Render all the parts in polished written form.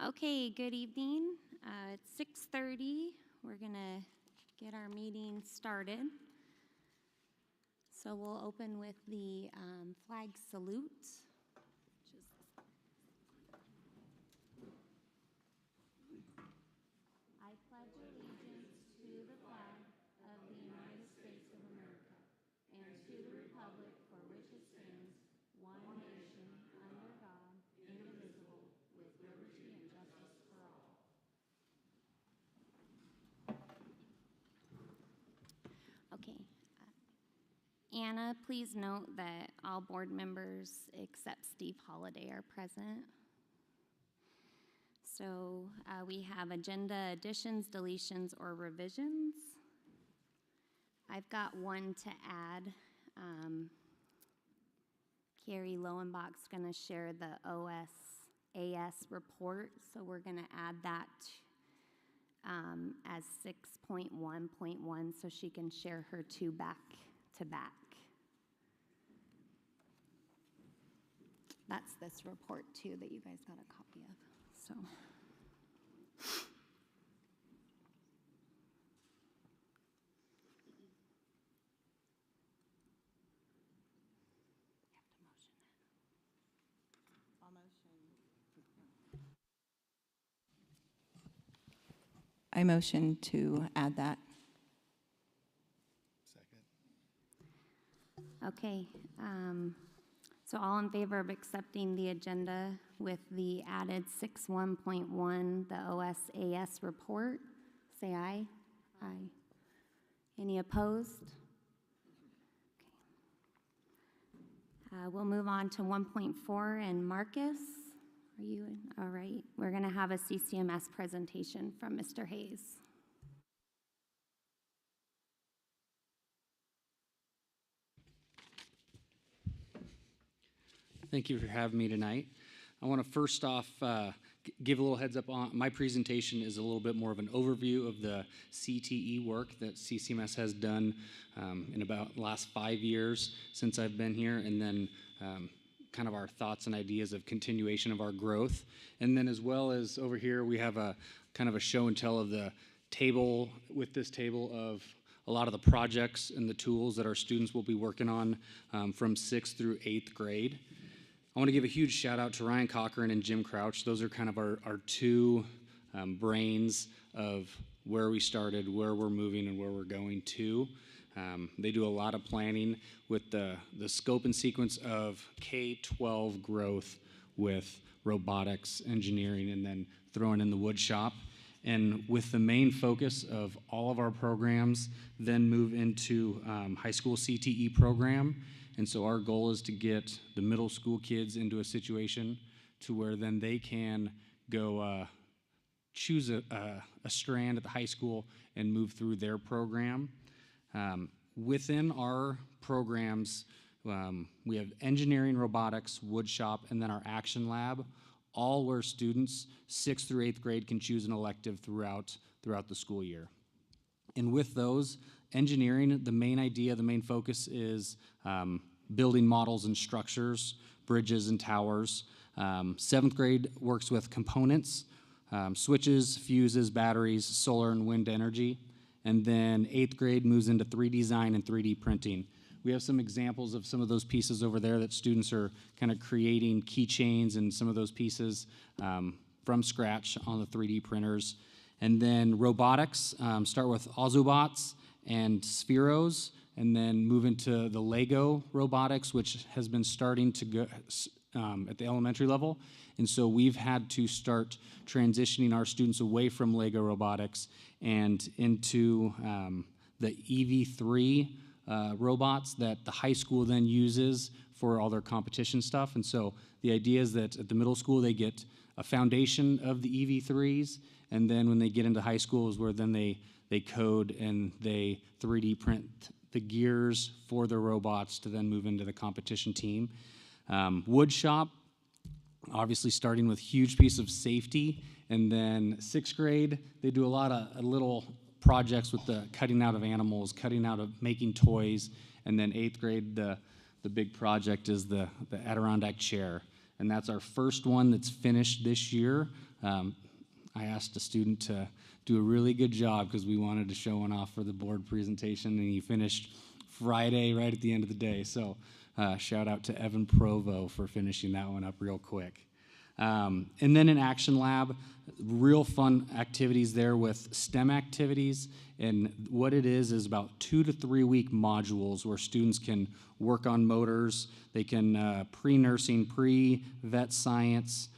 Okay, good evening. It's 6:30. We're going to get our meeting started. So we'll open with the flag salute. I pledge allegiance to the flag of the United States of America and to the republic for which it stands, one nation, under God, indivisible, with liberty and justice for all. Okay. Anna, please note that all board members except Steve Holliday are present. So we have agenda additions, deletions, or revisions. I've got one to add. Carrie Lowenbach's going to share the OSAS report, so we're going to add that as 6.1.1 so she can share her two back to back. That's this report too that you guys got a copy of. So. I motion to add that. Second. Okay. So all in favor of accepting the agenda with the added 6.1.1, the OSAS report, say aye. Aye. Any opposed? Okay. We'll move on to 1.4, and Marcus, are you in? All right. We're going to have a CCMS presentation from Mr. Hayes. Thank you for having me tonight. I want to first off give a little heads up on my presentation is a little bit more of an overview of the CTE work that CCMS has done in about the last 5 years since I've been here, and then kind of our thoughts and ideas of continuation of our growth. And then as well as over here, we have a kind of a show and tell of the table, with this table of a lot of the projects and the tools that our students will be working on from 6th through 8th grade. I want to give a huge shout out to Ryan Cochran and Jim Crouch. Those are kind of our two brains of where we started, where we're moving, and where we're going to. They do a lot of planning with the scope and sequence of K-12 growth with robotics, engineering, and then throwing in the wood shop. And with the main focus of all of our programs, then move into high school CTE program. And so our goal is to get the middle school kids into a situation to where then they can go choose a strand at the high school and move through their program. Within our programs, we have engineering, robotics, wood shop, and then our action lab, all where students 6th through 8th grade can choose an elective throughout the school year. And with those, engineering, the main idea, the main focus is building models and structures, bridges and towers. 7th grade works with components, switches, fuses, batteries, solar and wind energy. And then 8th grade moves into 3D design and 3D printing. We have some examples of some of those pieces over there that students are kind of creating keychains and some of those pieces from scratch on the 3D printers. And then robotics, start with Ozobots and Spheros, and then move into the Lego robotics, which has been starting to go at the elementary level. And so we've had to start transitioning our students away from Lego robotics and into the EV3 robots that the high school then uses for all their competition stuff. And so the idea is that at the middle school they get a foundation of the EV3s, and then when they get into high school is where then they code and they 3D print the gears for the robots to then move into the competition team. Wood shop, obviously starting with huge piece of safety, and then 6th grade, they do a lot of little projects with the cutting out of animals, cutting out of making toys, and then 8th grade, the big project is the Adirondack chair. and that's our first one that's finished this year. I asked a student to do a really good job because we wanted to show one off for the board presentation, and he finished Friday right at the end of the day. So shout out to Evan Provo for finishing that one up real quick. And then in Action Lab, real fun activities there with STEM activities. And what it is about 2 to 3 week modules where students can work on motors. They can pre-nursing, pre-vet science,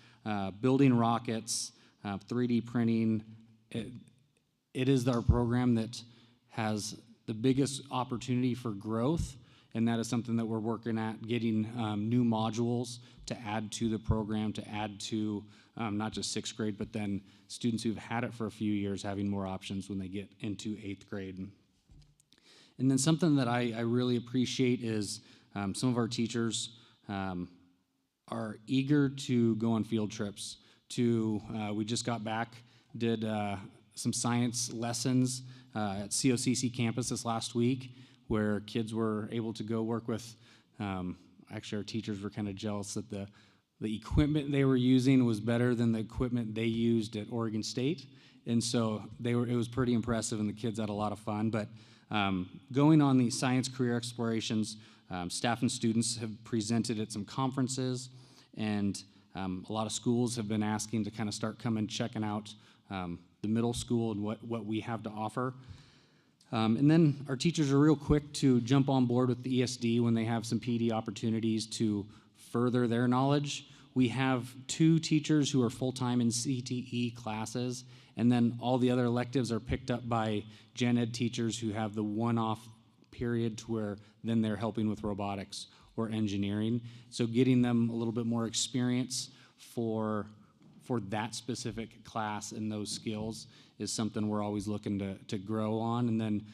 building rockets, 3D printing. It is our program that has the biggest opportunity for growth, and that is something that we're working at, getting new modules to add to the program, to add to not just 6th grade, but then students who've had it for a few years having more options when they get into 8th grade. And then something that I really appreciate is some of our teachers are eager to go on field trips. We just got back, did some science lessons at COCC campus this last week, where kids were able to go work with, actually our teachers were kind of jealous that the equipment they were using was better than the equipment they used at Oregon State. And so it was pretty impressive, and the kids had a lot of fun. But going on these science career explorations, staff and students have presented at some conferences, and a lot of schools have been asking to kind of start coming checking out the middle school and what we have to offer. And then our teachers are real quick to jump on board with the ESD when they have some PD opportunities to further their knowledge. We have 2 teachers who are full-time in CTE classes, and then all the other electives are picked up by gen ed teachers who have the one-off period to where then they're helping with robotics or engineering. So getting them a little bit more experience for that specific class and those skills is something we're always looking to grow on. And then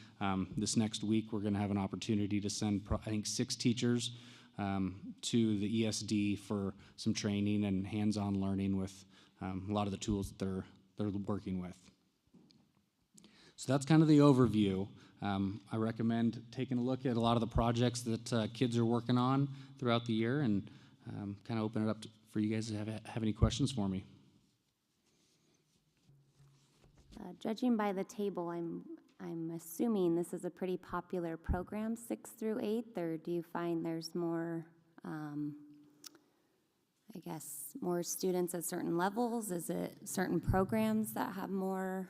this next week, we're gonna have an opportunity to send, I think, 6 teachers to the ESD for some training and hands-on learning with a lot of the tools that they're working with. So that's kind of the overview. I recommend taking a look at a lot of the projects that kids are working on throughout the year, and kind of open it up for you guys to have any questions for me. Judging by the table, I'm assuming this is a pretty popular program, 6th through 8th, or do you find there's more, I guess, more students at certain levels? Is it certain programs that have more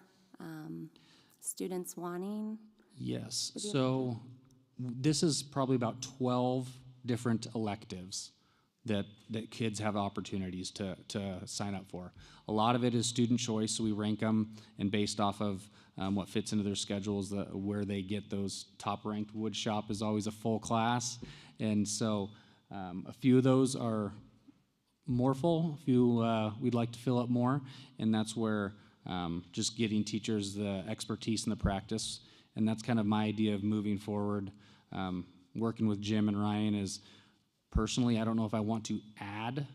students wanting? Yes, so this is probably about 12 different electives that kids have opportunities to sign up for. A lot of it is student choice, so we rank them, and based off of what fits into their schedules, where they get those top-ranked. Wood shop is always a full class, and so a few of those are more full, a few we'd like to fill up more, and that's where just getting teachers the expertise and the practice, and that's kind of my idea of moving forward. Working with Jim and Ryan is, personally, I don't know if I want to add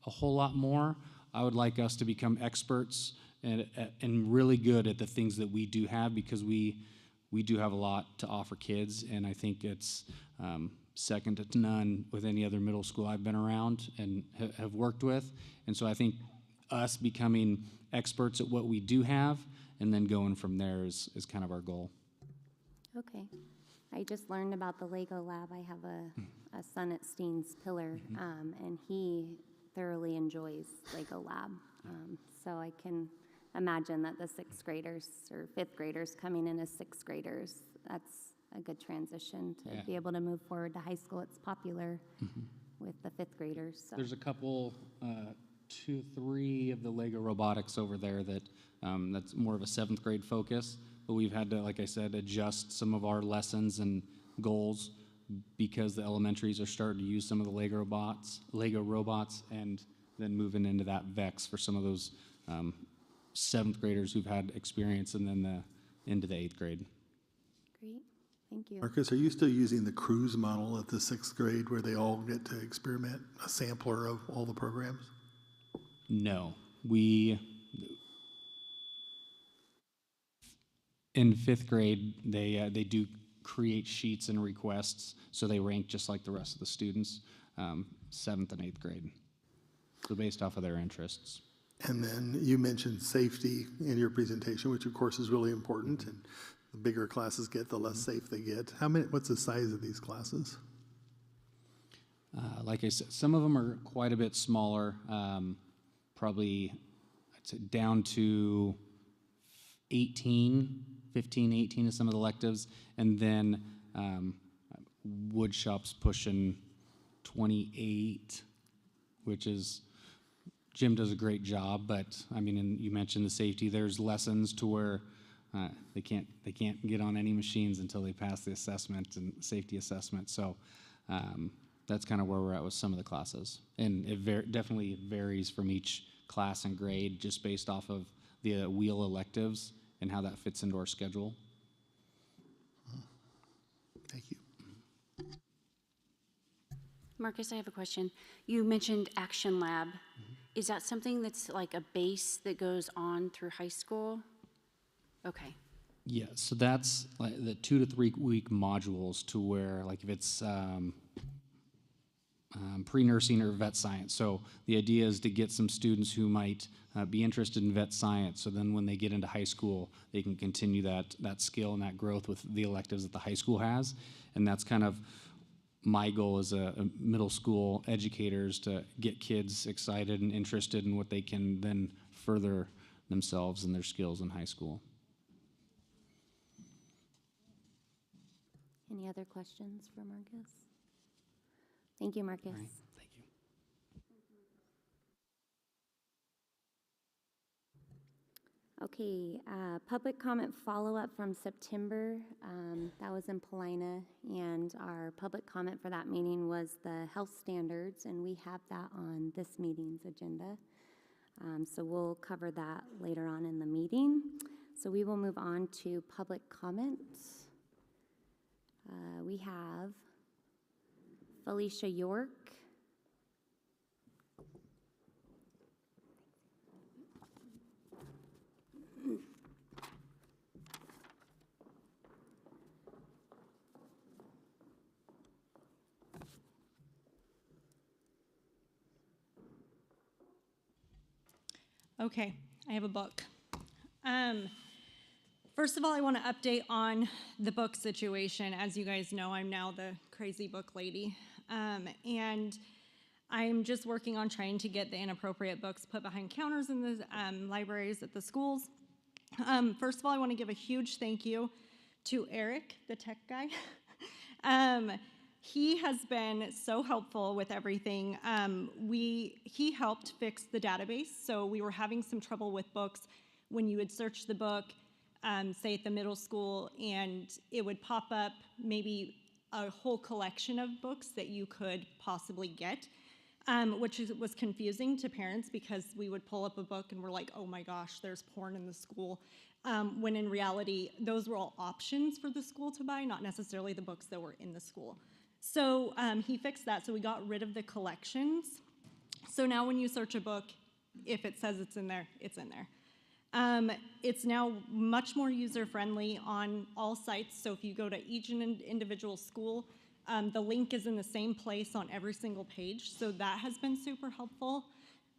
a whole lot more. I would like us to become experts and really good at the things that we do have, because we do have a lot to offer kids, and I think it's second to none with any other middle school I've been around and have worked with. And so I think us becoming experts at what we do have and then going from there is kind of our goal. Okay. I just learned about the Lego Lab. I have a son at Steen's Pillar, and he thoroughly enjoys Lego Lab. So I can imagine that the 6th graders or 5th graders coming in as 6th graders, that's a good transition to be able to move forward to high school. It's popular with the 5th graders. So. There's a couple, 2, 3 of the Lego robotics over there that's more of a 7th grade focus. But we've had to, like I said, adjust some of our lessons and goals because the elementaries are starting to use some of the Lego robots, and then moving into that VEX for some of those 7th graders who've had experience, and then into the 8th grade. Great, thank you. Marcus, are you still using the cruise model at the 6th grade where they all get to experiment, a sampler of all the programs? No, in 5th grade, they do create sheets and requests, so they rank just like the rest of the students, 7th and 8th grade. So based off of their interests. And then you mentioned safety in your presentation, which of course is really important. And the bigger classes get, the less safe they get. What's the size of these classes? Like I said, some of them are quite a bit smaller, probably I'd say down to 15, 18 of some of the electives, and then wood shops pushing 28, which is, Jim does a great job, but I mean, and you mentioned the safety, there's lessons to where they can't get on any machines until they pass the assessment and safety assessment, so that's kind of where we're at with some of the classes. And it definitely varies from each class and grade just based off of the wheel electives and how that fits into our schedule. Thank you. Marcus, I have a question. You mentioned Action Lab. Is that something that's like a base that goes on through high school? Okay. Yeah, so that's like the 2 to 3 week modules to where, like if it's pre-nursing or vet science. So the idea is to get some students who might be interested in vet science, so then when they get into high school, they can continue that skill and that growth with the electives that the high school has. And that's kind of my goal as a middle school educators, to get kids excited and interested in what they can then further themselves and their skills in high school. Any other questions for Marcus? Thank you, Marcus. All right, thank you. Okay, public comment follow-up from September. That was in Paulina, and our public comment for that meeting was the health standards, and we have that on this meeting's agenda. So we'll cover that later on in the meeting. So we will move on to public comments. We have Felicia York. Okay, I have a book. First of all, I want to update on the book situation. As you guys know, I'm now the crazy book lady. And I'm just working on trying to get the inappropriate books put behind counters in the libraries at the schools. First of all, I want to give a huge thank you to Eric, the tech guy. He has been so helpful with everything. He helped fix the database, so we were having some trouble with books when you would search the book, say at the middle school, and it would pop up maybe a whole collection of books that you could possibly get, which was confusing to parents because we would pull up a book and we're like, oh my gosh, there's porn in the school, when in reality, those were all options for the school to buy, not necessarily the books that were in the school. So he fixed that, so we got rid of the collections. So now when you search a book, if it says it's in there, it's in there. It's now much more user-friendly on all sites, so if you go to each individual school, the link is in the same place on every single page, so that has been super helpful.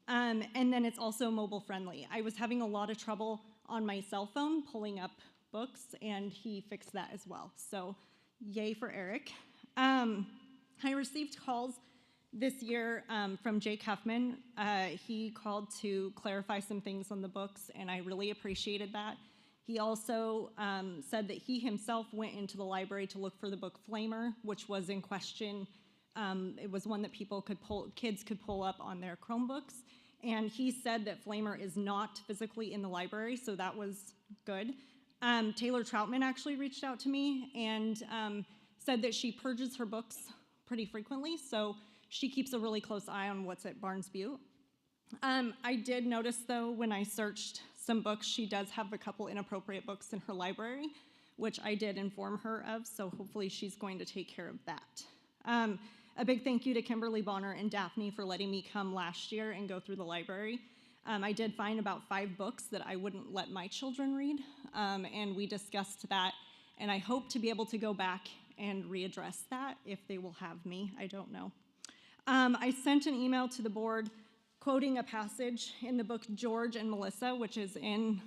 And then it's also mobile-friendly. I was having a lot of trouble on my cell phone pulling up books, and he fixed that as well, so yay for Eric. I received calls this year from Jake Huffman. He called to clarify some things on the books, and I really appreciated that. He also said that he himself went into the library to look for the book Flamer, which was in question. It was one that kids could pull up on their Chromebooks, and he said that Flamer is not physically in the library, so that was good. Taylor Troutman actually reached out to me and said that she purges her books pretty frequently, so she keeps a really close eye on what's at Barnes Butte. I did notice, though, when I searched some books, she does have a couple inappropriate books in her library, which I did inform her of, so hopefully she's going to take care of that. A big thank you to Kimberly Bonner and Daphne for letting me come last year and go through the library. I did find about 5 books that I wouldn't let my children read, and we discussed that, and I hope to be able to go back and readdress that if they will have me. I don't know. I sent an email to the board quoting a passage in the book George and Melissa, which is in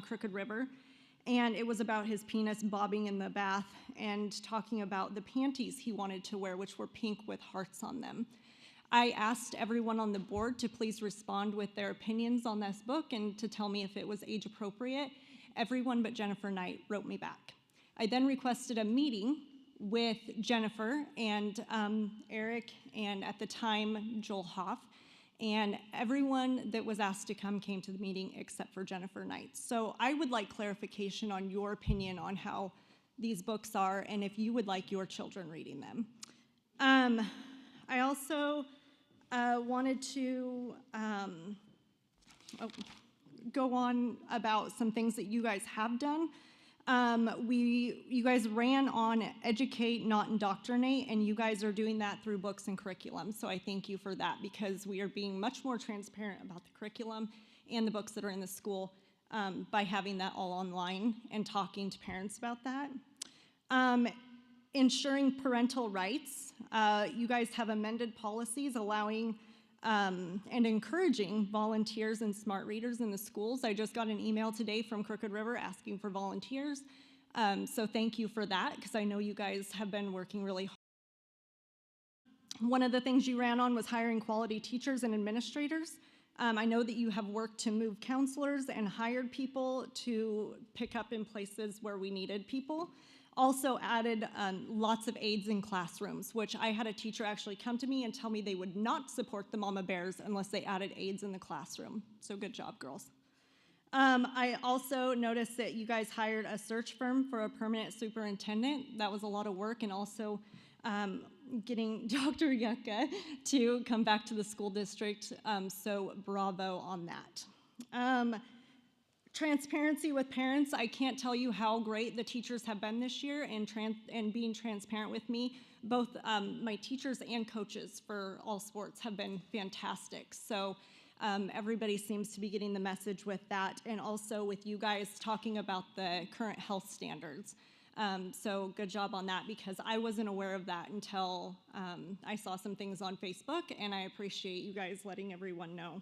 Crooked River. And it was about his penis bobbing in the bath and talking about the panties he wanted to wear, which were pink with hearts on them. I asked everyone on the board to please respond with their opinions on this book and to tell me if it was age appropriate. Everyone but Jennifer Knight wrote me back. I then requested a meeting with Jennifer and Eric and at the time Joel Hoff, and everyone that was asked to come came to the meeting except for Jennifer Knight. So I would like clarification on your opinion on how these books are and if you would like your children reading them. I also wanted to go on about some things that you guys have done. You guys ran on educate, not indoctrinate, and you guys are doing that through books and curriculum. So I thank you for that because we are being much more transparent about the curriculum and the books that are in the school by having that all online and talking to parents about that. Ensuring parental rights. You guys have amended policies allowing and encouraging volunteers and smart readers in the schools. I just got an email today from Crooked River asking for volunteers. So thank you for that, because I know you guys have been working really hard. One of the things you ran on was hiring quality teachers and administrators. I know that you have worked to move counselors and hired people to pick up in places where we needed people. Also added lots of aides in classrooms, which I had a teacher actually come to me and tell me they would not support the Mama Bears unless they added aides in the classroom. So good job, girls. I also noticed that you guys hired a search firm for a permanent superintendent. That was a lot of work, and also getting Dr. Yucca to come back to the school district, so bravo on that. Transparency with parents. I can't tell you how great the teachers have been this year and being transparent with me. Both my teachers and coaches for all sports have been fantastic. So everybody seems to be getting the message with that, and also with you guys talking about the current health standards. So good job on that, because I wasn't aware of that until I saw some things on Facebook, and I appreciate you guys letting everyone know.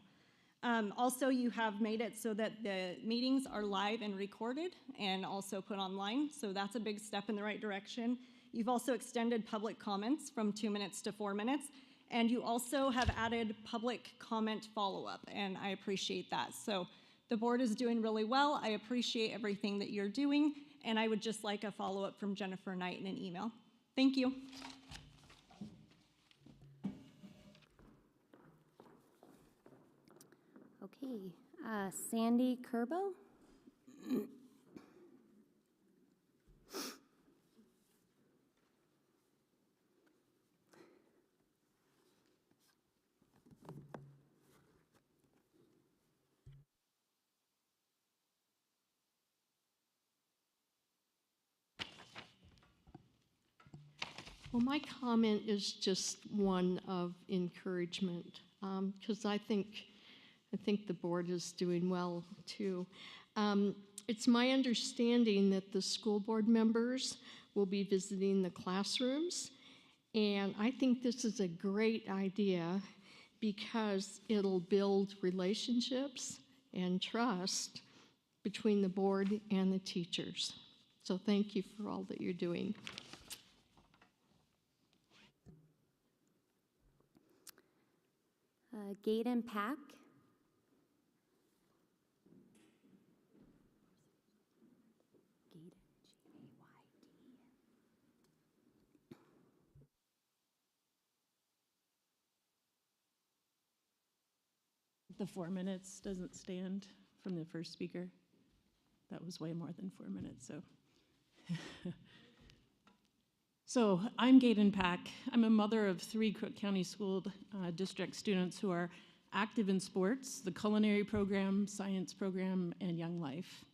Also, you have made it so that the meetings are live and recorded and also put online, so that's a big step in the right direction. You've also extended public comments from 2 minutes to 4 minutes, and you also have added public comment follow-up, and I appreciate that. So the board is doing really well. I appreciate everything that you're doing, and I would just like a follow-up from Jennifer Knight in an email. Thank you. Okay, Sandy Kerbo? Well, my comment is just one of encouragement, because I think the board is doing well too. It's my understanding that the school board members will be visiting the classrooms, and I think this is a great idea because it'll build relationships and trust between the board and the teachers. So thank you for all that you're doing. Gaydon Pack? The 4 minutes doesn't stand from the first speaker. That was way more than 4 minutes, so. So I'm Gaydon Pack. I'm a mother of 3 Crook County School District students who are active in sports, the culinary program, science program, and Young Life.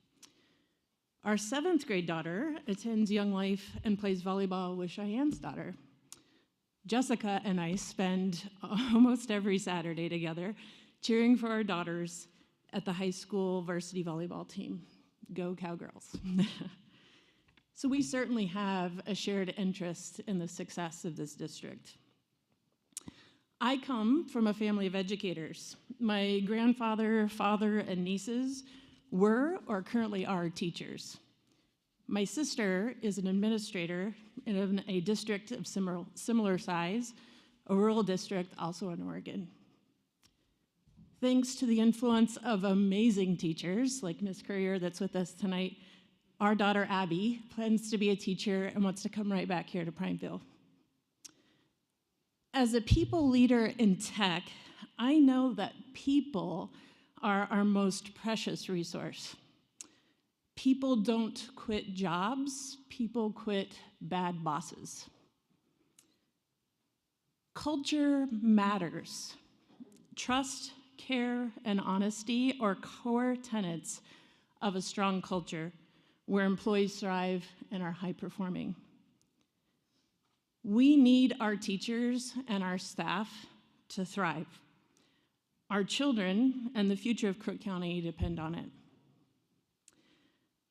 Our 7th grade daughter attends Young Life and plays volleyball with Cheyenne's daughter. Jessica and I spend almost every Saturday together cheering for our daughters at the high school varsity volleyball team. Go Cowgirls. So we certainly have a shared interest in the success of this district. I come from a family of educators. My grandfather, father, and nieces were or currently are teachers. My sister is an administrator in a district of similar size, a rural district also in Oregon. Thanks to the influence of amazing teachers like Ms. Courier that's with us tonight, our daughter Abby plans to be a teacher and wants to come right back here to Prineville. As a people leader in tech, I know that people are our most precious resource. People don't quit jobs, people quit bad bosses. Culture matters. Trust, care, and honesty are core tenets of a strong culture where employees thrive and are high-performing. We need our teachers and our staff to thrive. Our children and the future of Crook County depend on it.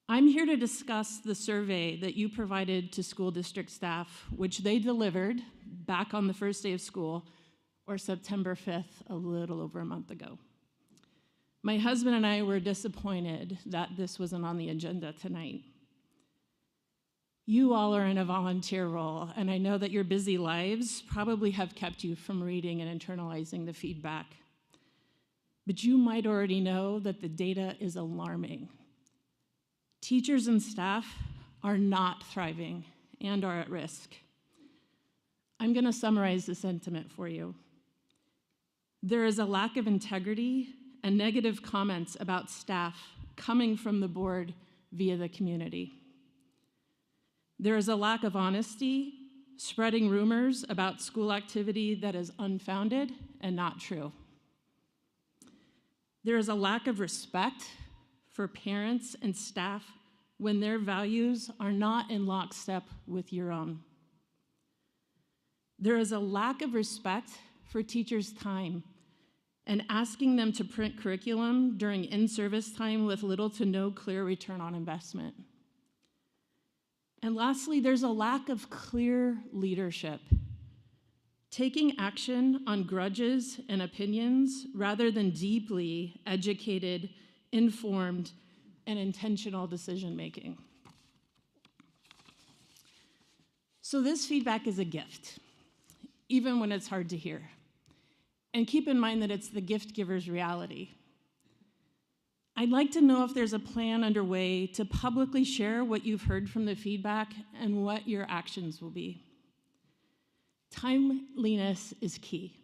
I'm here to discuss the survey that you provided to school district staff, which they delivered back on the first day of school, or September 5th, a little over a month ago. My husband and I were disappointed that this wasn't on the agenda tonight. You all are in a volunteer role, and I know that your busy lives probably have kept you from reading and internalizing the feedback. But you might already know that the data is alarming. Teachers and staff are not thriving and are at risk. I'm going to summarize the sentiment for you. There is a lack of integrity and negative comments about staff coming from the board via the community. There is a lack of honesty, spreading rumors about school activity that is unfounded and not true. There is a lack of respect for parents and staff when their values are not in lockstep with your own. There is a lack of respect for teachers' time and asking them to print curriculum during in-service time with little to no clear return on investment. And lastly, there's a lack of clear leadership, taking action on grudges and opinions rather than deeply educated, informed, and intentional decision-making. So this feedback is a gift, even when it's hard to hear. And keep in mind that it's the gift giver's reality. I'd like to know if there's a plan underway to publicly share what you've heard from the feedback and what your actions will be. Timeliness is key.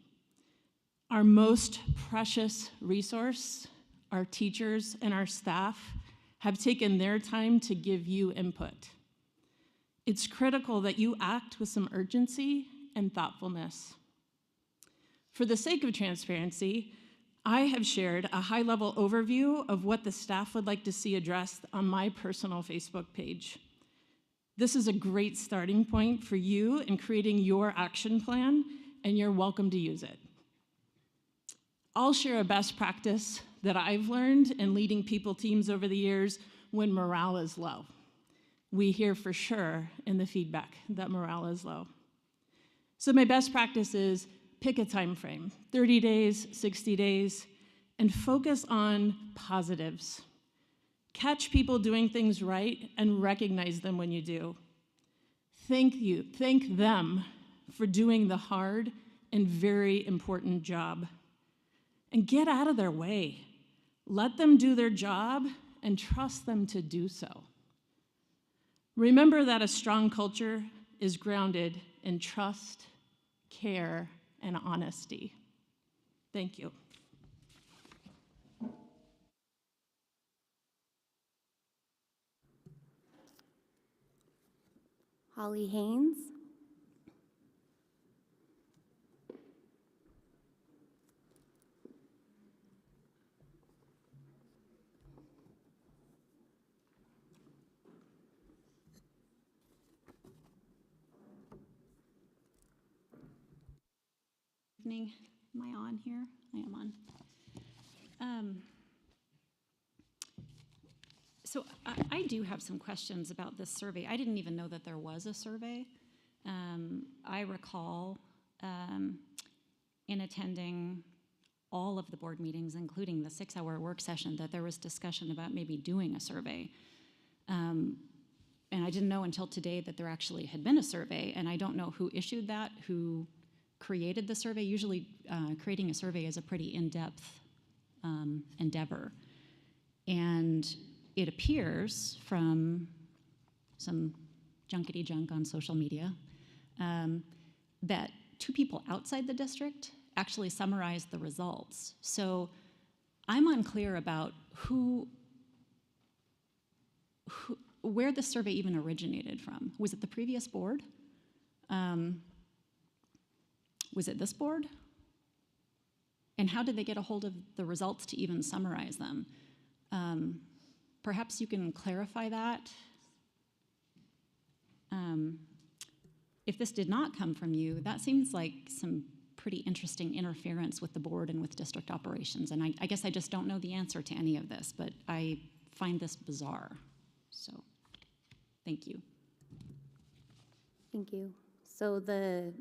Our most precious resource, our teachers and our staff, have taken their time to give you input. It's critical that you act with some urgency and thoughtfulness. For the sake of transparency, I have shared a high-level overview of what the staff would like to see addressed on my personal Facebook page. This is a great starting point for you in creating your action plan, and you're welcome to use it. I'll share a best practice that I've learned in leading people teams over the years when morale is low. We hear for sure in the feedback that morale is low. So my best practice is pick a time frame, 30 days, 60 days, and focus on positives. Catch people doing things right and recognize them when you do. Thank them for doing the hard and very important job. And get out of their way. Let them do their job and trust them to do so. Remember that a strong culture is grounded in trust, care, and honesty. Thank you. Holly Haynes. Evening. Am I on here? I am on. So I do have some questions about this survey. I didn't even know that there was a survey. I recall in attending all of the board meetings, including the 6-hour work session, that there was discussion about maybe doing a survey. And I didn't know until today that there actually had been a survey, and I don't know who issued that, who created the survey. Usually creating a survey is a pretty in-depth endeavor. And it appears from some junkety junk on social media that 2 people outside the district actually summarized the results. So I'm unclear about where the survey even originated from. Was it the previous board? Was it this board? And how did they get a hold of the results to even summarize them? Perhaps you can clarify that. If this did not come from you, that seems like some pretty interesting interference with the board and with district operations. And I guess I just don't know the answer to any of this, but I find this bizarre. So, thank you. Thank you. So the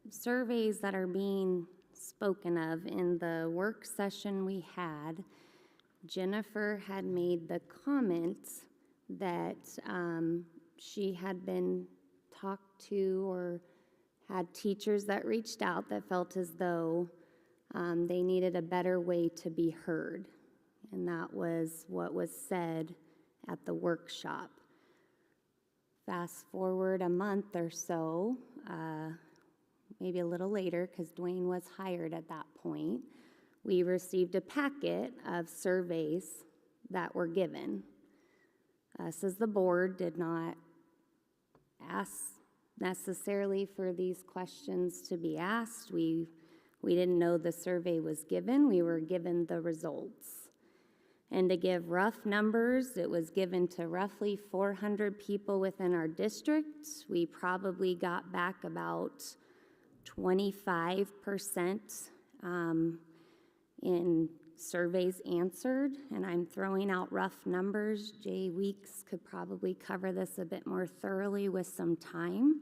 surveys that are being spoken of in the work session we had, Jennifer had made the comment that she had been talked to or had teachers that reached out that felt as though they needed a better way to be heard. And that was what was said at the workshop. Fast forward a month or so, maybe a little later, because Dwayne was hired at that point, we received a packet of surveys that were given. Us as the board did not ask necessarily for these questions to be asked. We didn't know the survey was given. We were given the results. And to give rough numbers, it was given to roughly 400 people within our district. We probably got back about 25% in surveys answered, and I'm throwing out rough numbers. Jay Weeks could probably cover this a bit more thoroughly with some time.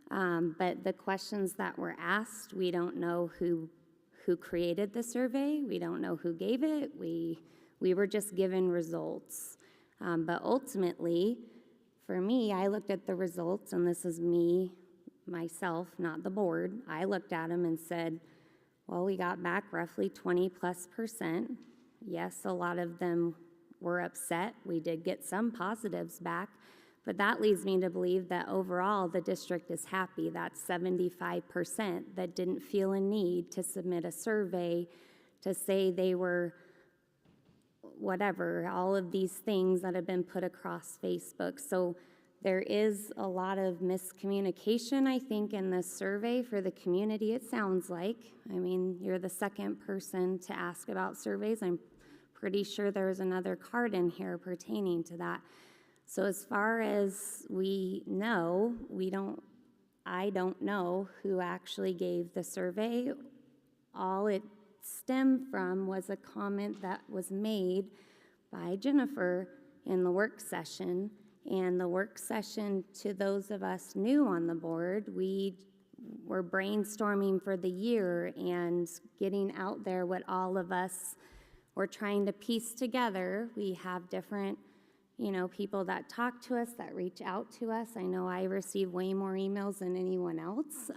But the questions that were asked, we don't know who created the survey. We don't know who gave it. We were just given results. But ultimately, for me, I looked at the results, and this is me, myself, not the board. I looked at them and said, well, we got back roughly 20+%. Yes, a lot of them were upset. We did get some positives back, but that leads me to believe that overall the district is happy. That's 75% that didn't feel a need to submit a survey to say they were whatever, all of these things that have been put across Facebook. So there is a lot of miscommunication, I think, in this survey for the community, it sounds like. I mean, you're the second person to ask about surveys. I'm pretty sure there's another card in here pertaining to that. So as far as we know, I don't know who actually gave the survey. All it stemmed from was a comment that was made by Jennifer in the work session. And the work session, to those of us new on the board, we were brainstorming for the year and getting out there what all of us were trying to piece together. We have different, people that talk to us, that reach out to us. I know I receive way more emails than anyone else.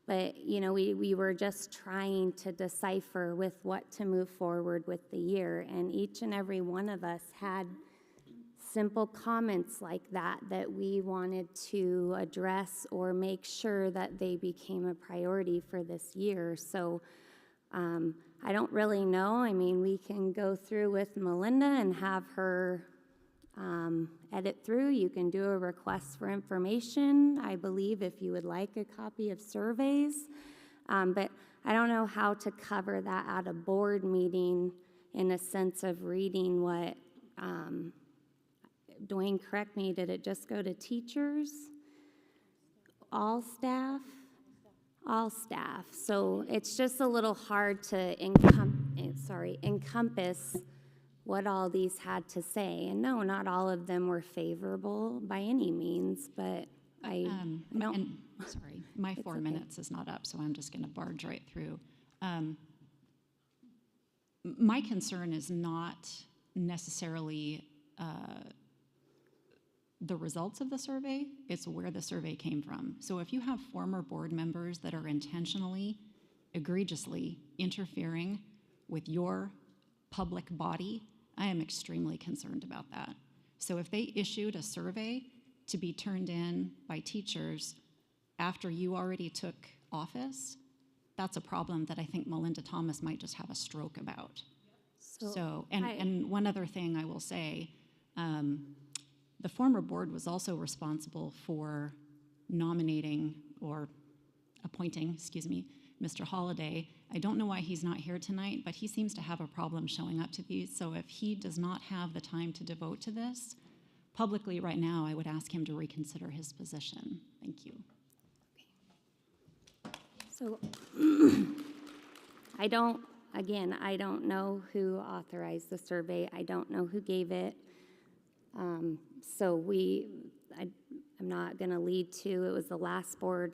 But, we were just trying to decipher with what to move forward with the year. And each and every one of us had simple comments like that we wanted to address or make sure that they became a priority for this year. So I don't really know. I mean, we can go through with Melinda and have her edit through. You can do a request for information, I believe, if you would like a copy of surveys. But I don't know how to cover that at a board meeting in a sense of reading what Dwayne, correct me, did it just go to teachers? All staff? All staff. So it's just a little hard to encompass what all these had to say. And no, not all of them were favorable by any means, but I don't. Sorry, my 4 minutes is not up, so I'm just going to barge right through. My concern is not necessarily the results of the survey, it's where the survey came from. So if you have former board members that are intentionally, egregiously interfering with your public body, I am extremely concerned about that. So if they issued a survey to be turned in by teachers after you already took office, that's a problem that I think Melinda Thomas might just have a stroke about. And one other thing I will say, the former board was also responsible for nominating or appointing, Mr. Holliday. I don't know why he's not here tonight, but he seems to have a problem showing up to these. So if he does not have the time to devote to this, publicly right now, I would ask him to reconsider his position. Thank you. So I don't know who authorized the survey. I don't know who gave it. I'm not going to lead to, it was the last board,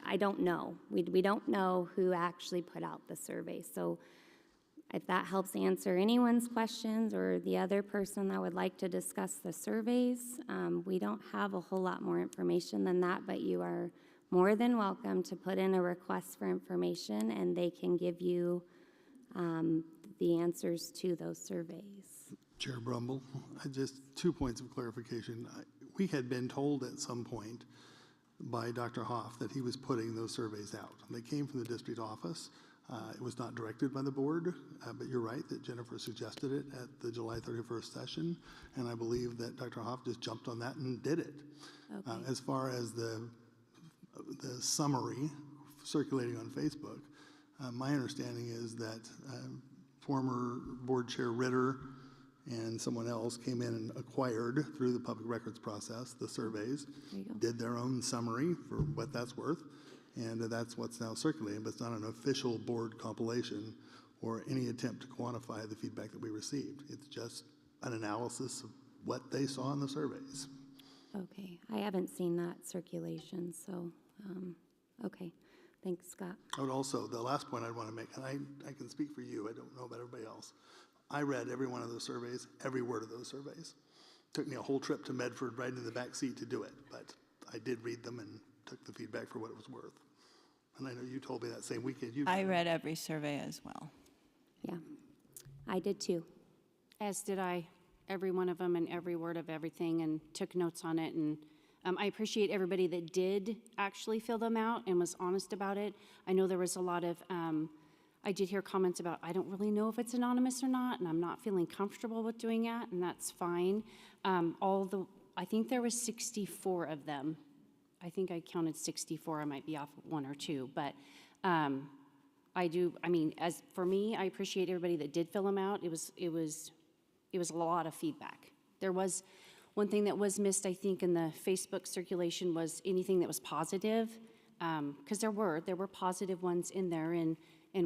I don't know. We don't know who actually put out the survey. So if that helps answer anyone's questions or the other person that would like to discuss the surveys, we don't have a whole lot more information than that, but you are more than welcome to put in a request for information and they can give you the answers to those surveys. Chair Brumble, just 2 points of clarification. We had been told at some point by Dr. Hoff that he was putting those surveys out. They came from the district office. It was not directed by the board, but you're right that Jennifer suggested it at the July 31st session, and I believe that Dr. Hoff just jumped on that and did it. Okay. As far as the summary circulating on Facebook, my understanding is that former board chair Ritter and someone else came in and acquired, through the public records process, the surveys, did their own summary for what that's worth, and that's what's now circulating, but it's not an official board compilation or any attempt to quantify the feedback that we received. It's just an analysis of what they saw in the surveys. Okay, I haven't seen that circulation, so, okay. Thanks, Scott. I would also, the last point I'd want to make, and I can speak for you, I don't know about everybody else. I read every one of those surveys, every word of those surveys. Took me a whole trip to Medford right in the back seat to do it, but I did read them and took the feedback for what it was worth. And I know you told me that same weekend. I read every survey as well. Yeah, I did too. As did I, every one of them and every word of everything, and took notes on it. And I appreciate everybody that did actually fill them out and was honest about it. I know there was a lot of, I did hear comments about, I don't really know if it's anonymous or not, and I'm not feeling comfortable with doing that, and that's fine. I think there was 64 of them. I think I counted 64. I might be off one or two, but as for me, I appreciate everybody that did fill them out. It was a lot of feedback. There was one thing that was missed, I think, in the Facebook circulation was anything that was positive, because there were positive ones in there, and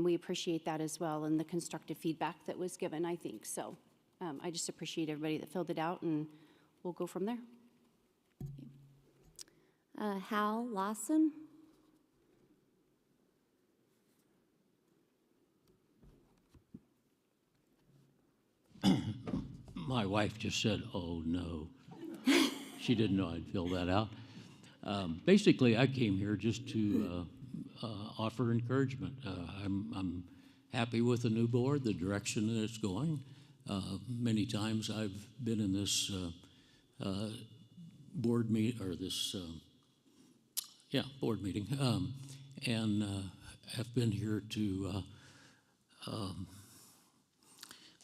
we appreciate that as well, and the constructive feedback that was given, I think. So I just appreciate everybody that filled it out, and we'll go from there. Hal Lawson? My wife just said, "Oh, no." She didn't know I'd fill that out. Basically, I came here just to offer encouragement. I'm happy with the new board, the direction that it's going. Many times I've been in this board meeting, and have been here to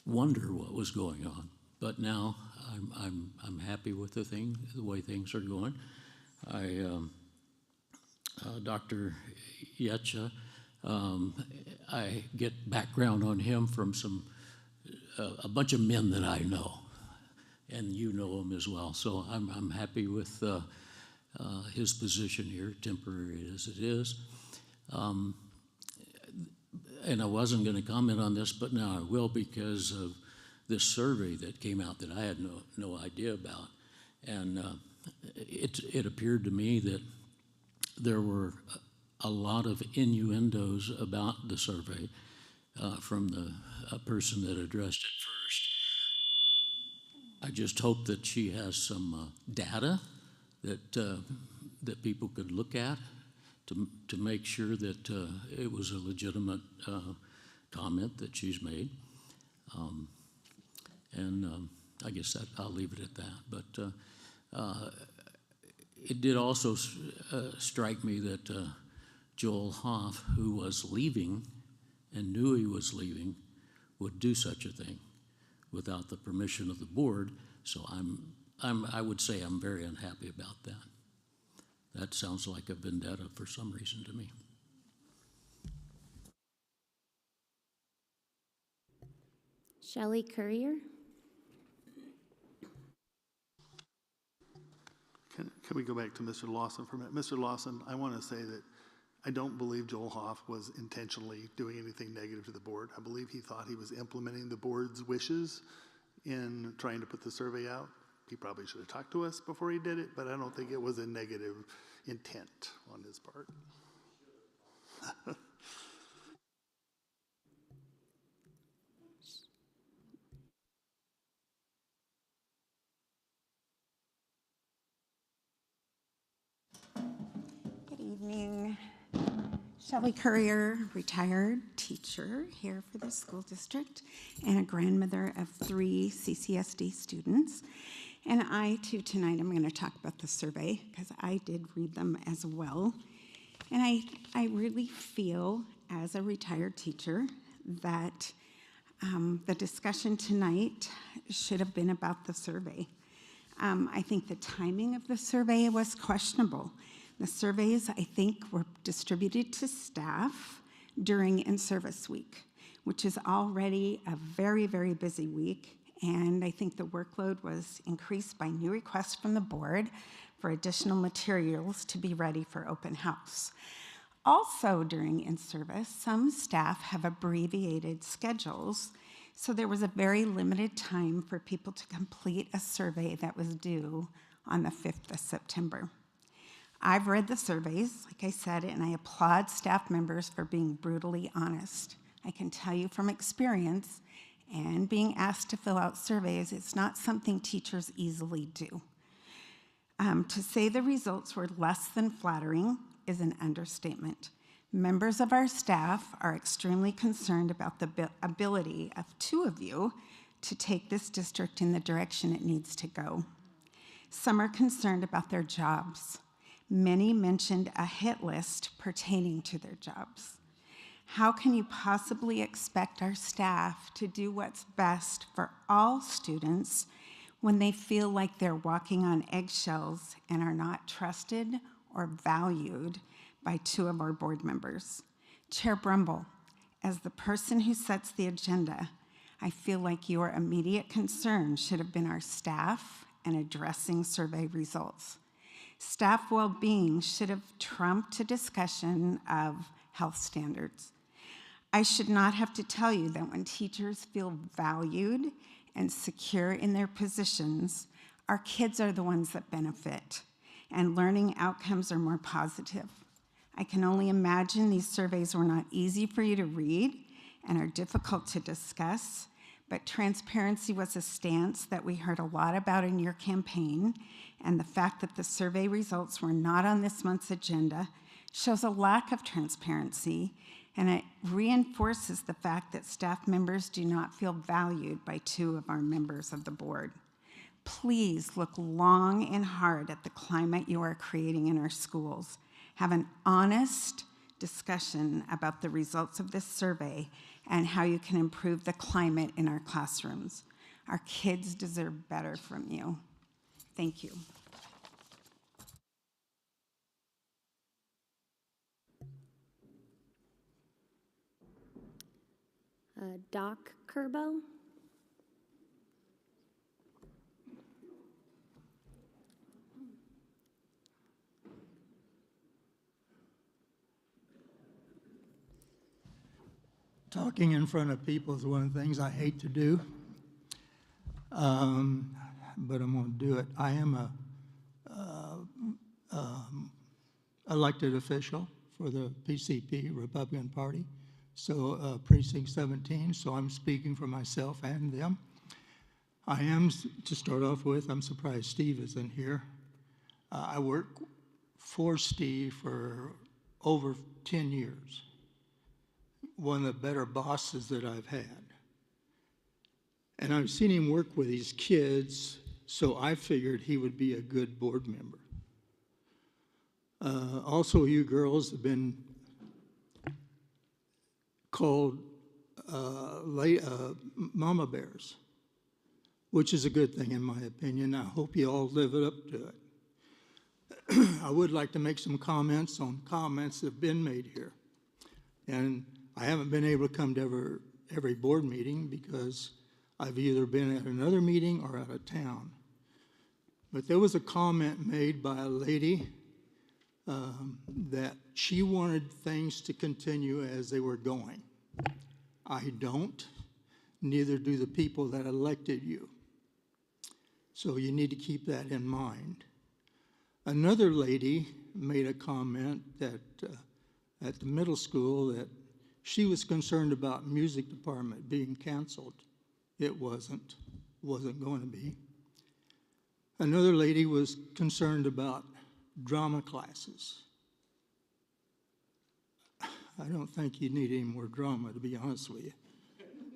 wonder what was going on. But now I'm happy with the way things are going. Dr. Yetcha, I get background on him from a bunch of men that I know, and you know him as well. So I'm happy with his position here, temporary as it is. And I wasn't going to comment on this, but now I will, because of this survey that came out that I had no idea about. And it appeared to me that there were a lot of innuendos about the survey from the person that addressed it first. I just hope that she has some data that that people could look at to make sure that it was a legitimate comment that she's made. I guess that I'll leave it at that. But it did also strike me that Joel Hoff, who was leaving and knew he was leaving, would do such a thing without the permission of the board. So I would say I'm very unhappy about that. That sounds like a vendetta for some reason to me. Shelley Courier. Can we go back to Mr. Lawson for a minute? Mr. Lawson, I want to say that I don't believe Joel Hoff was intentionally doing anything negative to the board. I believe he thought he was implementing the board's wishes in trying to put the survey out. He probably should have talked to us before he did it, but I don't think it was a negative intent on his part. Good evening. Shelley Courier, retired teacher here for the school district and a grandmother of 3 CCSD students. And I, too, tonight I'm going to talk about the survey because I did read them as well. And I really feel, as a retired teacher, that the discussion tonight should have been about the survey. I think the timing of the survey was questionable. The surveys, I think, were distributed to staff during in-service week, which is already a very, very busy week. And I think the workload was increased by new requests from the board for additional materials to be ready for open house. Also during in-service, some staff have abbreviated schedules, so there was a very limited time for people to complete a survey that was due on the 5th of September. I've read the surveys, like I said, and I applaud staff members for being brutally honest. I can tell you from experience, and being asked to fill out surveys, it's not something teachers easily do. To say the results were less than flattering is an understatement. Members of our staff are extremely concerned about the ability of 2 of you to take this district in the direction it needs to go. Some are concerned about their jobs. Many mentioned a hit list pertaining to their jobs. How can you possibly expect our staff to do what's best for all students when they feel like they're walking on eggshells and are not trusted or valued by 2 of our board members? Chair Brumble, as the person who sets the agenda, I feel like your immediate concern should have been our staff and addressing survey results. Staff well-being should have trumped a discussion of health standards. I should not have to tell you that when teachers feel valued and secure in their positions, our kids are the ones that benefit, and learning outcomes are more positive. I can only imagine these surveys were not easy for you to read and are difficult to discuss, but transparency was a stance that we heard a lot about in your campaign, and the fact that the survey results were not on this month's agenda shows a lack of transparency, and it reinforces the fact that staff members do not feel valued by 2 of our members of the board. Please look long and hard at the climate you are creating in our schools. Have an honest discussion about the results of this survey and how you can improve the climate in our classrooms. Our kids deserve better from you. Thank you. Doc Kerbo. Talking in front of people is one of the things I hate to do, but I'm going to do it. I am a elected official for the PCP, Republican Party, so Precinct 17, so I'm speaking for myself and them. I am, to start off with, I'm surprised Steve isn't here. I worked for Steve for over 10 years. One of the better bosses that I've had. And I've seen him work with these kids, so I figured he would be a good board member. Also, you girls have been called mama bears, which is a good thing in my opinion. I hope you all live up to it. I would like to make some comments on comments that have been made here. And I haven't been able to come to every board meeting because I've either been at another meeting or out of town. But there was a comment made by a lady that she wanted things to continue as they were going. I don't, neither do the people that elected you. So you need to keep that in mind. Another lady made a comment that at the middle school that she was concerned about music department being canceled. It wasn't going to be. Another lady was concerned about drama classes. I don't think you need any more drama, to be honest with you.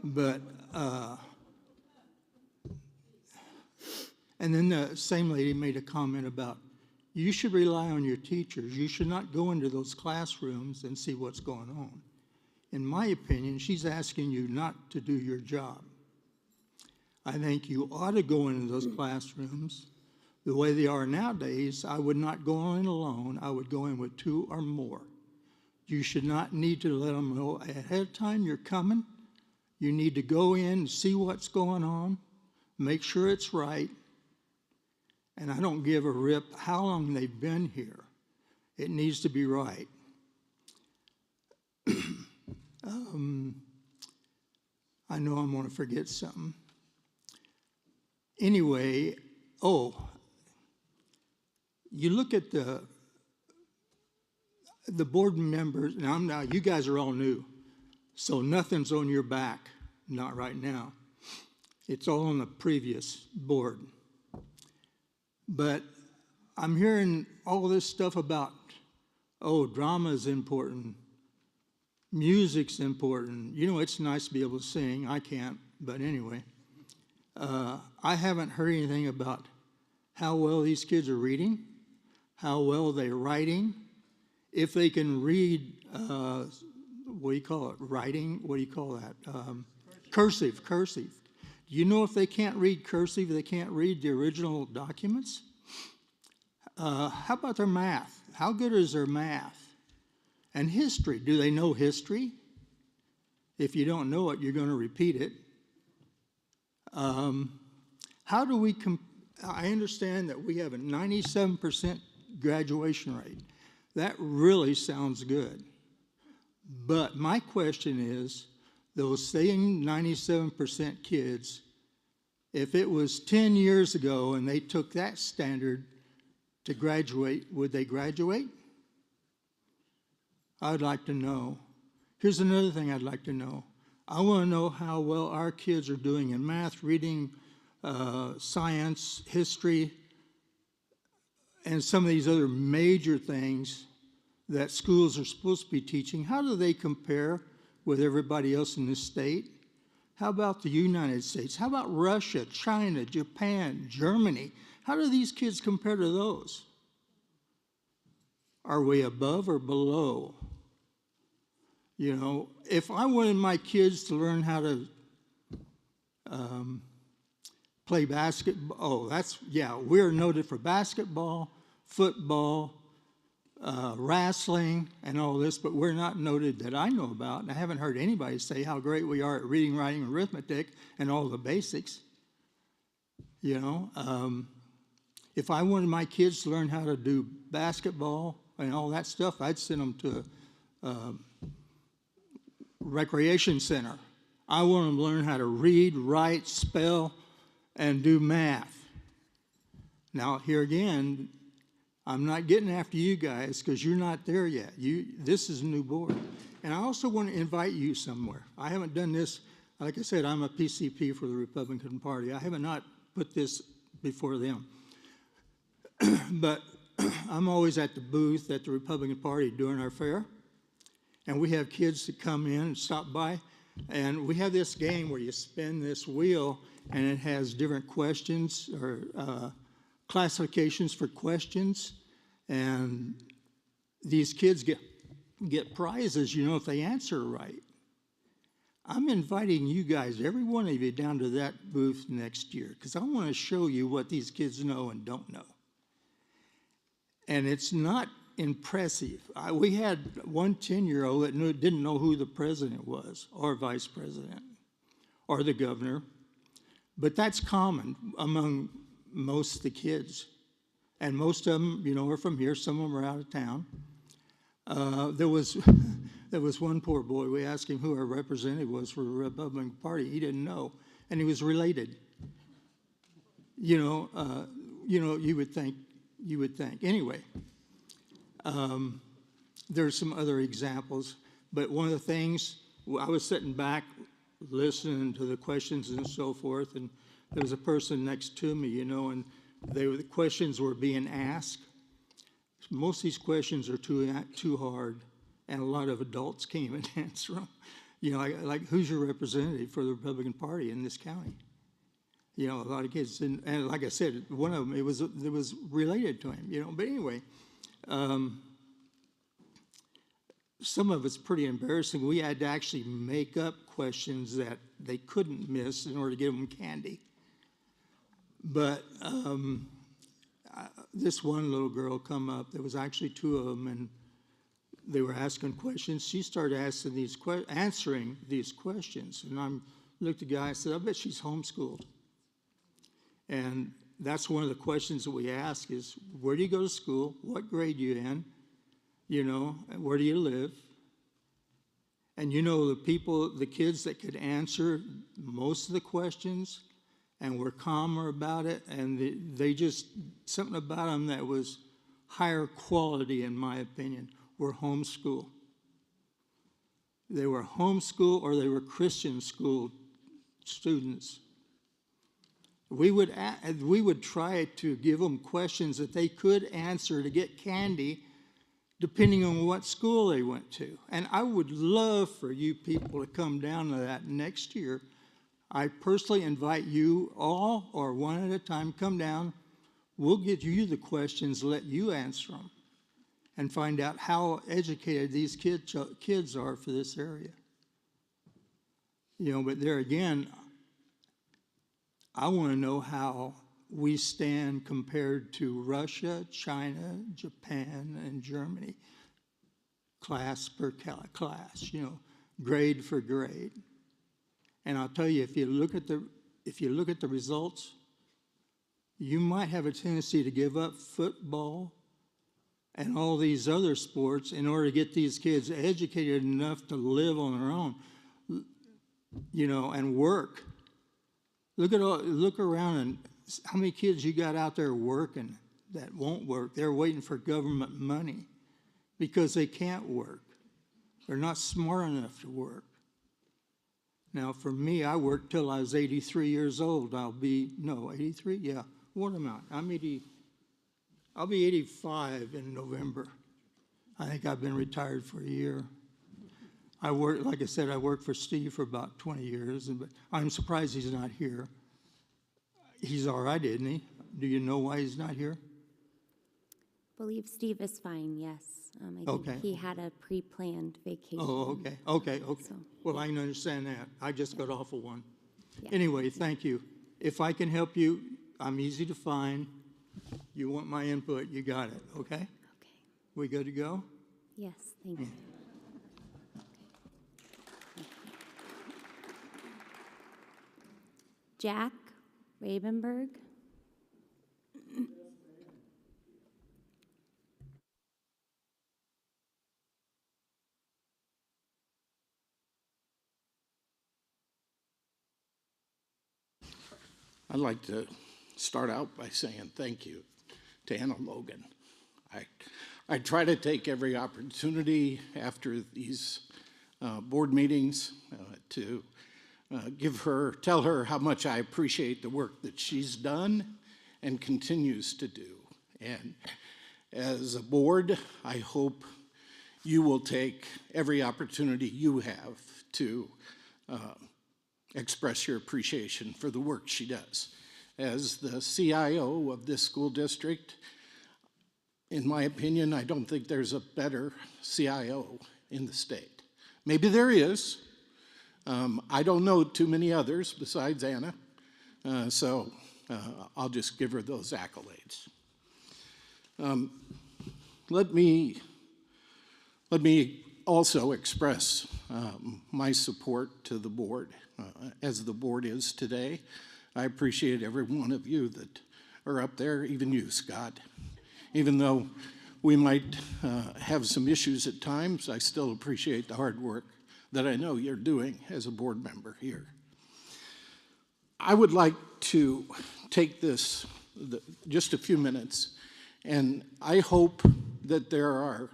But, and then the same lady made a comment about you should rely on your teachers. You should not go into those classrooms and see what's going on. In my opinion, she's asking you not to do your job. I think you ought to go into those classrooms. The way they are nowadays, I would not go in alone. I would go in with 2 or more. You should not need to let them know ahead of time you're coming. You need to go in and see what's going on, make sure it's right. And I don't give a rip how long they've been here. It needs to be right. I know I'm going to forget something. Anyway, you look at the board members, now you guys are all new, so nothing's on your back, not right now. It's all on the previous board. But I'm hearing all this stuff about, drama is important, music's important. You know, it's nice to be able to sing. I can't, but anyway. I haven't heard anything about how well these kids are reading, how well they're writing, if they can read, what do you call it, writing, what do you call that? Cursive. Do you know if they can't read cursive, they can't read the original documents? How about their math? How good is their math? And history, do they know history? If you don't know it, you're going to repeat it. How do we, I understand that we have a 97% graduation rate. That really sounds good. But my question is, those same 97% kids, if it was 10 years ago and they took that standard to graduate, would they graduate? I'd like to know. Here's another thing I'd like to know. I want to know how well our kids are doing in math, reading, science, history, and some of these other major things that schools are supposed to be teaching. How do they compare with everybody else in this state? How about the United States? How about Russia, China, Japan, Germany? How do these kids compare to those? Are we above or below? You know, if I wanted my kids to learn how to play basketball, we're noted for basketball, football, wrestling, and all this, but we're not noted that I know about. And I haven't heard anybody say how great we are at reading, writing, and arithmetic, and all the basics. You know, if I wanted my kids to learn how to do basketball and all that stuff, I'd send them to a recreation center. I want them to learn how to read, write, spell, and do math. Now, here again, I'm not getting after you guys because you're not there yet. This is a new board. And I also want to invite you somewhere. I haven't done this. Like I said, I'm a PCP for the Republican Party. I have not put this before them. But I'm always at the booth at the Republican Party during our fair. And we have kids that come in and stop by. And we have this game where you spin this wheel and it has different questions or classifications for questions. And these kids get prizes, you know, if they answer right. I'm inviting you guys, every one of you, down to that booth next year because I want to show you what these kids know and don't know. And it's not impressive. We had one 10-year-old that didn't know who the president was or vice president or the governor, but that's common among most of the kids. And most of them, you know, are from here. Some of them are out of town. There was one poor boy. We asked him who our representative was for the Republican Party. He didn't know, and he was related. You know, you would think. Anyway, there's some other examples, but one of the things, I was sitting back listening to the questions and so forth, and there was a person next to me, you know, and the questions were being asked. Most of these questions are too hard, and a lot of adults can't even answer them. You know, like who's your representative for the Republican Party in this county? You know, a lot of kids, and like I said, one of them, it was related to him, you know. But anyway, some of it's pretty embarrassing. We had to actually make up questions that they couldn't miss in order to give them candy. But this one little girl come up, there was actually two of them, and they were asking questions. She started answering these questions, and I looked at the guy and said, I bet she's homeschooled. And that's one of the questions that we ask is, where do you go to school? What grade are you in? You know, where do you live? And you know, the kids that could answer most of the questions and were calmer about it, and they just, something about them that was higher quality, in my opinion, were homeschooled. They were homeschooled or they were Christian school students. We would try to give them questions that they could answer to get candy, depending on what school they went to. And I would love for you people to come down to that next year. I personally invite you all, or one at a time, come down. We'll get you the questions, let you answer them, and find out how educated these kids are for this area. You know, but there again, I want to know how we stand compared to Russia, China, Japan, and Germany. Class per class, you know, grade for grade. And I'll tell you, if you look at the results, you might have a tendency to give up football and all these other sports in order to get these kids educated enough to live on their own, you know, and work. Look around and how many kids you got out there working that won't work. They're waiting for government money because they can't work. They're not smart enough to work. Now, for me, I worked till I was 83 years old. 83? Yeah. What am I? I'll be 85 in November. I think I've been retired for a year. Like I said, I worked for Steve for about 20 years, but I'm surprised he's not here. He's all right, isn't he? Do you know why he's not here? I believe Steve is fine, yes. I think he had a pre-planned vacation. Oh, okay. So, Well, I can understand that. I just got off of one. yeah. Anyway, thank you. If I can help you, I'm easy to find. You want my input, you got it, okay? Okay. We good to go? Yes, thank you. Jack Rabenberg. I'd like to start out by saying thank you to Anna Logan. I try to take every opportunity after these board meetings to tell her how much I appreciate the work that she's done and continues to do. And as a board, I hope you will take every opportunity you have to express your appreciation for the work she does. As the CIO of this school district, in my opinion, I don't think there's a better CIO in the state. Maybe there is. I don't know too many others besides Anna, so I'll just give her those accolades. Let me also express my support to the board, as the board is today. I appreciate every one of you that are up there, even you, Scott. Even though we might have some issues at times, I still appreciate the hard work that I know you're doing as a board member here. I would like to take this, just a few minutes, and I hope that there are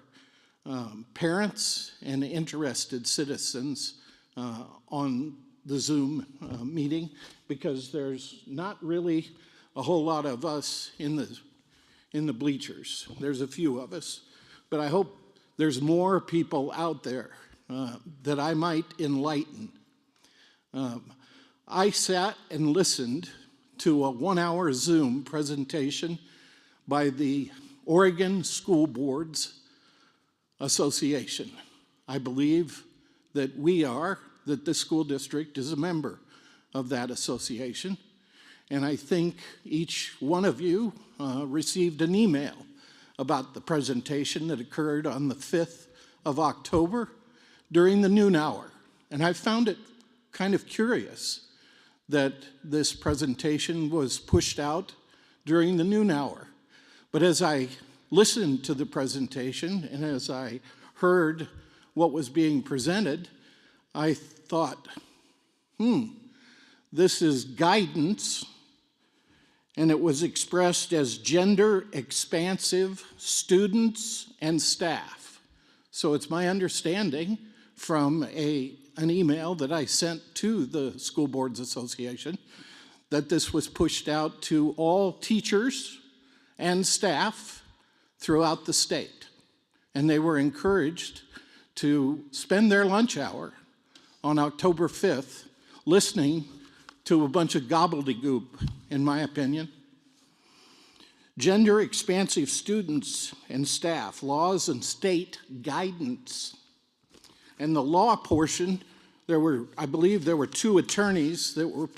parents and interested citizens on the Zoom meeting, because there's not really a whole lot of us in the bleachers. There's a few of us, but I hope there's more people out there that I might enlighten. I sat and listened to a 1-hour Zoom presentation by the Oregon School Boards Association. I believe that this school district is a member of that association. And I think each one of you received an email about the presentation that occurred on the 5th of October during the noon hour. And I found it kind of curious that this presentation was pushed out during the noon hour. But as I listened to the presentation and as I heard what was being presented, I thought, this is guidance, and it was expressed as gender expansive students and staff. So it's my understanding from an email that I sent to the School Boards Association that this was pushed out to all teachers and staff throughout the state. And they were encouraged to spend their lunch hour on October 5th listening to a bunch of gobbledygook, in my opinion. Gender expansive students and staff, laws and state guidance. And the law portion, I believe there were 2 attorneys that were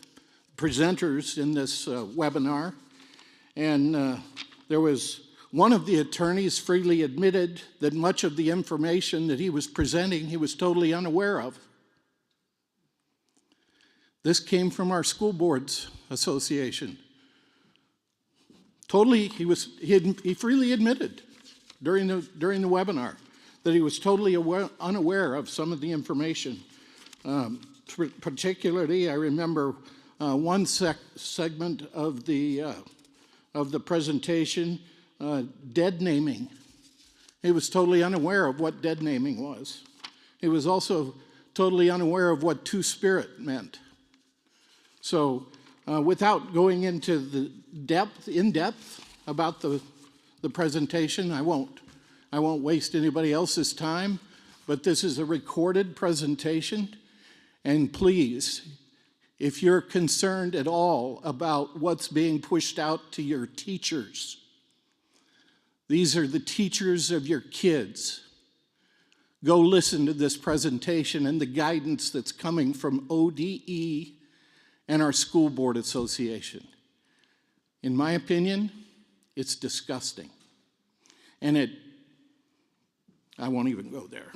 presenters in this webinar. And there was one of the attorneys freely admitted that much of the information that he was presenting, he was totally unaware of. This came from our School Boards Association. Totally, he freely admitted during the webinar that he was totally unaware of some of the information. Particularly, I remember one segment of the presentation, dead naming. He was totally unaware of what dead naming was. He was also totally unaware of what two-spirit meant. So without going into the in-depth about the presentation, I won't waste anybody else's time, but this is a recorded presentation. And please, if you're concerned at all about what's being pushed out to your teachers, these are the teachers of your kids. Go listen to this presentation and the guidance that's coming from ODE and our School Board Association. In my opinion, it's disgusting. And I won't even go there.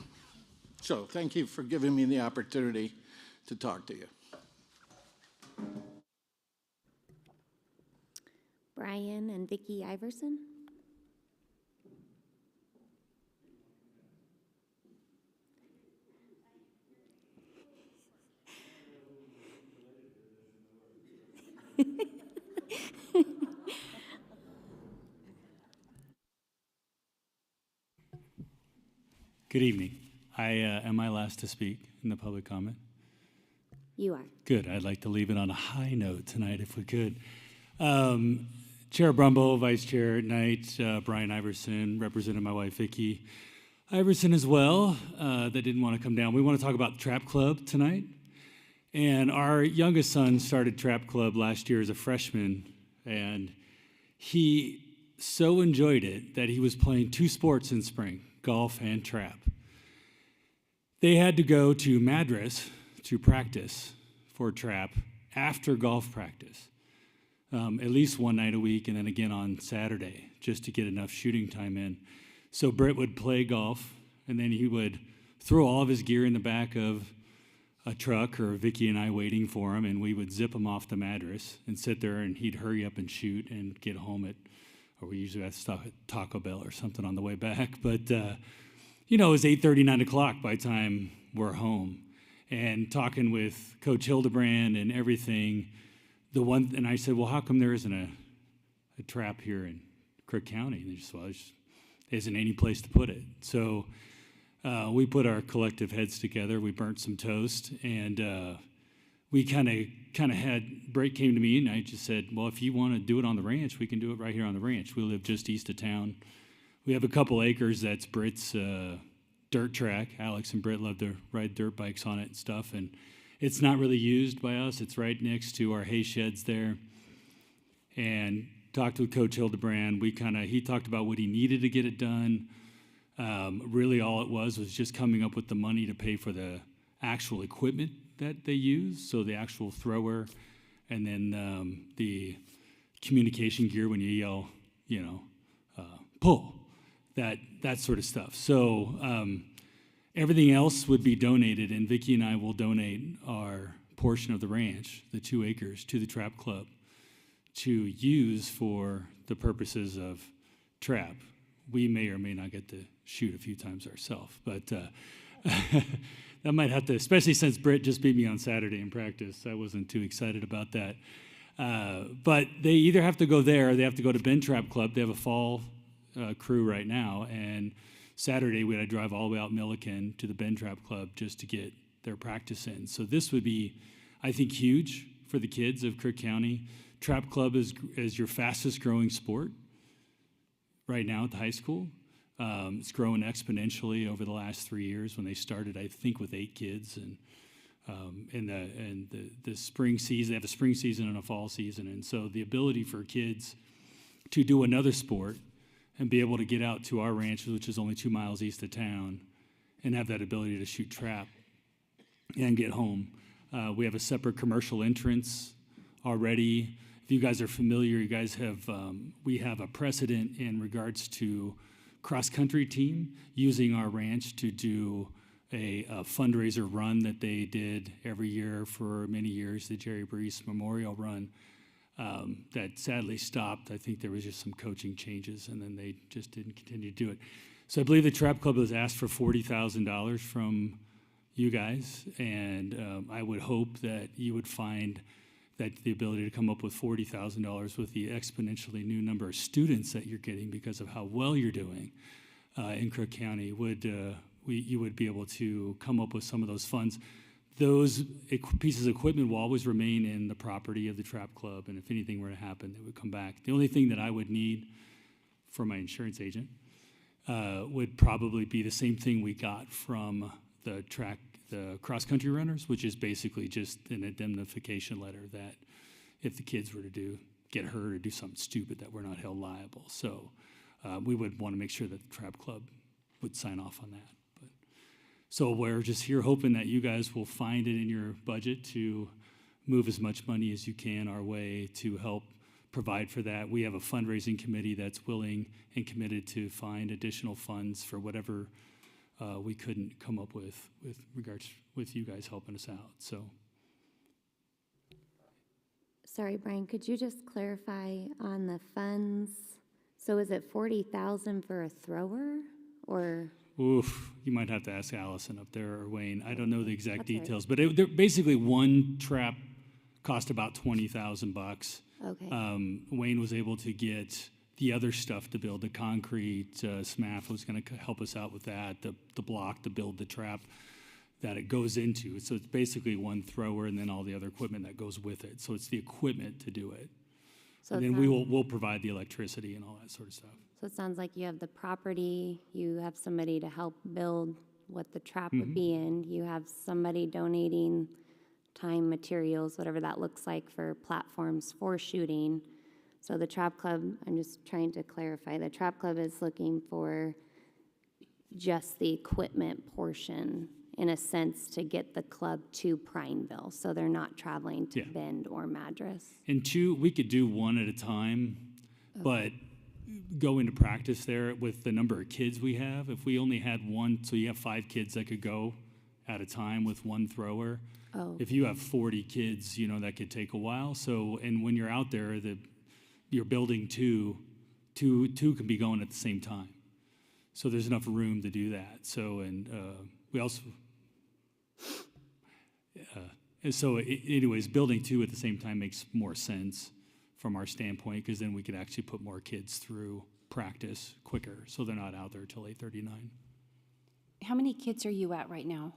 So thank you for giving me the opportunity to talk to you. Brian and Vicki Iverson. Good evening. Am I last to speak in the public comment? You are. Good. I'd like to leave it on a high note tonight if we could. Chair Brumbo, Vice Chair Knight, Brian Iverson, representing my wife Vicki Iverson as well, that didn't want to come down. We want to talk about Trap Club tonight. And our youngest son started Trap Club last year as a freshman, and he so enjoyed it that he was playing 2 sports in spring, golf and trap. They had to go to Madras to practice for trap after golf practice, at least one night a week and then again on Saturday, just to get enough shooting time in. So Britt would play golf, and then he would throw all of his gear in the back of a truck, or Vicki and I waiting for him, and we would zip him off the Madras and sit there, and he'd hurry up and shoot and get home or we usually have to stop at Taco Bell or something on the way back. But, it was 8:30, 9 o'clock by the time we're home. And talking with Coach Hildebrand and everything, and I said, well, how come there isn't a trap here in Crook County? And they just, well, there isn't any place to put it. So we put our collective heads together. We burnt some toast, and we kind of had, Brett came to me, and I just said, well, if you want to do it on the ranch, we can do it right here on the ranch. We live just east of town. We have a couple acres that's Britt's dirt track. Alex and Britt love to ride dirt bikes on it and stuff, and it's not really used by us. It's right next to our hay sheds there. And talked with Coach Hildebrand. He talked about what he needed to get it done. Really all it was just coming up with the money to pay for the actual equipment that they use, so the actual thrower, and then the communication gear when you yell, pull, that sort of stuff. So everything else would be donated, and Vicki and I will donate our portion of the ranch, the 2 acres, to the Trap Club to use for the purposes of trap. We may or may not get to shoot a few times ourselves, but that might have to, especially since Britt just beat me on Saturday in practice. I wasn't too excited about that. But they either have to go there or they have to go to Bend Trap Club. They have a fall crew right now, and Saturday we had to drive all the way out Milliken to the Bend Trap Club just to get their practice in. So this would be, I think, huge for the kids of Crook County. Trap Club is your fastest growing sport right now at the high school. It's grown exponentially over the last 3 years. When they started, I think, with 8 kids, and the spring season, they have a spring season and a fall season, and so the ability for kids to do another sport and be able to get out to our ranch, which is only 2 miles east of town, and have that ability to shoot trap and get home. We have a separate commercial entrance already. If you guys are familiar, you guys have, we have a precedent in regards to cross-country team using our ranch to do a fundraiser run that they did every year for many years, the Jerry Brees Memorial Run, that sadly stopped. I think there was just some coaching changes, and then they just didn't continue to do it. So I believe the Trap Club has asked for $40,000 from you guys, and I would hope that you would find that the ability to come up with $40,000 with the exponentially new number of students that you're getting because of how well you're doing in Crook County you would be able to come up with some of those funds. Those pieces of equipment will always remain in the property of the Trap Club, and if anything were to happen, they would come back. The only thing that I would need for my insurance agent would probably be the same thing we got from the cross-country runners, which is basically just an indemnification letter that if the kids were to get hurt or do something stupid, that we're not held liable. So we would want to make sure that the Trap Club would sign off on that. So we're just here hoping that you guys will find it in your budget to move as much money as you can our way to help provide for that. We have a fundraising committee that's willing and committed to find additional funds for whatever we couldn't come up with regards with you guys helping us out. So, sorry, Brian, could you just clarify on the funds? So is it $40,000 for a thrower, or? Oof, you might have to ask Allison up there or Wayne. I don't know the exact details, but they're basically one trap cost about $20,000. Okay. Wayne was able to get the other stuff to build the concrete. SMAF was going to help us out with that, the block to build the trap that it goes into. So it's basically one thrower and then all the other equipment that goes with it. So it's the equipment to do it. So And it then sounds- we'll provide the electricity and all that sort of stuff. So it sounds like you have the property, you have somebody to help build what the trap would be in, you have somebody donating time, materials, whatever that looks like for platforms for shooting. So the Trap Club, I'm just trying to clarify, the Trap Club is looking for just the equipment portion, in a sense, to get the club to Prineville, so they're not traveling to Yeah. Bend or Madras. And two, we could do one at a time, but going to practice there with the number of kids we have, if we only had one, so you have 5 kids that could go at a time with one thrower. Oh. If you have 40 kids, that could take a while. So, and when you're out there, you're building two can be going at the same time. So there's enough room to do that. So, and we also, and so anyways, building 2 at the same time makes more sense from our standpoint, because then we could actually put more kids through practice quicker, so they're not out there till 8:39. How many kids are you at right now?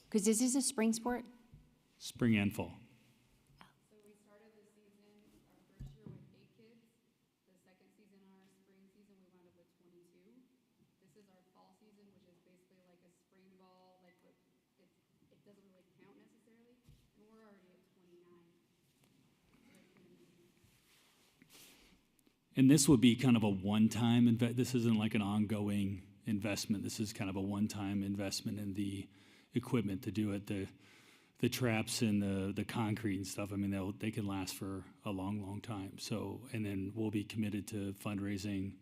Because this is a spring sport? Spring and fall. So we started the season, our first year with 8 kids. The second season, our spring season, we wound up with 22. This is our fall season, which is basically like a spring ball, like it doesn't really count necessarily, and we're already at 29. And this would be kind of a one-time this isn't like an ongoing investment. This is kind of a one-time investment in the equipment to do it. The traps and the concrete and stuff, I mean, they can last for a long, long time. So, and then we'll be committed to fundraising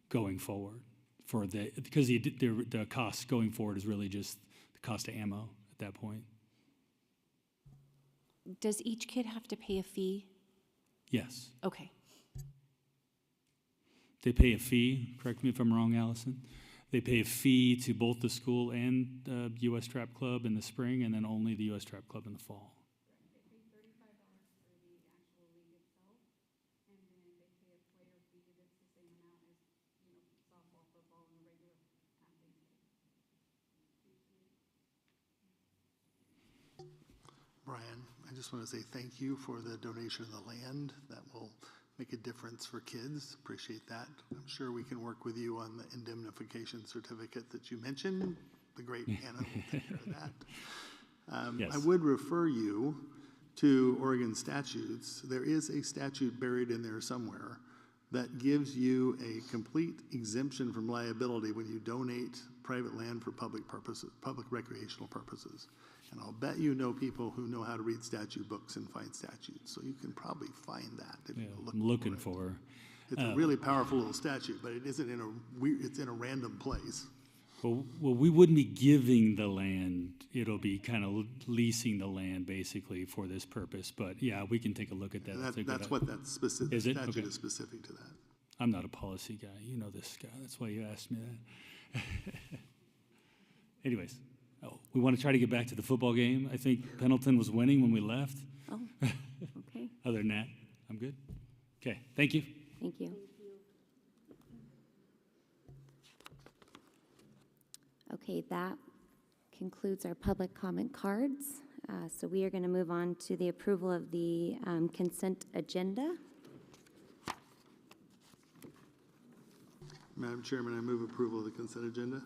going forward because the cost going forward is really just the cost of ammo at that point. Does each kid have to pay a fee? Yes. Okay. They pay a fee, correct me if I'm wrong, Allison. They pay a fee to both the school and the U.S. Trap Club in the spring, and then only the U.S. Trap Club in the fall. They pay $35 for the actual league itself, and then they pay a player fee that's the same amount as, softball, football, and the regular athletes. Brian, I just want to say thank you for the donation of the land. That will make a difference for kids. Appreciate that. I'm sure we can work with you on the indemnification certificate that you mentioned. The great Hannah will take care of that. Yes. I would refer you to Oregon statutes. There is a statute buried in there somewhere that gives you a complete exemption from liability when you donate private land for public purposes, public recreational purposes. And I'll bet you know people who know how to read statute books and find statutes. So you can probably find that if you look I'm looking for it. for. It's a really powerful little statute, but it isn't in a weird, it's in a random place. Well, we wouldn't be giving the land. It'll be kind of leasing the land basically for this purpose. But yeah, we can take a look at that. That's what that specific Is it? statute Okay. is specific to that. I'm not a policy guy. You know this guy. That's why you asked me that. Anyways, we want to try to get back to the football game. I think Pendleton was winning when we left. Oh, okay. Other than that, I'm good. Okay, thank you. Thank you. Okay, that concludes our public comment cards. So we are going to move on to the approval of the consent agenda. Madam Chairman, I move approval of the consent agenda.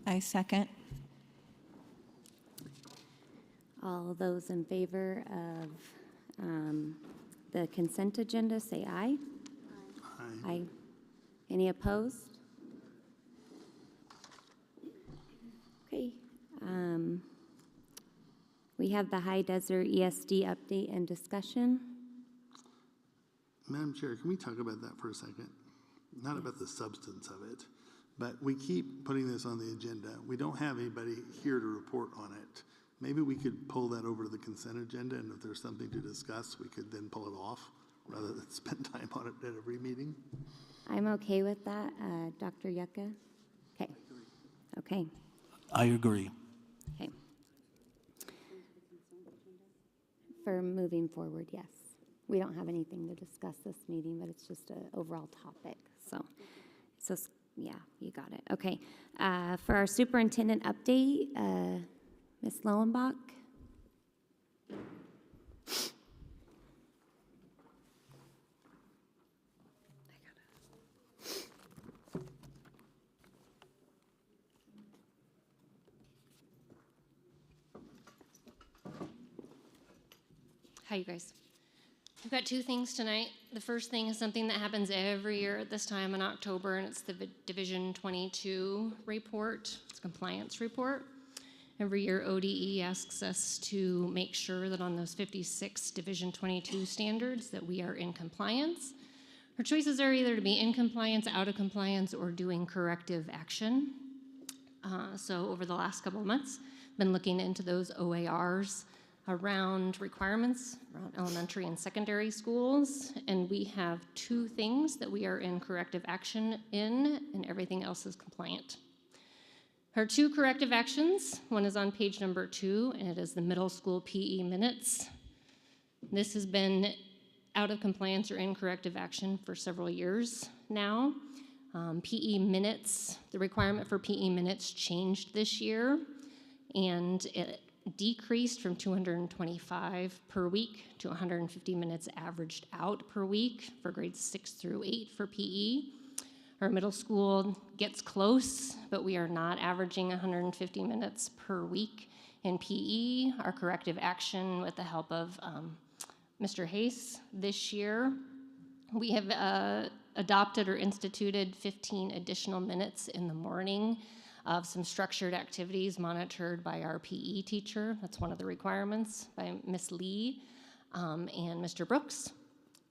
I second. All those in favor of the consent agenda, say aye. Aye. Aye. Any opposed? Okay. We have the High Desert ESD update and discussion. Madam Chair, can we talk about that for a second? Not about the substance of it, but we keep putting this on the agenda. We don't have anybody here to report on it. Maybe we could pull that over to the consent agenda, and if there's something to discuss, we could then pull it off rather than spend time on it at every meeting. I'm okay with that. Dr. Yucca? Okay. Okay. I agree. Okay. For moving forward, yes. we don't have anything to discuss this meeting, but it's just an overall topic. So yeah, you got it. Okay. For our superintendent update, Ms. Lowenbach. Hi, you guys. I've got two things tonight. The first thing is something that happens every year at this time in October, and it's the Division 22 report. It's a compliance report. Every year, ODE asks us to make sure that on those 56 Division 22 standards that we are in compliance. Our choices are either to be in compliance, out of compliance, or doing corrective action. So over the last couple of months, I've been looking into those OARs around requirements around elementary and secondary schools, and we have two things that we are in corrective action in, and everything else is compliant. Our two corrective actions, one is on page number 2, and it is the middle school PE minutes. This has been out of compliance or in corrective action for several years now. PE minutes, the requirement for PE minutes changed this year, and it decreased from 225 per week to 150 minutes averaged out per week for grades 6 through 8 for PE. Our middle school gets close, but we are not averaging 150 minutes per week in PE. Our corrective action with the help of Mr. Hayes this year, we have adopted or instituted 15 additional minutes in the morning of some structured activities monitored by our PE teacher. That's one of the requirements by Miss Lee and Mr. Brooks.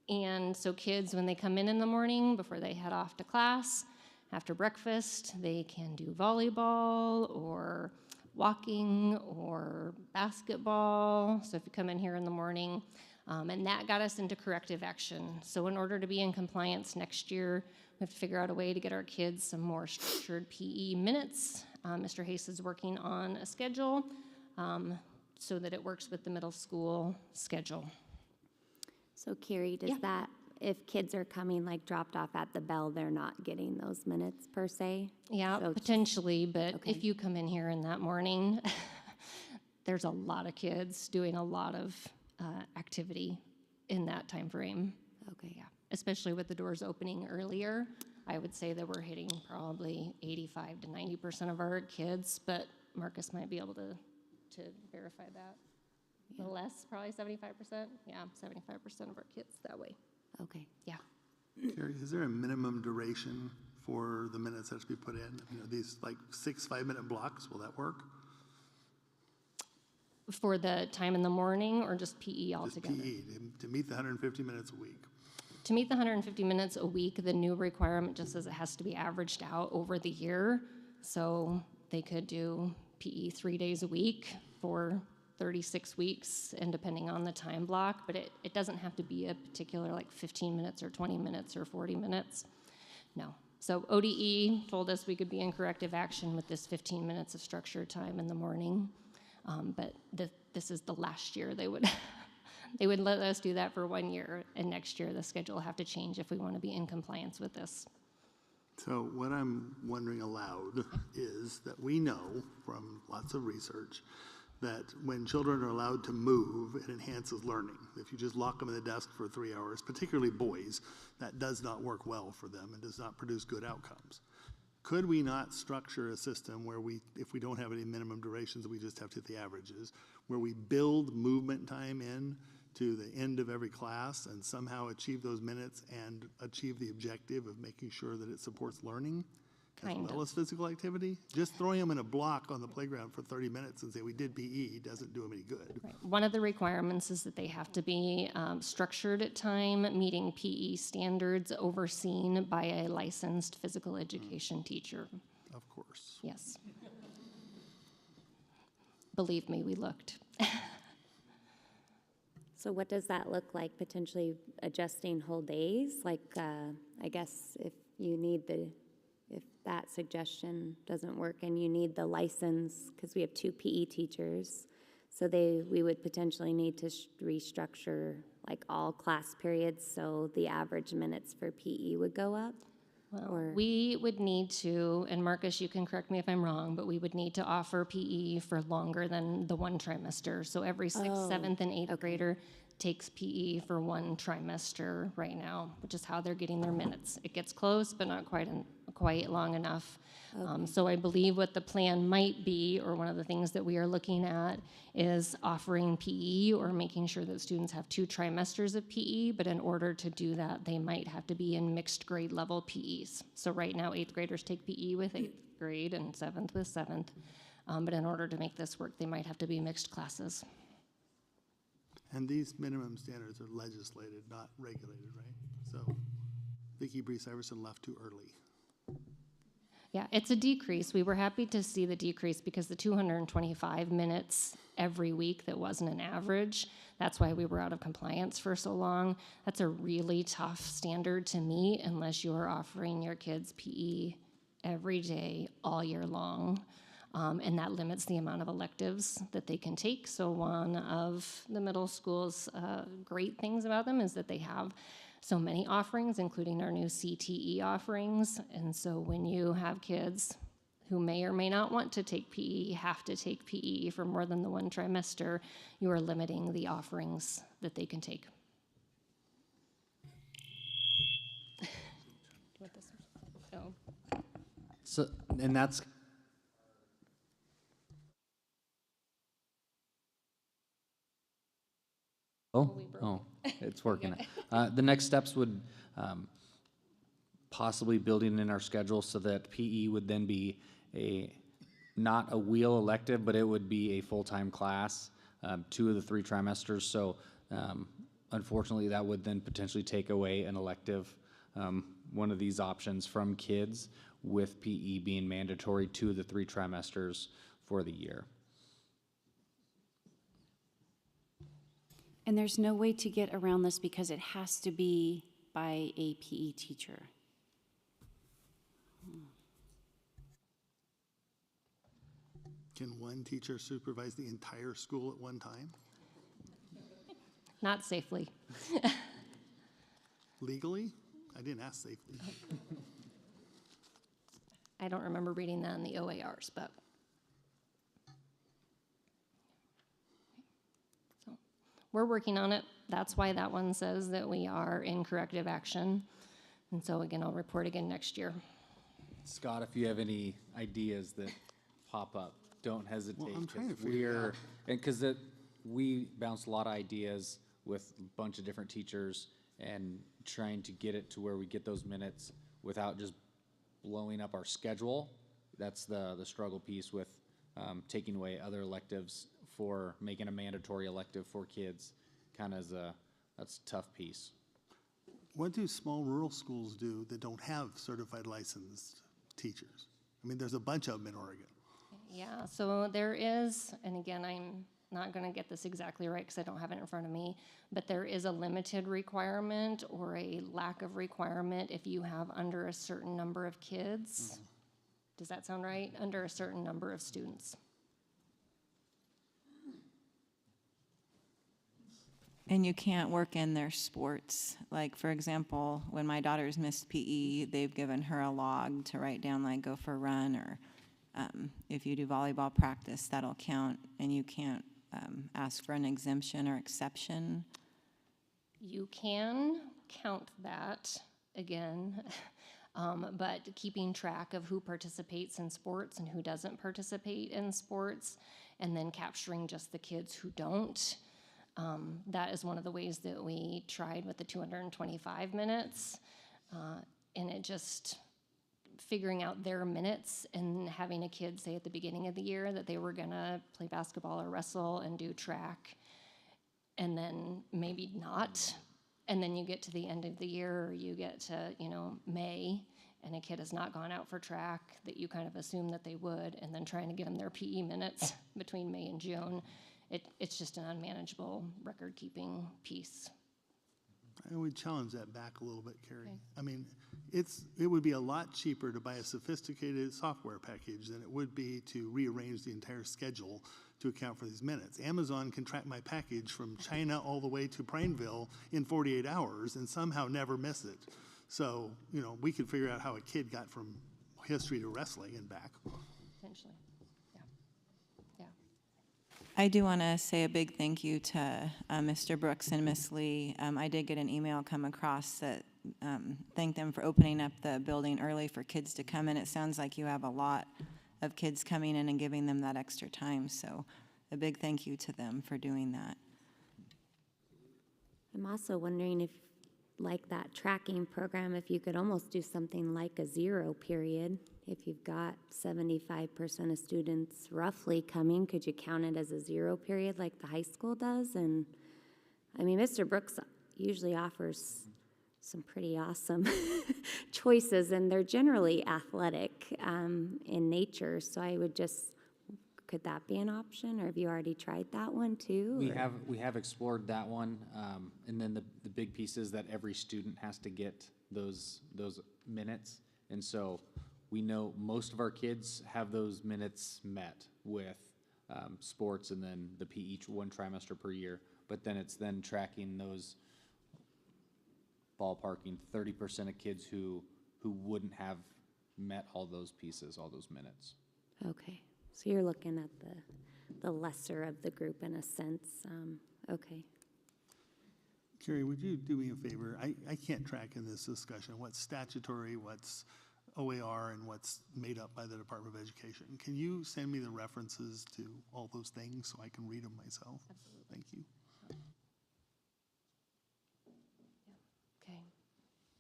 And so kids, when they come in the morning, before they head off to class, after breakfast, they can do volleyball or walking or basketball. So if you come in here in the morning, and that got us into corrective action. So in order to be in compliance next year, we have to figure out a way to get our kids some more structured PE minutes. Mr. Hayes is working on a schedule so that it works with the middle school schedule. So Carrie, does that, if kids are coming like dropped off at the bell, they're not getting those minutes per se? Yeah, So potentially, but if you come in here in that morning, there's a lot of kids doing a lot of activity in that time frame. Okay. Yeah, especially with the doors opening earlier. I would say that we're hitting probably 85 to 90% of our kids, but Marcus might be able to verify that. A little less, probably 75%. Yeah, 75% of our kids that way. Okay. Yeah. Carrie, is there a minimum duration for the minutes that should be put in? You know, these like 6 5-minute blocks, will that work? For the time in the morning or just PE altogether? Just PE, to meet the 150 minutes a week. To meet the 150 minutes a week, the new requirement just says it has to be averaged out over the year. So they could do PE 3 days a week for 36 weeks, and depending on the time block, but it doesn't have to be a particular like 15 minutes or 20 minutes or 40 minutes. No. So ODE told us we could be in corrective action with this 15 minutes of structured time in the morning. But this is the last year they would they would let us do that for 1 year, and next year the schedule will have to change if we want to be in compliance with this. So what I'm wondering aloud is that we know from lots of research that when children are allowed to move, it enhances learning. If you just lock them in the desk for 3 hours, particularly boys, that does not work well for them and does not produce good outcomes. Could we not structure a system where we, if we don't have any minimum durations, we just have to hit the averages, where we build movement time in to the end of every class and somehow achieve those minutes and achieve the objective of making sure that it supports learning as well as physical activity? Just throwing them in a block on the playground for 30 minutes and say we did PE doesn't do them any good. Right. One of the requirements is that they have to be structured at time, meeting PE standards, overseen by a licensed physical education teacher. Of course. Yes. Believe me, we looked. So what does that look like, potentially adjusting whole days? Like, I guess if you need if that suggestion doesn't work and you need the license, because we have 2 PE teachers, So we would potentially need to restructure like all class periods so the average minutes for PE would go up? Well, we would need to, and Marcus, you can correct me if I'm wrong, but we would need to offer PE for longer than the one trimester. So every sixth, seventh, and eighth grader takes PE for one trimester right now, which is how they're getting their minutes. It gets close, but not quite long enough. So I believe what the plan might be, or one of the things that we are looking at, is offering PE or making sure that students have 2 trimesters of PE, but in order to do that, they might have to be in mixed grade level PEs. So right now, 8th graders take PE with 8th grade and 7th with 7th. But in order to make this work, they might have to be mixed classes. And these minimum standards are legislated, not regulated, right? So Vicki Brees Iverson left too early. Yeah, it's a decrease. We were happy to see the decrease because the 225 minutes every week that wasn't an average, that's why we were out of compliance for so long. That's a really tough standard to meet unless you're offering your kids PE every day, all year long. And that limits the amount of electives that they can take. So one of the middle school's great things about them is that they have so many offerings, including our new CTE offerings. And so when you have kids who may or may not want to take PE, have to take PE for more than the one trimester, you are limiting the offerings that they can take. So, and that's Oh, it's working. The next steps would possibly building in our schedule so that PE would then be not a wheel elective, but it would be a full-time class, 2 of the 3 trimesters. So unfortunately, that would then potentially take away an elective, one of these options from kids, with PE being mandatory 2 of the 3 trimesters for the year. And there's no way to get around this because it has to be by a PE teacher. Can one teacher supervise the entire school at one time? Not safely. Legally? I didn't ask safely. I don't remember reading that in the OARs, but. So we're working on it. That's why that one says that we are in corrective action. And so again, I'll report again next year. Scott, if you have any ideas that pop up, don't hesitate. Well, I'm trying to figure it out. And because we bounce a lot of ideas with a bunch of different teachers and trying to get it to where we get those minutes without just blowing up our schedule. That's the struggle piece with taking away other electives for making a mandatory elective for kids. Kind of that's a tough piece. What do small rural schools do that don't have certified licensed teachers? I mean, there's a bunch of them in Oregon. Yeah, so there is, and again, I'm not going to get this exactly right because I don't have it in front of me, but there is a limited requirement or a lack of requirement if you have under a certain number of kids. Mm-hmm. Does that sound right? Under a certain number of students. And you can't work in their sports. Like, for example, when my daughter's missed PE, they've given her a log to write down, like, go for a run, or if you do volleyball practice, that'll count, and you can't ask for an exemption or exception. You can count that again, but keeping track of who participates in sports and who doesn't participate in sports, and then capturing just the kids who don't. That is one of the ways that we tried with the 225 minutes, and it just figuring out their minutes and having a kid say at the beginning of the year that they were gonna play basketball or wrestle and do track, and then maybe not, and then you get to the end of the year, or you get to, May, and a kid has not gone out for track that you kind of assume that they would, and then trying to get them their PE minutes between May and June. It's just an unmanageable record-keeping piece. I would challenge that back a little bit, Carrie. Okay. I mean, it would be a lot cheaper to buy a sophisticated software package than it would be to rearrange the entire schedule to account for these minutes. Amazon can track my package from China all the way to Prineville in 48 hours and somehow never miss it. So, you know, we could figure out how a kid got from history to wrestling and back. Potentially, yeah. Yeah. I do want to say a big thank you to Mr. Brooks and Miss Lee. I did get an email come across that thanked them for opening up the building early for kids to come in. It sounds like you have a lot of kids coming in and giving them that extra time, so a big thank you to them for doing that. I'm also wondering if, like that tracking program, if you could almost do something like a 0 period. If you've got 75% of students roughly coming, could you count it as a 0 period like the high school does? And I mean, Mr. Brooks usually offers some pretty awesome choices, and they're generally athletic in nature. So I would just, could that be an option, or have you already tried that one too? We have explored that one, and then the big piece is that every student has to get those minutes, and so we know most of our kids have those minutes met with sports and then the PE one trimester per year, but then it's then tracking those ballparking 30% of kids who wouldn't have met all those pieces, all those minutes. Okay, so you're looking at the lesser of the group in a sense. Okay. Carrie, would you do me a favor? I can't track in this discussion what's statutory, what's OAR, and what's made up by the Department of Education. Can you send me the references to all those things so I can read them myself? Absolutely. Thank you. Okay,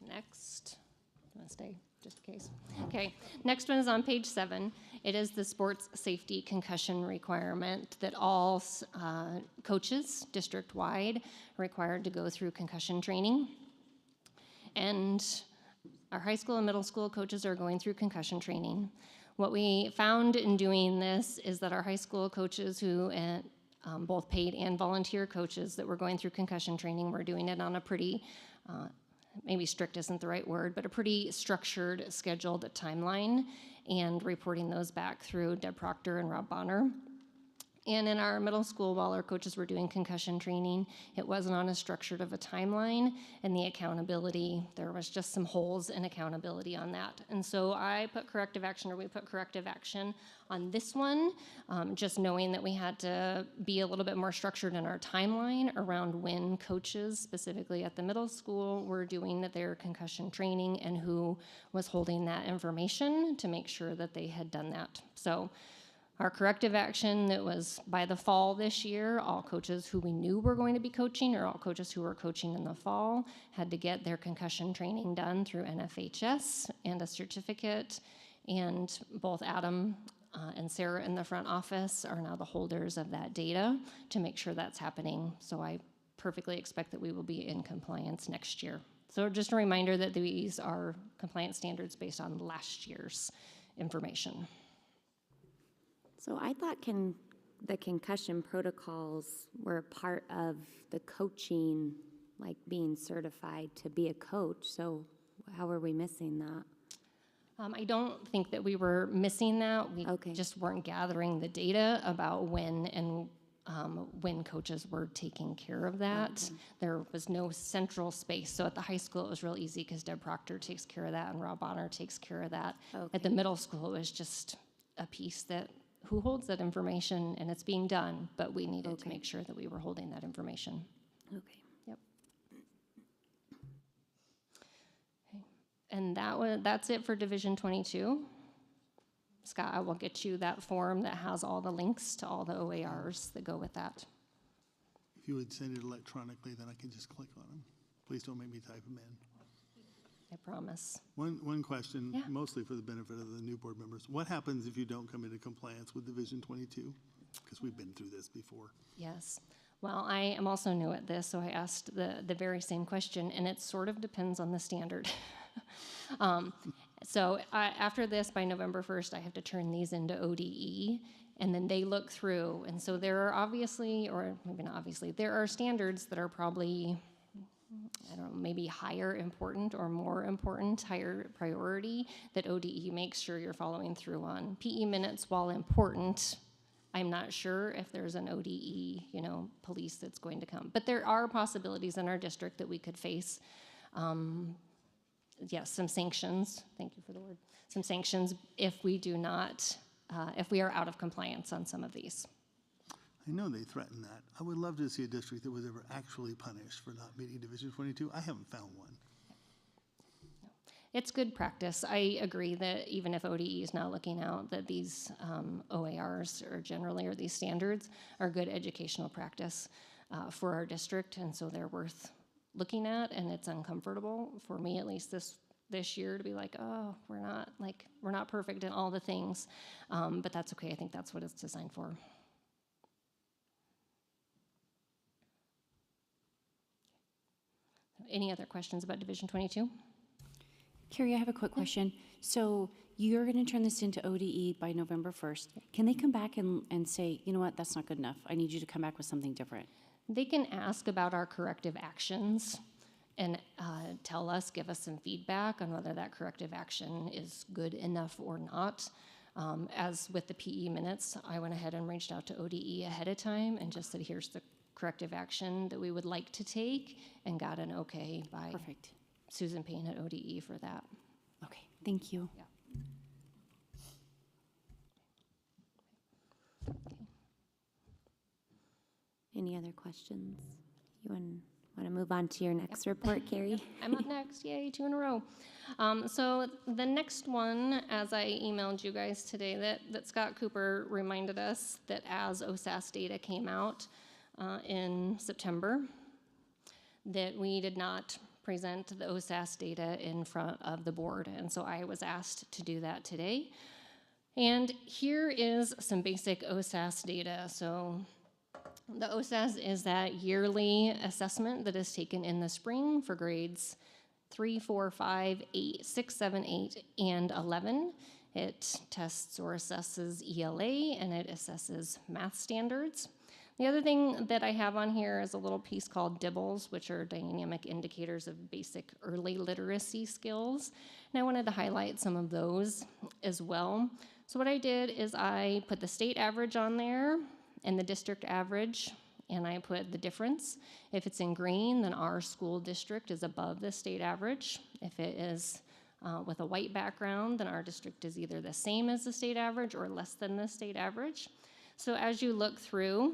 next, I'm gonna stay just in case. Okay, next one is on page 7. It is the sports safety concussion requirement that all coaches district-wide are required to go through concussion training. And our high school and middle school coaches are going through concussion training. What we found in doing this is that our high school coaches who both paid and volunteer coaches that were going through concussion training were doing it on a pretty, maybe strict isn't the right word, but a pretty structured, scheduled timeline, and reporting those back through Deb Proctor and Rob Bonner. And in our middle school, while our coaches were doing concussion training, it wasn't on as structured of a timeline, and the accountability, there was just some holes in accountability on that. And so I put corrective action, or we put corrective action on this one, just knowing that we had to be a little bit more structured in our timeline around when coaches, specifically at the middle school, were doing their concussion training and who was holding that information to make sure that they had done that. So our corrective action that was by the fall this year, all coaches who we knew were going to be coaching, or all coaches who were coaching in the fall, had to get their concussion training done through NFHS and a certificate. And both Adam and Sarah in the front office are now the holders of that data to make sure that's happening. So I perfectly expect that we will be in compliance next year. So just a reminder that these are compliance standards based on last year's information. So I thought the concussion protocols were a part of the coaching, like being certified to be a coach. So how are we missing that? I don't think that we were missing that. We just weren't gathering the data about when and when coaches were taking care of that. Okay. There was no central space. So at the high school, it was real easy because Deb Proctor takes care of that and Rob Bonner takes care of that. Okay. At the middle school, it was just a piece that who holds that information, and it's being done, but we needed to make sure that we were holding that information. Okay. Yep. Okay. And that's it for Division 22. Scott, I will get you that form that has all the links to all the OARs that go with that. If you would send it electronically, then I can just click on them. Please don't make me type them in. I promise. One question, mostly for the benefit of the new board members. What happens if you don't come into compliance with Division 22? Because we've been through this before. Yes. Well, I am also new at this, so I asked the very same question, and it sort of depends on the standard. So after this, by November 1st, I have to turn these into ODE, and then they look through. And so there are obviously, or maybe not obviously, there are standards that are probably I don't know, maybe higher important or more important, higher priority that ODE makes sure you're following through on. PE minutes, while important, I'm not sure if there's an ODE, police that's going to come. But there are possibilities in our district that we could face. Yes, some sanctions, thank you for the word, some sanctions if we do not, if we are out of compliance on some of these. I know they threaten that. I would love to see a district that was ever actually punished for not meeting Division 22. I haven't found one. It's good practice. I agree that even if ODE is not looking out, that these OARs or these standards are good educational practice for our district, and so they're worth looking at, and it's uncomfortable for me, at least this year, to be like, oh, we're not perfect in all the things, but that's okay. I think that's what it's designed for. Any other questions about Division 22? Carrie, I have a quick question. So you're going to turn this into ODE by November 1st. Can they come back and say, you know what, that's not good enough. I need you to come back with something different? They can ask about our corrective actions and tell us, give us some feedback on whether that corrective action is good enough or not. As with the PE minutes, I went ahead and reached out to ODE ahead of time and just said, here's the corrective action that we would like to take, and got an okay by Susan Payne at ODE for that. Okay, thank you. Yeah. Any other questions? You want to move on to your next report, Carrie? I'm up next. Yay, 2 in a row. So the next one, as I emailed you guys today, that Scott Cooper reminded us that as OSAS data came out in September, that we did not present the OSAS data in front of the board. And so I was asked to do that today. And here is some basic OSAS data. So the OSAS is that yearly assessment that is taken in the spring for grades 3, 4, 5, 8, 6, 7, 8, and 11. It tests or assesses ELA, and it assesses math standards. The other thing that I have on here is a little piece called DIBELS, which are dynamic indicators of basic early literacy skills. And I wanted to highlight some of those as well. So what I did is I put the state average on there and the district average, and I put the difference. If it's in green, then our school district is above the state average. If it is with a white background, then our district is either the same as the state average or less than the state average. So as you look through,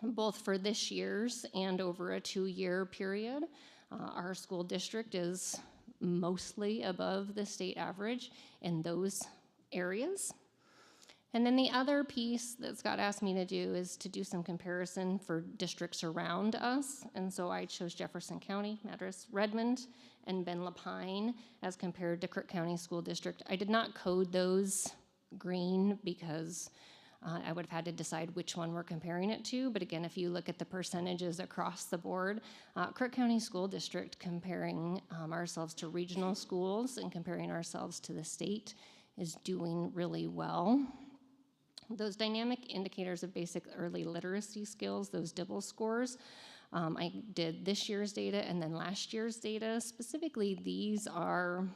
both for this year's and over a 2-year period, our school district is mostly above the state average in those areas. And then the other piece that Scott asked me to do is to do some comparison for districts around us. And so I chose Jefferson County, Madras, Redmond, and Ben Lapine as compared to Crook County School District. I did not code those green because I would have had to decide which one we're comparing it to. But again, if you look at the percentages across the board, Crook County School District, comparing ourselves to regional schools and comparing ourselves to the state, is doing really well. Those dynamic indicators of basic early literacy skills, those DIBELS scores, I did this year's data and then last year's data. Specifically, these are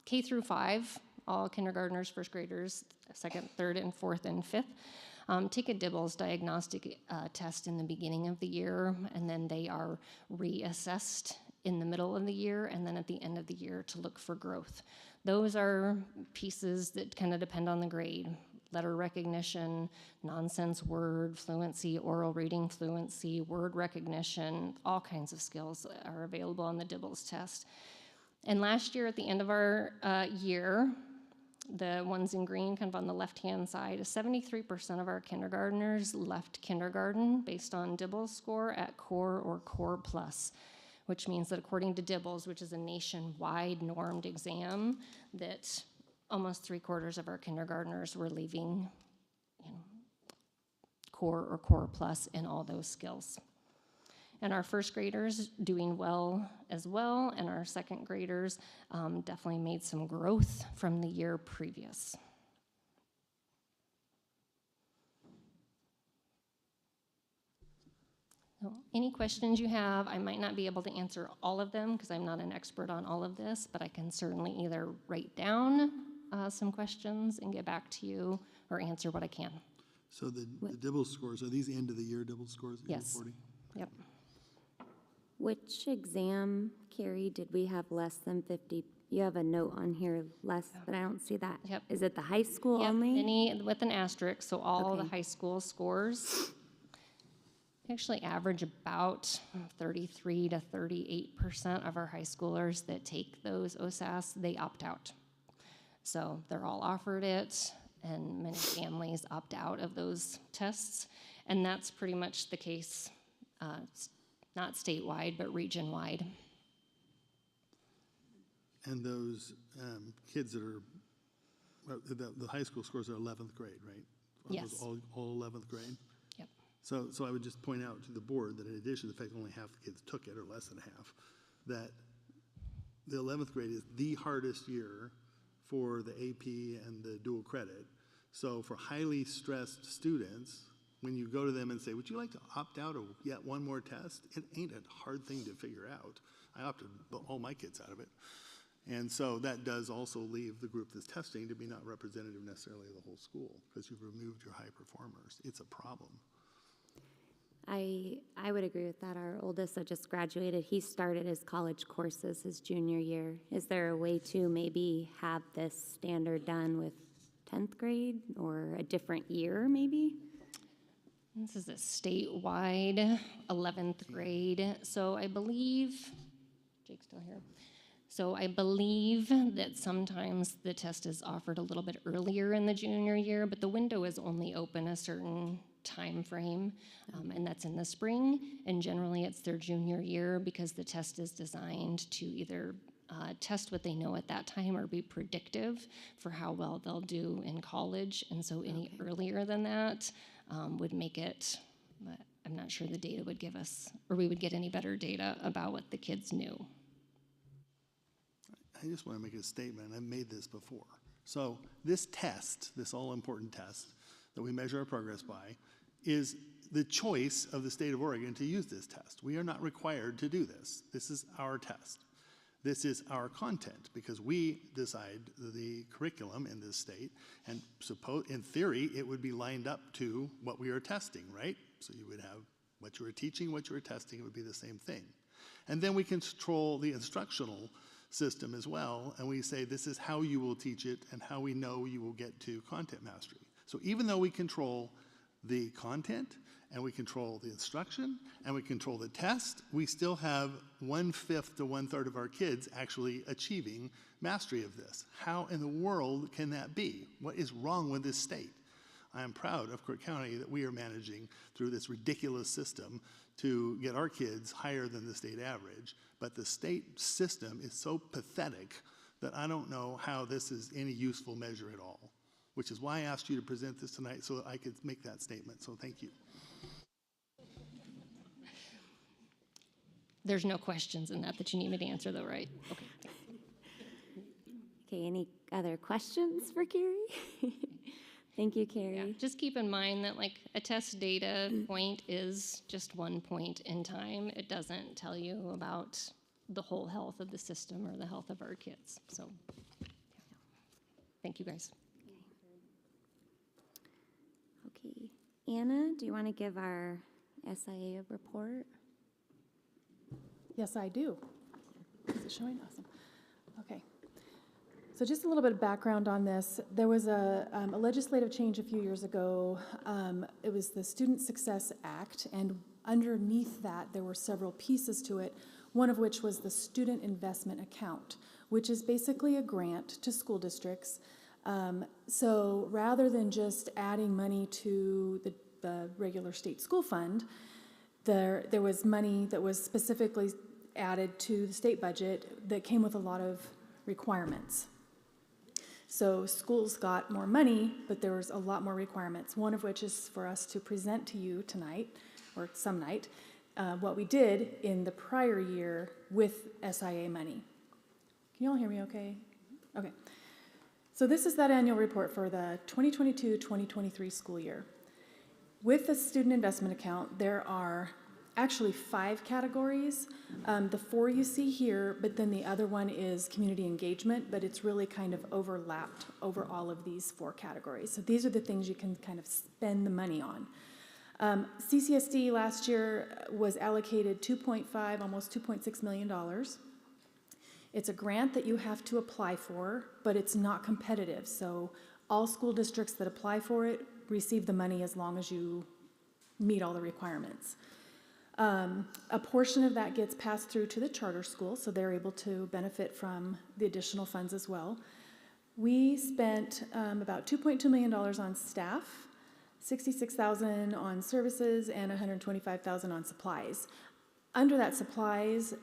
K through 5, all kindergartners, first graders, 2nd, 3rd, and 4th, and 5th. Take a DIBELS diagnostic test in the beginning of the year, and then they are reassessed in the middle of the year, and then at the end of the year to look for growth. Those are pieces that kind of depend on the grade. Letter recognition, nonsense word fluency, oral reading fluency, word recognition, all kinds of skills are available on the DIBELS test. And last year, at the end of our year, the ones in green, kind of on the left-hand side, 73% of our kindergartners left kindergarten based on DIBELS score at core or core plus, which means that according to DIBELS, which is a nationwide normed exam, that almost 3/4 of our kindergartners were leaving core or core plus in all those skills. And our first graders doing well as well, and our second graders definitely made some growth from the year previous. So any questions you have, I might not be able to answer all of them because I'm not an expert on all of this, but I can certainly either write down some questions and get back to you or answer what I can. So the Dibble scores, are these end of the year Dibble scores that you're Yes. reporting? Yep. Which exam, Carrie, did we have less than 50? You have a note on here, less, but I don't see that. Yep. Is it the high school Yep, only? any with an asterisk, so all the Okay. high school scores actually average about 33 to 38% of our high schoolers that take those OSAS, they opt out. So they're all offered it, and many families opt out of those tests, and that's pretty much the case, not statewide, but region-wide. And those kids that are, well, the high school scores are 11th grade, right? Are those Yes. All 11th grade? Yep. So I would just point out to the board that in addition to the fact that only half the kids took it, or less than half, that the 11th grade is the hardest year for the AP and the dual credit. So for highly stressed students, when you go to them and say, would you like to opt out of yet one more test? It ain't a hard thing to figure out. I opted all my kids out of it. And so that does also leave the group that's testing to be not representative necessarily of the whole school because you've removed your high performers. It's a problem. I would agree with that. Our oldest that just graduated, he started his college courses his junior year. Is there a way to maybe have this standard done with 10th grade or a different year maybe? This is a statewide 11th grade, so I believe, Jake's still here. So I believe that sometimes the test is offered a little bit earlier in the junior year, but the window is only open a certain time frame, and that's in the spring, and generally it's their junior year because the test is designed to either test what they know at that time or be predictive for how well they'll do in college, and so any earlier than that would make it, but I'm not sure the data would give us, or we would get any better data about what the kids knew. I just want to make a statement. I've made this before. So this test, this all-important test that we measure our progress by, is the choice of the state of Oregon to use this test. We are not required to do this. This is our test. This is our content because we decide the curriculum in this state, and in theory, it would be lined up to what we are testing, right? So you would have what you were teaching, what you were testing, it would be the same thing. And then we control the instructional system as well, and we say this is how you will teach it and how we know you will get to content mastery. So even though we control the content and we control the instruction and we control the test, we still have 1/5 to 1/3 of our kids actually achieving mastery of this. How in the world can that be? What is wrong with this state? I am proud of Crook County that we are managing through this ridiculous system to get our kids higher than the state average, but the state system is so pathetic that I don't know how this is any useful measure at all, which is why I asked you to present this tonight so that I could make that statement, so thank you. There's no questions in that you need me to answer though, right? Okay. Okay, any other questions for Carrie? Thank you, Carrie. Yeah, just keep in mind that like a test data point is just one point in time. It doesn't tell you about the whole health of the system or the health of our kids. So, yeah. Thank you guys. Okay, Anna, do you want to give our SIA report? Yes, I do. Is it showing? Awesome. Okay. So just a little bit of background on this. There was a legislative change a few years ago. It was the Student Success Act, and underneath that there were several pieces to it, one of which was the Student Investment Account, which is basically a grant to school districts. So rather than just adding money to the regular state school fund, there was money that was specifically added to the state budget that came with a lot of requirements. So schools got more money, but there was a lot more requirements, one of which is for us to present to you tonight, or some night, what we did in the prior year with SIA money. Can you all hear me okay? Okay. So this is that annual report for the 2022-2023 school year. With the student investment account, there are actually 5 categories. The 4 you see here, but then the other one is community engagement, but it's really kind of overlapped over all of these 4 categories. So these are the things you can kind of spend the money on. CCSD last year was allocated $2.5, almost $2.6 million. It's a grant that you have to apply for, but it's not competitive. So all school districts that apply for it receive the money as long as you meet all the requirements. A portion of that gets passed through to the charter school, so they're able to benefit from the additional funds as well. We spent about $2.2 million on staff, $66,000 on services, and $125,000 on supplies. Under that supplies,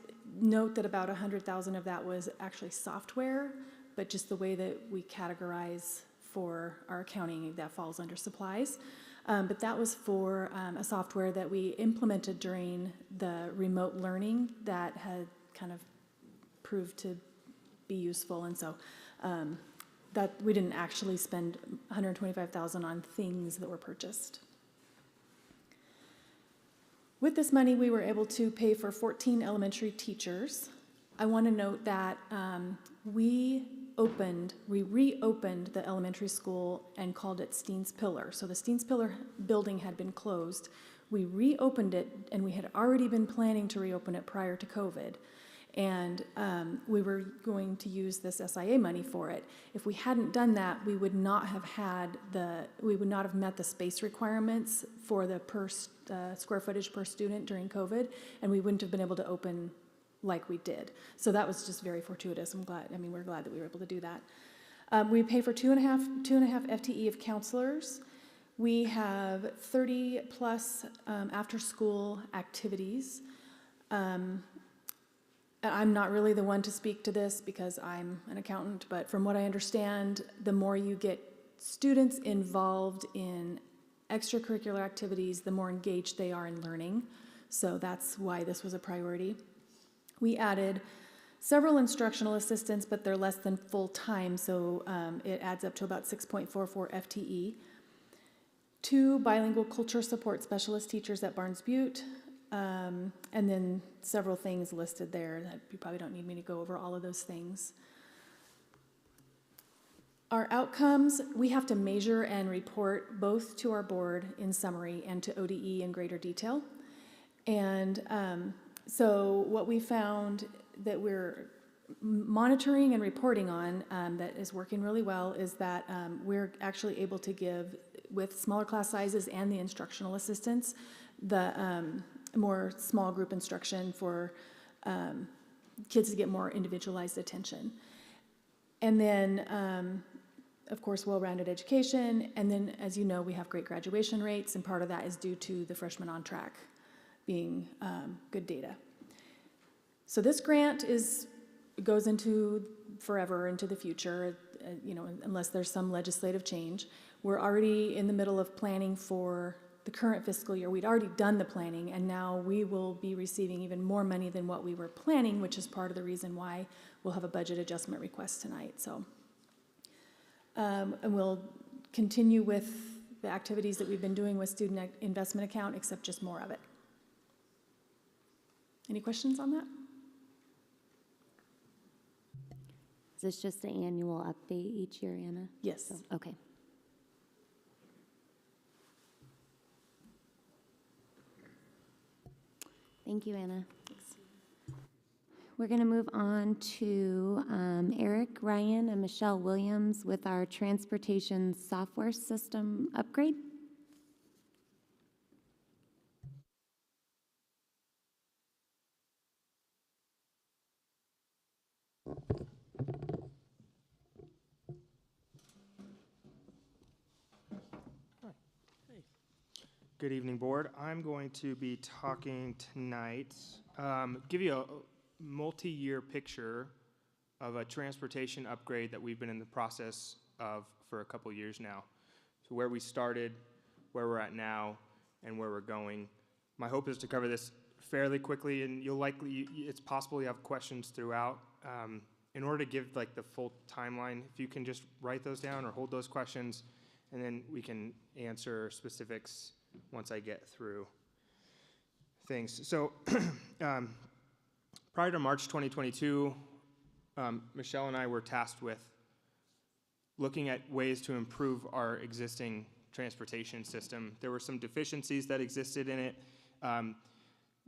note that about $100,000 of that was actually software, but just the way that we categorize for our accounting, that falls under supplies. But that was for a software that we implemented during the remote learning that had kind of proved to be useful. And so that we didn't actually spend $125,000 on things that were purchased. With this money, we were able to pay for 14 elementary teachers. I want to note that we reopened the elementary school and called it Steens Pillar. So the Steens Pillar building had been closed. We reopened it, and we had already been planning to reopen it prior to COVID. And we were going to use this SIA money for it. If we hadn't done that, we would not have met the space requirements for the square footage per student during COVID, and we wouldn't have been able to open like we did. So that was just very fortuitous. We're glad that we were able to do that. We pay for 2.5 FTE of counselors. We have 30 plus after-school activities. I'm not really the one to speak to this because I'm an accountant, but from what I understand, the more you get students involved in extracurricular activities, the more engaged they are in learning. So that's why this was a priority. We added several instructional assistants, but they're less than full-time, so it adds up to about 6.44 FTE. 2 bilingual culture support specialist teachers at Barnes Butte, and then several things listed there that you probably don't need me to go over all of those things. Our outcomes, we have to measure and report both to our board in summary and to ODE in greater detail. And so what we found that we're monitoring and reporting on that is working really well is that we're actually able to give, with smaller class sizes and the instructional assistants, the more small group instruction for kids to get more individualized attention. And then, of course, well-rounded education. And then, as you know, we have great graduation rates, and part of that is due to the freshmen on track being good data. So this grant goes into forever, into the future, unless there's some legislative change. We're already in the middle of planning for the current fiscal year. We'd already done the planning, and now we will be receiving even more money than what we were planning, which is part of the reason why we'll have a budget adjustment request tonight. So, and we'll continue with the activities that we've been doing with Student Investment Account, except just more of it. Any questions on that? Is this just an annual update each year, Anna? Yes. So, okay. Thank you, Anna. We're going to move on to Eric Ryan and Michelle Williams with our transportation software system upgrade. Good evening, board. I'm going to be talking tonight, give you a multi-year picture of a transportation upgrade that we've been in the process of for a couple years now. So where we started, where we're at now, and where we're going. My hope is to cover this fairly quickly, and it's possible you have questions throughout. In order to give like the full timeline, if you can just write those down or hold those questions, and then we can answer specifics once I get through. things. So prior to March 2022, Michelle and I were tasked with looking at ways to improve our existing transportation system. There were some deficiencies that existed in it.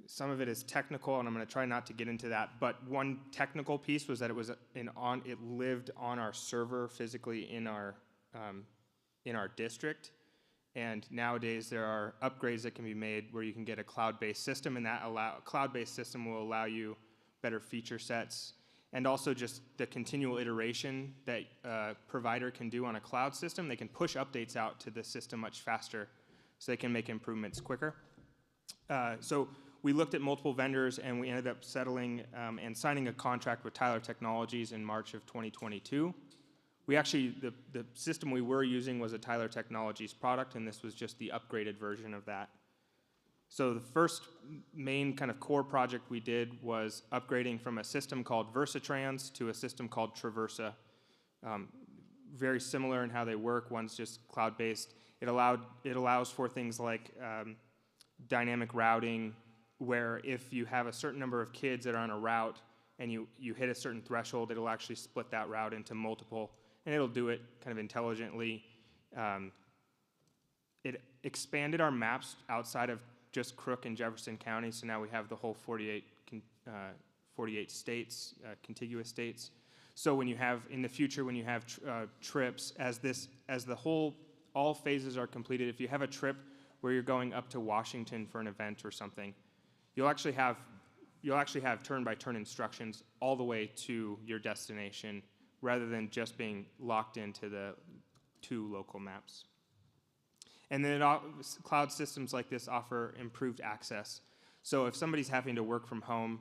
Some of it is technical, and I'm going to try not to get into that. But one technical piece was that it was it lived on our server physically in our district. And nowadays there are upgrades that can be made where you can get a cloud-based system, and that cloud-based system will allow you better feature sets, and also just the continual iteration that a provider can do on a cloud system. They can push updates out to the system much faster, so they can make improvements quicker. So we looked at multiple vendors, and we ended up settling and signing a contract with Tyler Technologies in March of 2022. We actually, the system we were using was a Tyler Technologies product, and this was just the upgraded version of that. So the first main kind of core project we did was upgrading from a system called Versatrans to a system called Traversa. Very similar in how they work. One's just cloud-based. It allows for things like dynamic routing, where if you have a certain number of kids that are on a route and you hit a certain threshold, it'll actually split that route into multiple, and it'll do it kind of intelligently. It expanded our maps outside of just Crook and Jefferson County, so now we have the whole 48 states, contiguous states. So when you have, in the future, when you have trips, all phases are completed, if you have a trip where you're going up to Washington for an event or something, you'll actually have turn-by-turn instructions all the way to your destination, rather than just being locked into the 2 local maps. And then cloud systems like this offer improved access. So if somebody's having to work from home,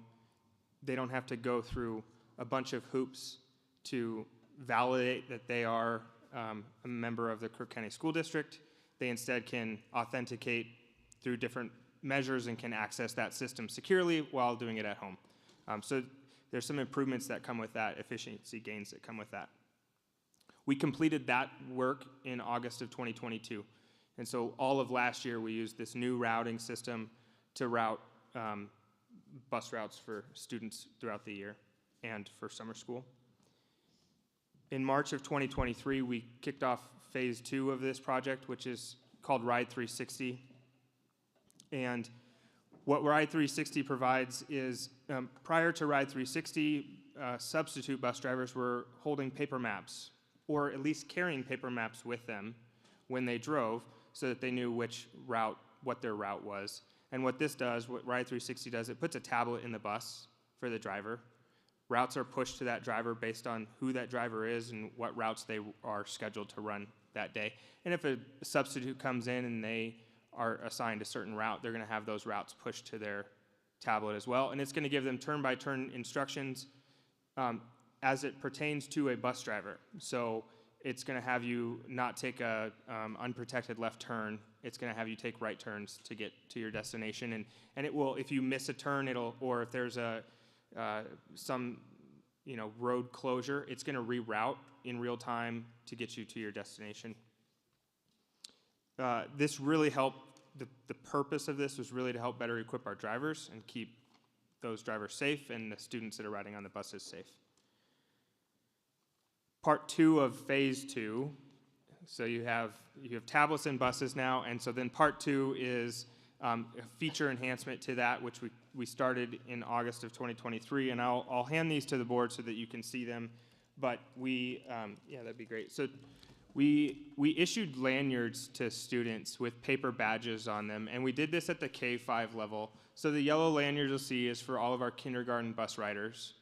they don't have to go through a bunch of hoops to validate that they are a member of the Crook County School District. They instead can authenticate through different measures and can access that system securely while doing it at home. So there's some improvements that come with that, efficiency gains that come with that. We completed that work in August of 2022. And so all of last year we used this new routing system to route bus routes for students throughout the year and for summer school. In March of 2023, we kicked off phase 2 of this project, which is called Ride 360. And what Ride 360 provides is, prior to Ride 360, substitute bus drivers were holding paper maps, or at least carrying paper maps with them when they drove, so that they knew what their route was. And what this does, what Ride 360 does, it puts a tablet in the bus for the driver. Routes are pushed to that driver based on who that driver is and what routes they are scheduled to run that day. And if a substitute comes in and they are assigned a certain route, they're going to have those routes pushed to their tablet as well. And it's going to give them turn-by-turn instructions as it pertains to a bus driver. So it's going to have you not take a unprotected left turn. It's going to have you take right turns to get to your destination. And it will, if you miss a turn, or if there's some road closure, it's going to reroute in real time to get you to your destination. This really helped. The purpose of this was really to help better equip our drivers and keep those drivers safe and the students that are riding on the buses safe. Part 2 of phase 2, so you have tablets in buses now, and so then part 2 is a feature enhancement to that, which we started in August of 2023, and I'll hand these to the board so that you can see them, but yeah, that'd be great. So we issued lanyards to students with paper badges on them, and we did this at the K-5 level. So the yellow lanyards you'll see is for all of our kindergarten bus riders,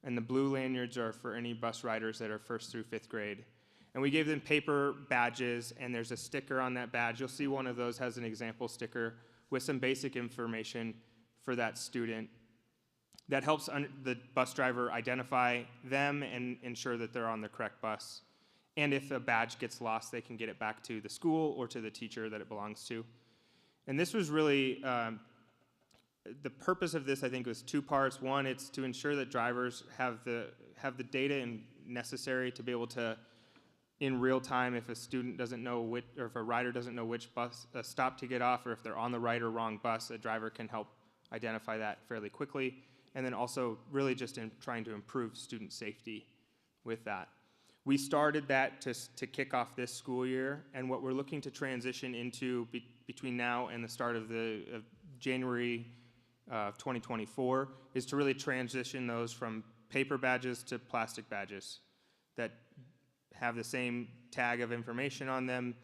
and the blue lanyards are for any bus riders that are 1st through 5th grade. And we gave them paper badges, and there's a sticker on that badge. You'll see one of those has an example sticker with some basic information for that student that helps the bus driver identify them and ensure that they're on the correct bus. And if a badge gets lost, they can get it back to the school or to the teacher that it belongs to. And this was really, the purpose of this, I think, was 2 parts. One, it's to ensure that drivers have the data necessary to be able to, in real time, if a student doesn't know or if a rider doesn't know which bus stop to get off, or if they're on the right or wrong bus, a driver can help identify that fairly quickly, and then also really just in trying to improve student safety with that. We started that to kick off this school year, and what we're looking to transition into between now and the start of January 2024 is to really transition those from paper badges to plastic badges that have the same tag of information on them.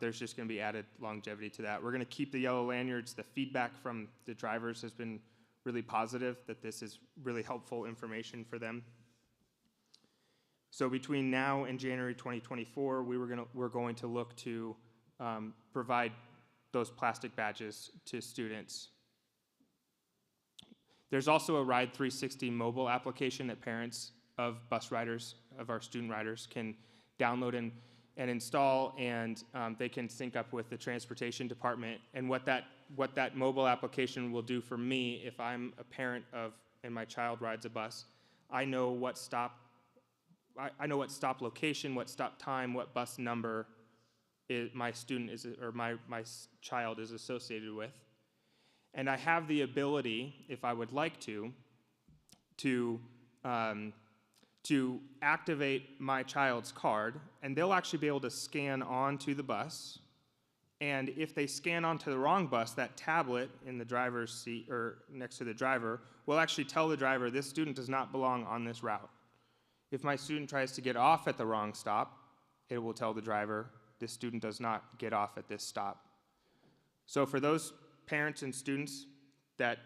There's just going to be added longevity to that. We're going to keep the yellow lanyards. The feedback from the drivers has been really positive, that this is really helpful information for them. So between now and January 2024, we're going to look to provide those plastic badges to students. There's also a Ride 360 mobile application that parents of bus riders, of our student riders, can download and install, and they can sync up with the transportation department. And what that mobile application will do for me, if I'm a parent and my child rides a bus, I know what stop location, what stop time, what bus number my student is, or my child is associated with. And I have the ability, if I would like to activate my child's card, and they'll actually be able to scan onto the bus. And if they scan onto the wrong bus, that tablet in the driver's seat or next to the driver will actually tell the driver, this student does not belong on this route. If my student tries to get off at the wrong stop, it will tell the driver, this student does not get off at this stop. So for those parents and students that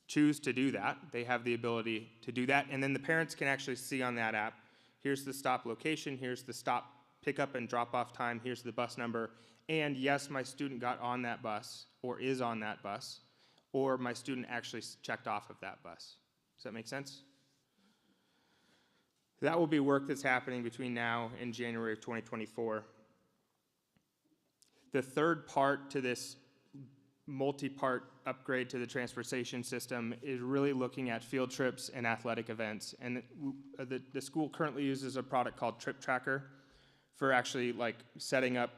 choose to do that, they have the ability to do that, and then the parents can actually see on that app, here's the stop location, here's the stop pickup and drop off time, here's the bus number, and yes, my student got on that bus or is on that bus, or my student actually checked off of that bus. Does that make sense? That will be work that's happening between now and January of 2024. The third part to this multi-part upgrade to the transportation system is really looking at field trips and athletic events. And the school currently uses a product called Trip Tracker for actually like setting up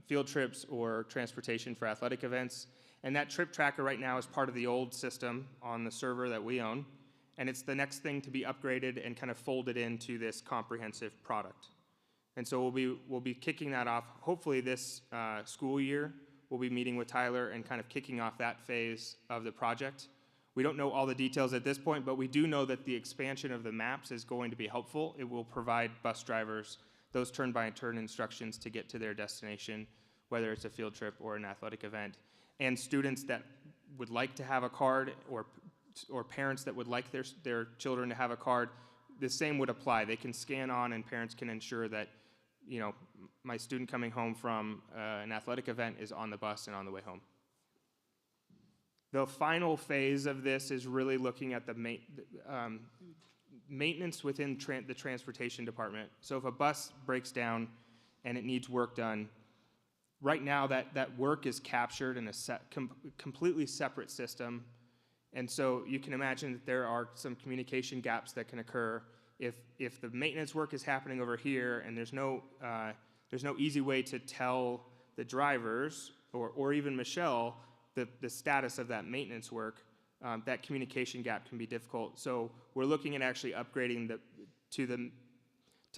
field trips or transportation for athletic events. And that Trip Tracker right now is part of the old system on the server that we own. And it's the next thing to be upgraded and kind of folded into this comprehensive product. And so we'll be kicking that off hopefully this school year. We'll be meeting with Tyler and kind of kicking off that phase of the project. We don't know all the details at this point, but we do know that the expansion of the maps is going to be helpful. It will provide bus drivers those turn-by-turn instructions to get to their destination, whether it's a field trip or an athletic event. And students that would like to have a card, or parents that would like their children to have a card, the same would apply. They can scan on, and parents can ensure that, you know, my student coming home from an athletic event is on the bus and on the way home. The final phase of this is really looking at the maintenance within the transportation department. So if a bus breaks down and it needs work done, right now that work is captured in a completely separate system. And so you can imagine that there are some communication gaps that can occur if the maintenance work is happening over here and there's no easy way to tell the drivers or even Michelle the status of that maintenance work. That communication gap can be difficult. So we're looking at actually upgrading to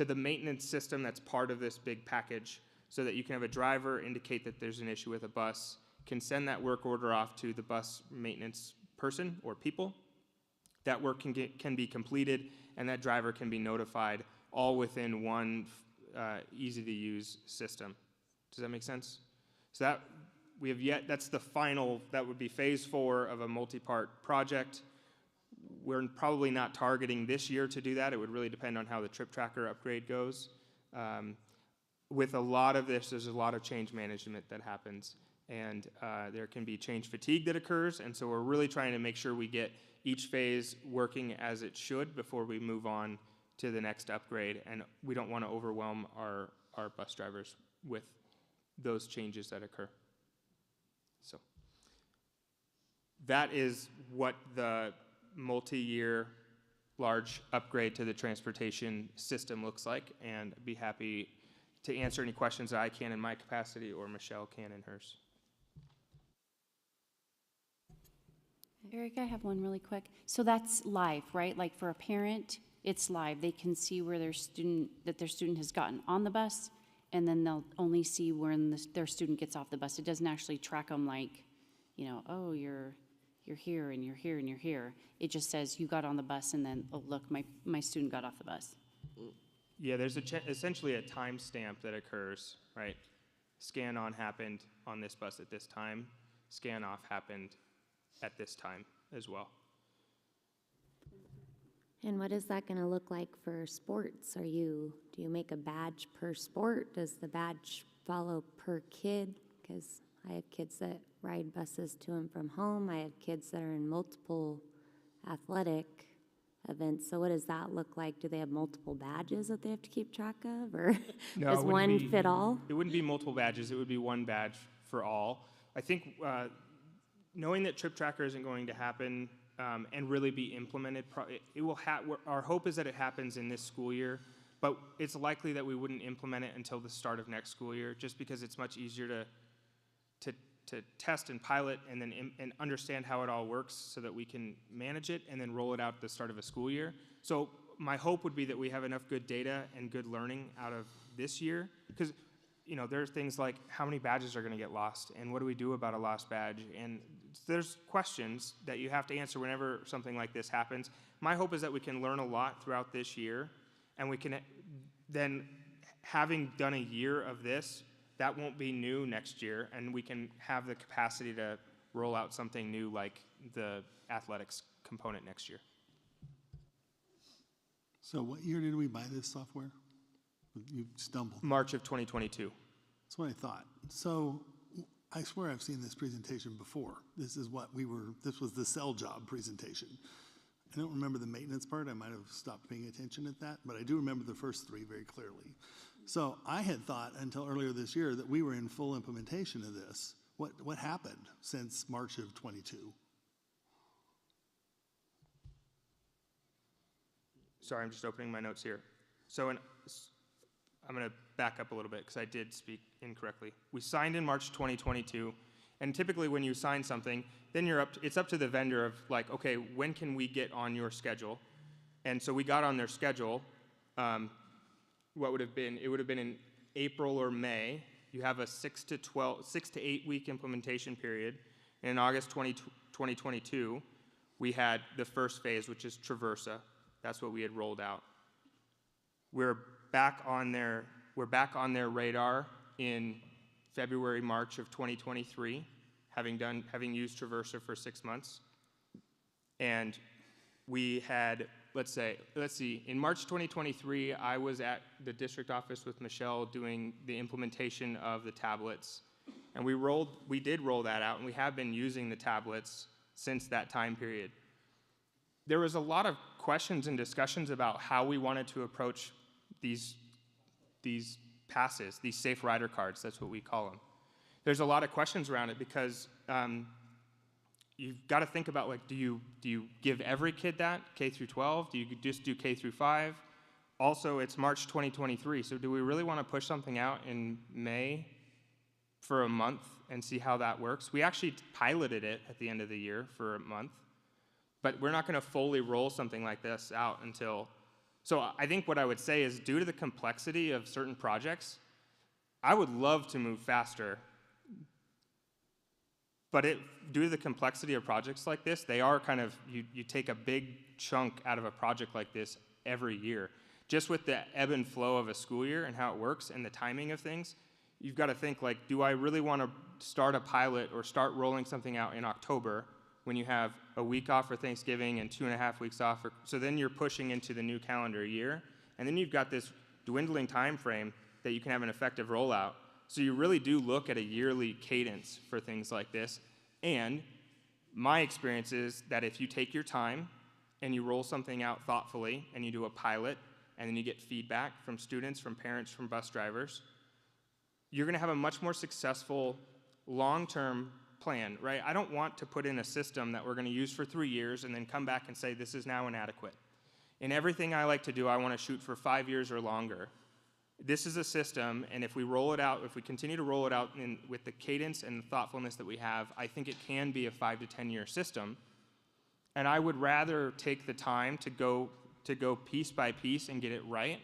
the maintenance system that's part of this big package, so that you can have a driver indicate that there's an issue with a bus, can send that work order off to the bus maintenance person or people. That work can be completed, and that driver can be notified, all within one easy-to-use system. Does that make sense? So that's the final, that would be phase 4 of a multi-part project. We're probably not targeting this year to do that. It would really depend on how the Trip Tracker upgrade goes. With a lot of this, there's a lot of change management that happens, and there can be change fatigue that occurs, and so we're really trying to make sure we get each phase working as it should before we move on to the next upgrade, and we don't want to overwhelm our bus drivers with those changes that occur. So that is what the multi-year large upgrade to the transportation system looks like, and I'd be happy to answer any questions that I can in my capacity or Michelle can in hers. Eric, I have one really quick. So that's live, right? Like for a parent, it's live. They can see where their student has gotten on the bus, and then they'll only see when their student gets off the bus. It doesn't actually track them like, oh, you're here and you're here and you're here. It just says you got on the bus, and then, oh, look, my student got off the bus. Yeah, there's essentially a timestamp that occurs, right? Scan on happened on this bus at this time. Scan off happened at this time as well. And what is that going to look like for sports? Do you make a badge per sport? Does the badge follow per kid? Because I have kids that ride buses to and from home. I have kids that are in multiple athletic events. So what does that look like? Do they have multiple badges that they have to keep track of? Or No, does one fit all? It wouldn't be multiple badges. It would be one badge for all. I think knowing that Trip Tracker isn't going to happen and really be implemented, it will. Our hope is that it happens in this school year, but it's likely that we wouldn't implement it until the start of next school year, just because it's much easier to test and pilot and then and understand how it all works, so that we can manage it and then roll it out at the start of a school year. So my hope would be that we have enough good data and good learning out of this year, because there's things like how many badges are going to get lost, and what do we do about a lost badge, and there's questions that you have to answer whenever something like this happens. My hope is that we can learn a lot throughout this year, and we can then, having done a year of this, that won't be new next year, and we can have the capacity to roll out something new like the athletics component next year. So what year did we buy this software? You stumbled. March of 2022. That's what I thought. So I swear I've seen this presentation before. This was the cell job presentation. I don't remember the maintenance part. I might have stopped paying attention at that, but I do remember the first three very clearly. So I had thought until earlier this year that we were in full implementation of this. What happened since March of 22? Sorry, I'm just opening my notes here. So I'm going to back up a little bit because I did speak incorrectly. We signed in March 2022, and typically when you sign something, then it's up to the vendor of like, okay, when can we get on your schedule? And so we got on their schedule. It would have been in April or May. You have a 6 to 8 week implementation period. And in August 2022, we had the first phase, which is Traversa. That's what we had rolled out. We're back on their radar in February, March of 2023, having used Traversa for 6 months. And we had, let's see, in March 2023, I was at the district office with Michelle doing the implementation of the tablets. And we did roll that out, and we have been using the tablets since that time period. There was a lot of questions and discussions about how we wanted to approach these passes, these safe rider cards, that's what we call them. There's a lot of questions around it because you've got to think about, like, do you give every kid that, K through 12? Do you just do K through 5? Also, it's March 2023, so do we really want to push something out in May for a month and see how that works? We actually piloted it at the end of the year for a month, but we're not going to fully roll something like this out until... So I think what I would say is, due to the complexity of certain projects, I would love to move faster, but due to the complexity of projects like this, they are kind of, you take a big chunk out of a project like this every year. Just with the ebb and flow of a school year and how it works and the timing of things, you've got to think, like, do I really want to start a pilot or start rolling something out in October when you have a week off for Thanksgiving and 2.5 weeks off? So then you're pushing into the new calendar year, and then you've got this dwindling time frame that you can have an effective rollout. So you really do look at a yearly cadence for things like this. And my experience is that if you take your time and you roll something out thoughtfully and you do a pilot and then you get feedback from students, from parents, from bus drivers, you're going to have a much more successful long-term plan, right? I don't want to put in a system that we're going to use for 3 years and then come back and say this is now inadequate. In everything I like to do, I want to shoot for 5 years or longer. This is a system, and if we roll it out, if we continue to roll it out with the cadence and the thoughtfulness that we have, I think it can be a 5 to 10 year system. And I would rather take the time to go piece by piece and get it right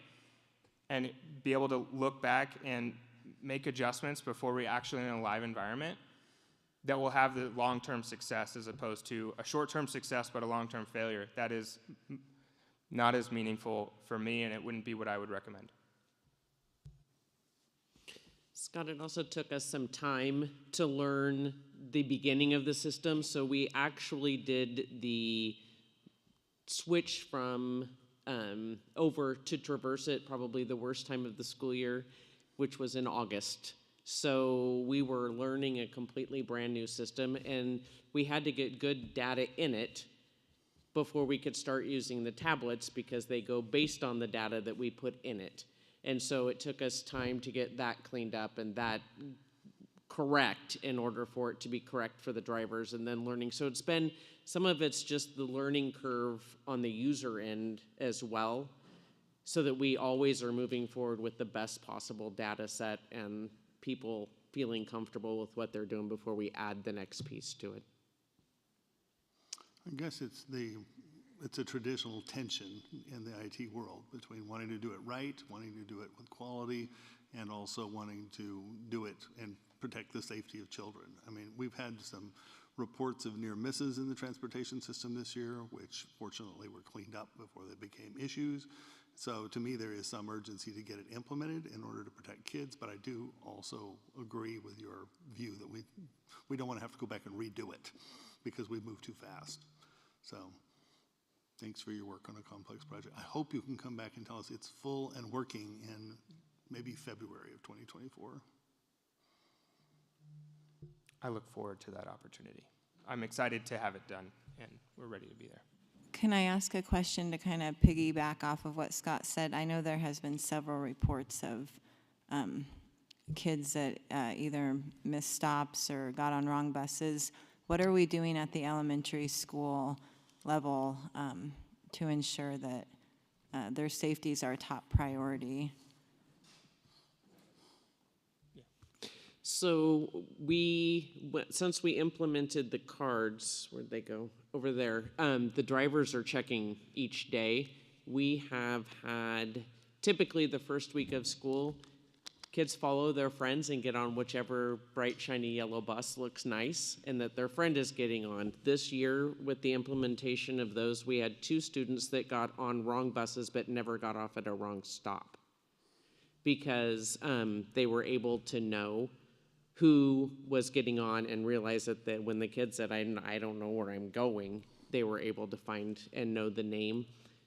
and be able to look back and make adjustments before we actually in a live environment that will have the long-term success as opposed to a short-term success but a long-term failure. That is not as meaningful for me, and it wouldn't be what I would recommend. Scott, it also took us some time to learn the beginning of the system, so we actually did the switch from over to Traverse It probably the worst time of the school year, which was in August. So we were learning a completely brand new system, and we had to get good data in it before we could start using the tablets because they go based on the data that we put in it. And so it took us time to get that cleaned up and that correct in order for it to be correct for the drivers, and then learning. So it's been, some of it's just the learning curve on the user end as well, so that we always are moving forward with the best possible data set and people feeling comfortable with what they're doing before we add the next piece to it. I guess it's a traditional tension in the IT world between wanting to do it right, wanting to do it with quality, and also wanting to do it and protect the safety of children. I mean, we've had some reports of near misses in the transportation system this year, which fortunately were cleaned up before they became issues. So to me, there is some urgency to get it implemented in order to protect kids, but I do also agree with your view that we don't want to have to go back and redo it because we've moved too fast. So thanks for your work on a complex project. I hope you can come back and tell us it's full and working in maybe February of 2024. I look forward to that opportunity. I'm excited to have it done, and we're ready to be there. Can I ask a question to kind of piggyback off of what Scott said? I know there has been several reports of kids that either missed stops or got on wrong buses. What are we doing at the elementary school level to ensure that their safety is our top priority? So since we implemented the cards, where'd they go? Over there. The drivers are checking each day. We have had, typically the first week of school, kids follow their friends and get on whichever bright, shiny yellow bus looks nice and that their friend is getting on. This year, with the implementation of those, we had 2 students that got on wrong buses but never got off at a wrong stop because they were able to know who was getting on and realize that when the kid said, I don't know where I'm going, they were able to find and know the name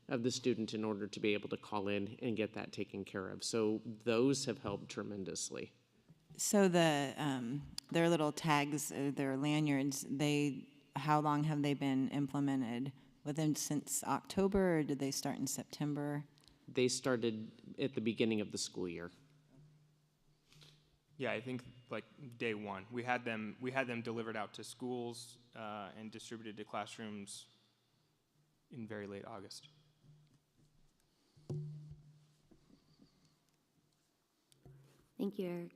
of the student in order to be able to call in and get that taken care of. So those have helped tremendously. So their little tags, their lanyards, how long have they been implemented? Since October, or did they start in September? They started at the beginning of the school year. Yeah, I think like day one. We had them delivered out to schools and distributed to classrooms in very late August. Thank you, Eric.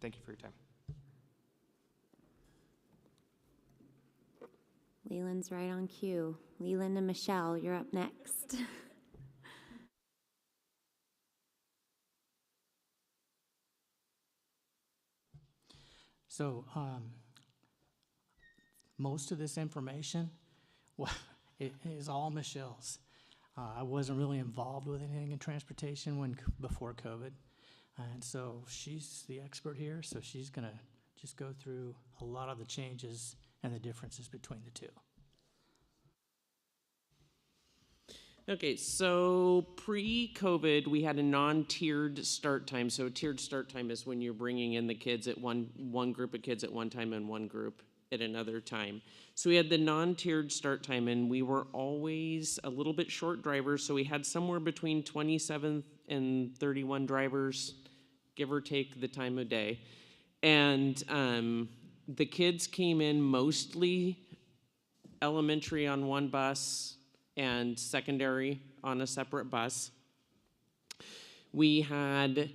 Thank you for your time. Leland's right on cue. Leland and Michelle, you're up next. So most of this information it is all Michelle's. I wasn't really involved with anything in transportation before COVID. And so she's the expert here, so she's going to just go through a lot of the changes and the differences between the two. Okay, so pre-COVID, we had a non-tiered start time. So a tiered start time is when you're bringing in the kids at one group of kids at one time and one group at another time. So we had the non-tiered start time, and we were always a little bit short drivers. So we had somewhere between 27 and 31 drivers, give or take the time of day. And the kids came in mostly elementary on one bus and secondary on a separate bus. We had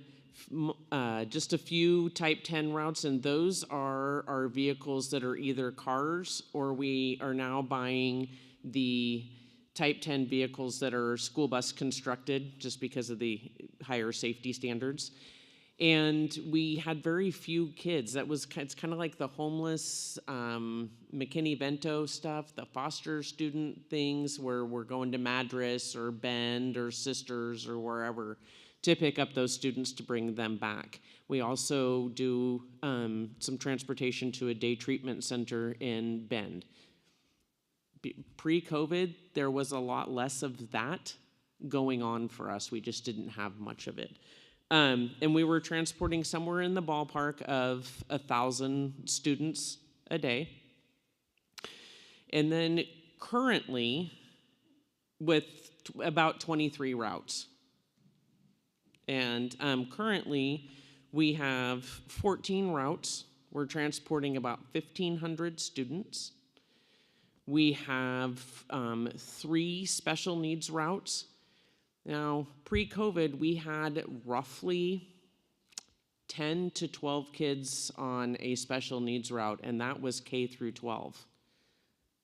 just a few type 10 routes, and those are our vehicles that are either cars, or we are now buying the type 10 vehicles that are school bus constructed just because of the higher safety standards. And we had very few kids. It's kind of like the homeless McKinney-Vento stuff, the foster student things where we're going to Madras or Bend or Sisters or wherever to pick up those students to bring them back. We also do some transportation to a day treatment center in Bend. Pre-COVID, there was a lot less of that going on for us. We just didn't have much of it. And we were transporting somewhere in the ballpark of 1,000 students a day. And then currently, with about 23 routes. And currently, we have 14 routes. We're transporting about 1,500 students. We have 3 special needs routes. Now, pre-COVID, we had roughly 10 to 12 kids on a special needs route, and that was K through 12.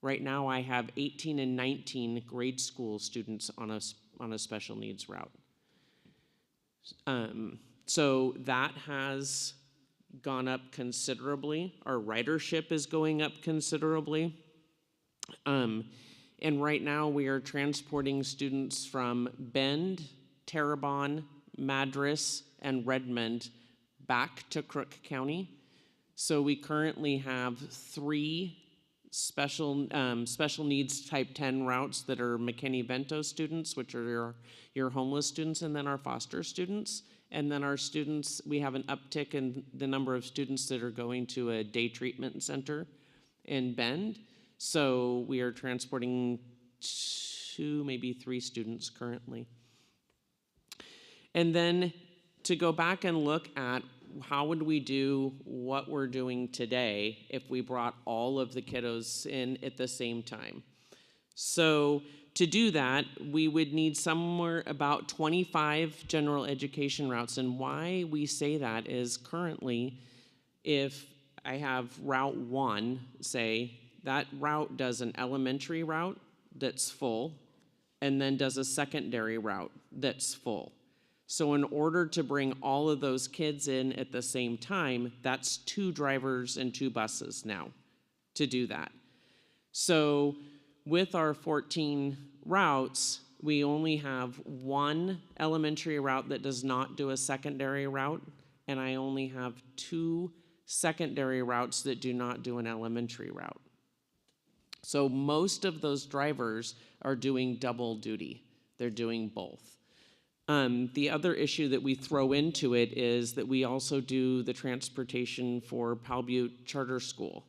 Right now, I have 18 and 19 grade school students on a special needs route. So that has gone up considerably. Our ridership is going up considerably. And right now we are transporting students from Bend, Terrebonne, Madras, and Redmond back to Crook County. So we currently have 3 special needs type 10 routes that are McKinney-Vento students, which are your homeless students, and then our foster students. And then our students, we have an uptick in the number of students that are going to a day treatment center in Bend. So we are transporting 2, maybe 3 students currently. And then to go back and look at how would we do what we're doing today if we brought all of the kiddos in at the same time. So to do that, we would need somewhere about 25 general education routes. And why we say that is currently, if I have route 1, say, that route does an elementary route that's full, and then does a secondary route that's full. So in order to bring all of those kids in at the same time, that's 2 drivers and 2 buses now to do that. So with our 14 routes, we only have 1 elementary route that does not do a secondary route, and I only have 2 secondary routes that do not do an elementary route. So most of those drivers are doing double duty. They're doing both. The other issue that we throw into it is that we also do the transportation for Powell Butte Charter School.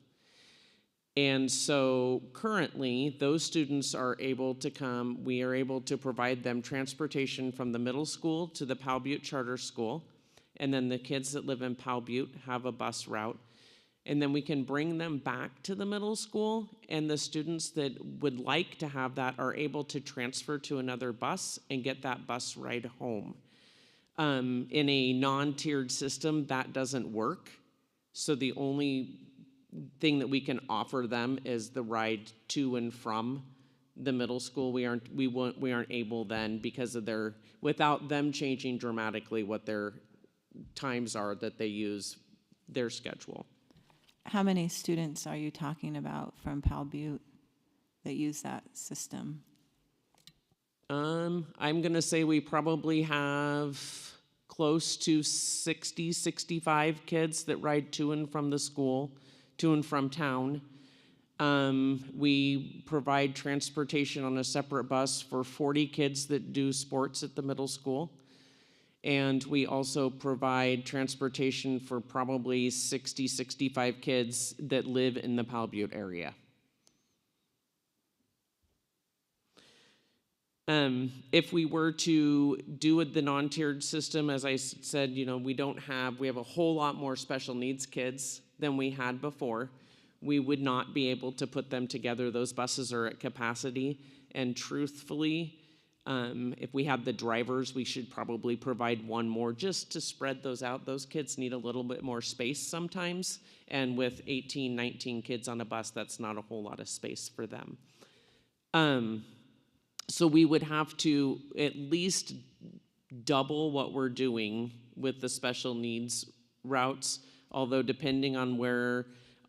And so currently, those students are able to come. We are able to provide them transportation from the middle school to the Powell Butte Charter School. And then the kids that live in Powell Butte have a bus route. And then we can bring them back to the middle school, and the students that would like to have that are able to transfer to another bus and get that bus ride home. In a non-tiered system, that doesn't work. So the only thing that we can offer them is the ride to and from the middle school. We aren't able then, because of without them changing dramatically what their times are that they use their schedule. How many students are you talking about from Powell Butte that use that system? I'm going to say we probably have close to 60, 65 kids that ride to and from the school, to and from town. We provide transportation on a separate bus for 40 kids that do sports at the middle school. And we also provide transportation for probably 60, 65 kids that live in the Powell Butte area. If we were to do the non-tiered system, as I said, we have a whole lot more special needs kids than we had before. We would not be able to put them together. Those buses are at capacity, and truthfully, If we have the drivers, we should probably provide one more just to spread those out. Those kids need a little bit more space sometimes. And with 18, 19 kids on a bus, that's not a whole lot of space for them. So we would have to at least double what we're doing with the special needs routes, although depending on where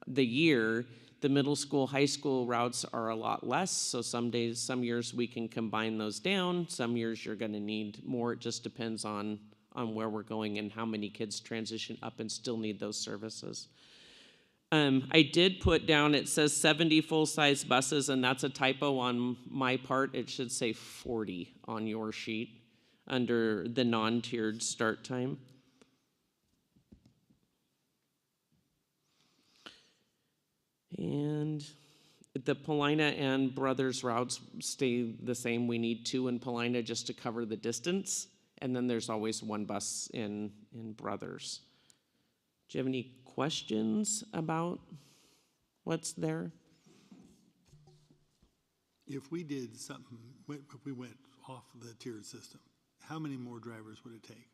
the year, the middle school, high school routes are a lot less. So some years we can combine those down. Some years you're gonna need more. It just depends on where we're going and how many kids transition up and still need those services. I did put down, it says 70 full-size buses, and that's a typo on my part. It should say 40 on your sheet under the non-tiered start time. And the Paulina and Brothers routes stay the same. We need 2 in Paulina just to cover the distance. And then there's always 1 bus in Brothers. Do you have any questions about what's there? If we did something, if we went off the tiered system, how many more drivers would it take?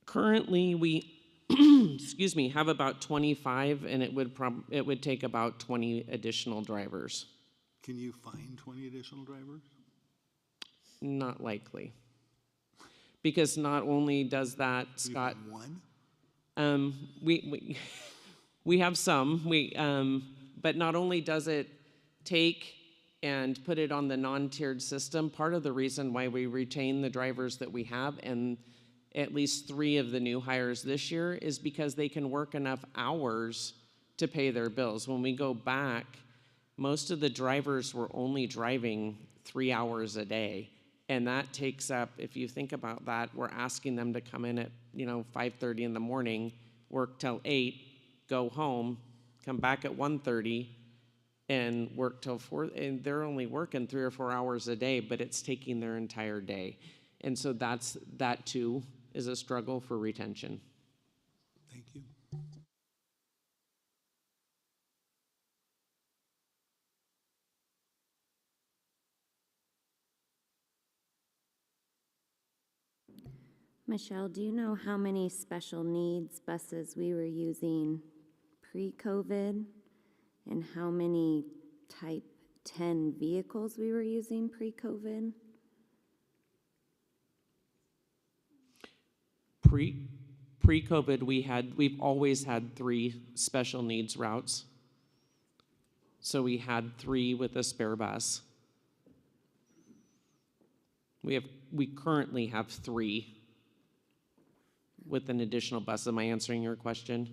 Currently, we excuse me, have about 25, and it would take about 20 additional drivers. Can you find 20 additional drivers? Not likely. Because not only does that, Scott. One? We have some, but not only does it take and put it on the non-tiered system, part of the reason why we retain the drivers that we have and at least 3 of the new hires this year is because they can work enough hours to pay their bills. When we go back, most of the drivers were only driving 3 hours a day. And that takes up, if you think about that, we're asking them to come in at, 5:30 in the morning, work till 8, go home, come back at 1:30, and work till 4. And they're only working 3 or 4 hours a day, but it's taking their entire day. And so that too is a struggle for retention. Thank you. Michelle, do you know how many special needs buses we were using pre-COVID and how many type 10 vehicles we were using pre-COVID? Pre-COVID, we've always had 3 special needs routes. So we had 3 with a spare bus. We currently have 3 with an additional bus. Am I answering your question?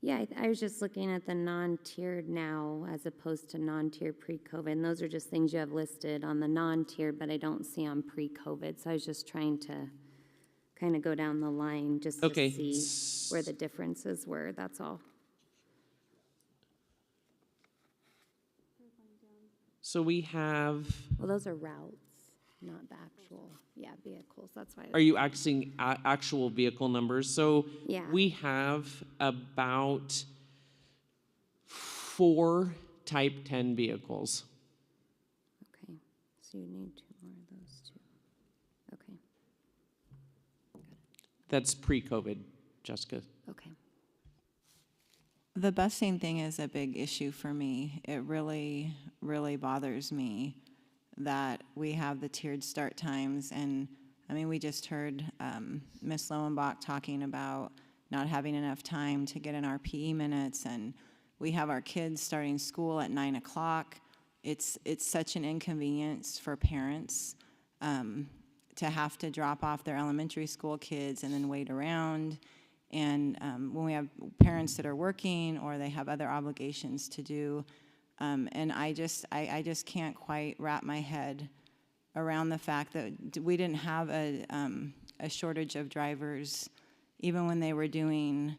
Yeah, I was just looking at the non-tiered now as opposed to non-tiered pre-COVID. And those are just things you have listed on the non-tiered, but I don't see on pre-COVID. So I was just trying to kind of go down the line just to see where the differences were, that's all. So we have... Well, those are routes, not the actual, vehicles, that's why. Are you asking actual vehicle numbers? So yeah. We have about 4 type 10 vehicles. Okay, so you need 2 more of those too. Okay. That's pre-COVID, Jessica. Okay. The busing thing is a big issue for me. It really, really bothers me that we have the tiered start times. And I mean, we just heard Ms. Lowenbach talking about not having enough time to get in our PE minutes, and we have our kids starting school at 9 o'clock. It's such an inconvenience for parents to have to drop off their elementary school kids and then wait around. And when we have parents that are working or they have other obligations to do, and I just can't quite wrap my head around the fact that we didn't have a shortage of drivers, even when they were doing,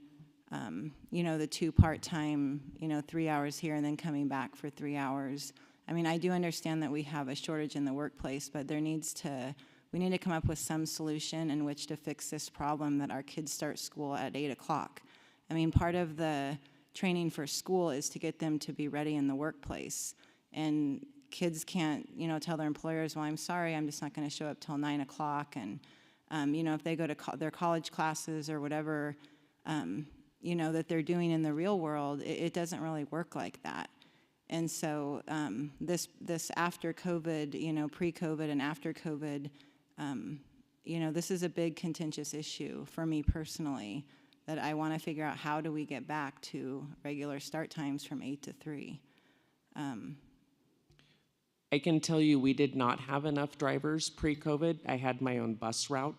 the 2 part-time, 3 hours here and then coming back for 3 hours. I mean, I do understand that we have a shortage in the workplace, but we need to come up with some solution in which to fix this problem that our kids start school at 8 o'clock. I mean, part of the training for school is to get them to be ready in the workplace. And kids can't, tell their employers, well, I'm sorry, I'm just not going to show up till 9 o'clock. And, if they go to their college classes or whatever, that they're doing in the real world, it doesn't really work like that. And so this after COVID, pre-COVID and after COVID, this is a big contentious issue for me personally, that I want to figure out how do we get back to regular start times from 8 to 3. I can tell you we did not have enough drivers pre-COVID. I had my own bus route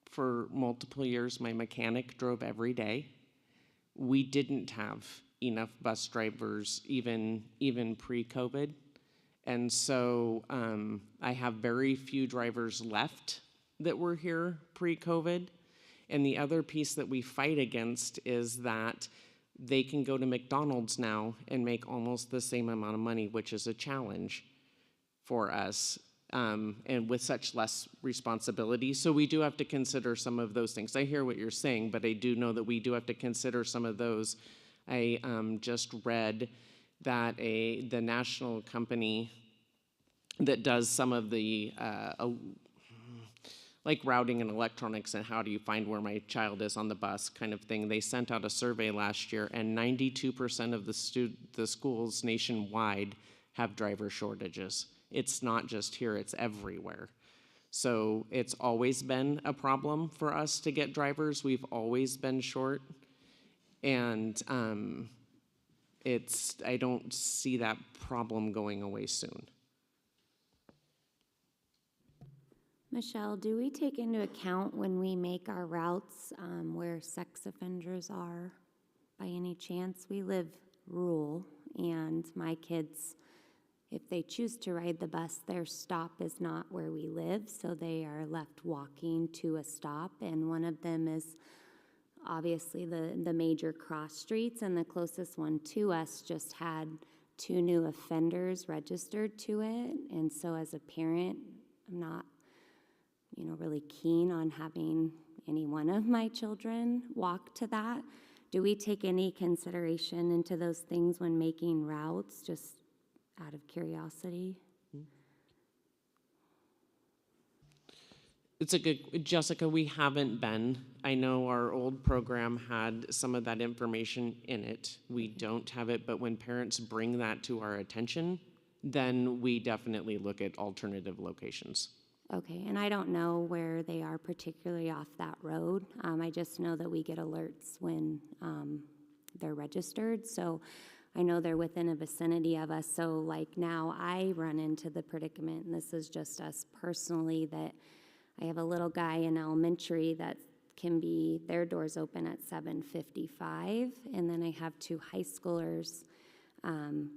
for multiple years. My mechanic drove every day. We didn't have enough bus drivers even pre-COVID. And so I have very few drivers left that were here pre-COVID. And the other piece that we fight against is that they can go to McDonald's now and make almost the same amount of money, which is a challenge for us, and with such less responsibility. So we do have to consider some of those things. I hear what you're saying, but I do know that we do have to consider some of those. I just read that the national company that does some of the like routing and electronics and how do you find where my child is on the bus kind of thing, they sent out a survey last year, and 92% of the schools nationwide have driver shortages. It's not just here, it's everywhere. So it's always been a problem for us to get drivers. We've always been short. And I don't see that problem going away soon. Michelle, do we take into account when we make our routes where sex offenders are by any chance? We live rural, and my kids, if they choose to ride the bus, their stop is not where we live, so they are left walking to a stop, and one of them is obviously the major cross streets, and the closest one to us just had 2 new offenders registered to it, and so as a parent, I'm not really keen on having any one of my children walk to that. Do we take any consideration into those things when making routes, just out of curiosity? It's a good, Jessica, we haven't been. I know our old program had some of that information in it. We don't have it, but when parents bring that to our attention, then we definitely look at alternative locations. Okay, and I don't know where they are particularly off that road. I just know that we get alerts when they're registered. So I know they're within a vicinity of us. So like now I run into the predicament, and this is just us personally, that I have a little guy in elementary that can be, their doors open at 7:55. And then I have 2 high schoolers, and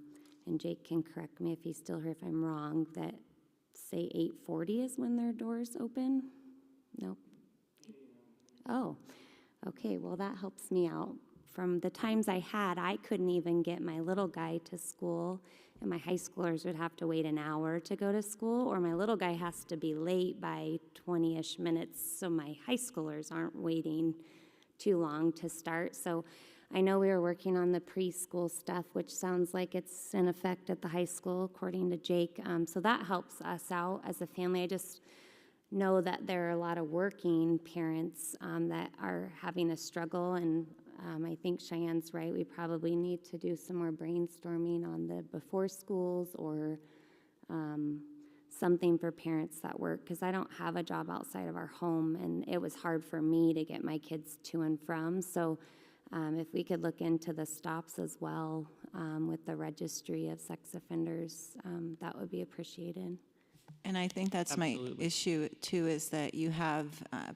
Jake can correct me if he's still here if I'm wrong, that say 8:40 is when their doors open? Nope. Oh, okay, well that helps me out. From the times I had, I couldn't even get my little guy to school, and my high schoolers would have to wait an hour to go to school, or my little guy has to be late by 20-ish minutes, so my high schoolers aren't waiting too long to start. So I know we were working on the preschool stuff, which sounds like it's in effect at the high school, according to Jake. So that helps us out as a family. I just know that there are a lot of working parents that are having a struggle, and I think Cheyenne's right. We probably need to do some more brainstorming on the before schools or something for parents that work, because I don't have a job outside of our home, and it was hard for me to get my kids to and from. So if we could look into the stops as well with the registry of sex offenders, that would be appreciated. And I think that's Absolutely. my issue too, is that you have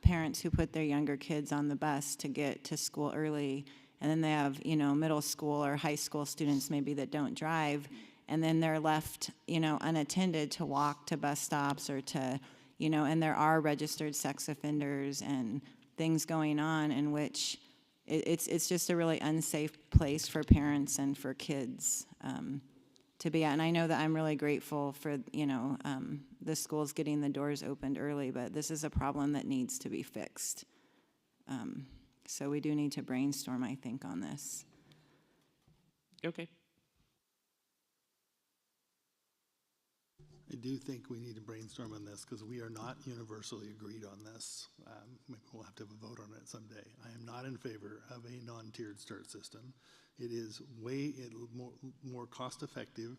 parents who put their younger kids on the bus to get to school early, and then they have, middle school or high school students maybe that don't drive, and then they're left, unattended to walk to bus stops or to, and there are registered sex offenders and things going on in which it's just a really unsafe place for parents and for kids to be at. And I know that I'm really grateful for, the schools getting the doors opened early, but this is a problem that needs to be fixed. So we do need to brainstorm, I think, on this. Okay. I do think we need to brainstorm on this because we are not universally agreed on this. Maybe we'll have to have a vote on it someday. I am not in favor of a non-tiered start system. It is more cost-effective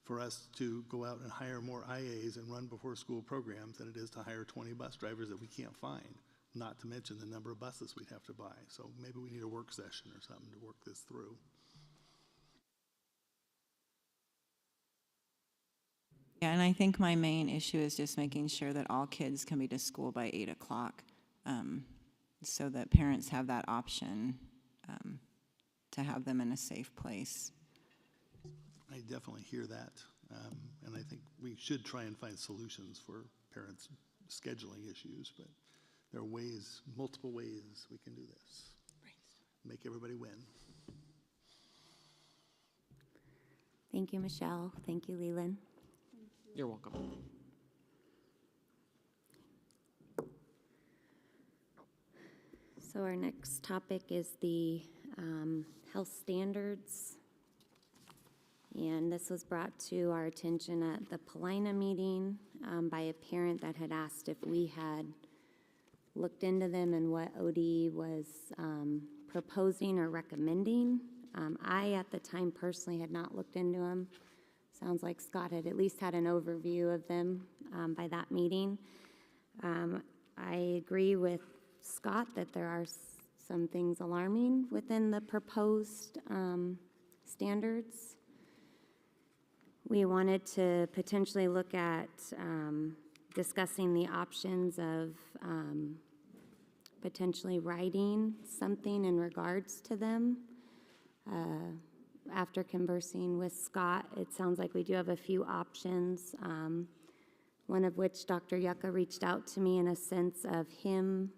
for us to go out and hire more IAs and run before-school programs than it is to hire 20 bus drivers that we can't find, not to mention the number of buses we'd have to buy. So maybe we need a work session or something to work this through. Yeah, and I think my main issue is just making sure that all kids can be to school by 8 o'clock, so that parents have that option to have them in a safe place. I definitely hear that, and I think we should try and find solutions for parents' scheduling issues, but there are ways, multiple ways we can do this. Make everybody win. Thank you, Michelle. Thank you, Leland. You're welcome. So our next topic is the health standards. And this was brought to our attention at the Paulina meeting by a parent that had asked if we had looked into them and what ODE was proposing or recommending. I, at the time, personally had not looked into them. Sounds like Scott had at least had an overview of them by that meeting. I agree with Scott that there are some things alarming within the proposed standards. We wanted to potentially look at discussing the options of potentially writing something in regards to them. After conversing with Scott, it sounds like we do have a few options, one of which Dr. Yucca reached out to me in a sense of him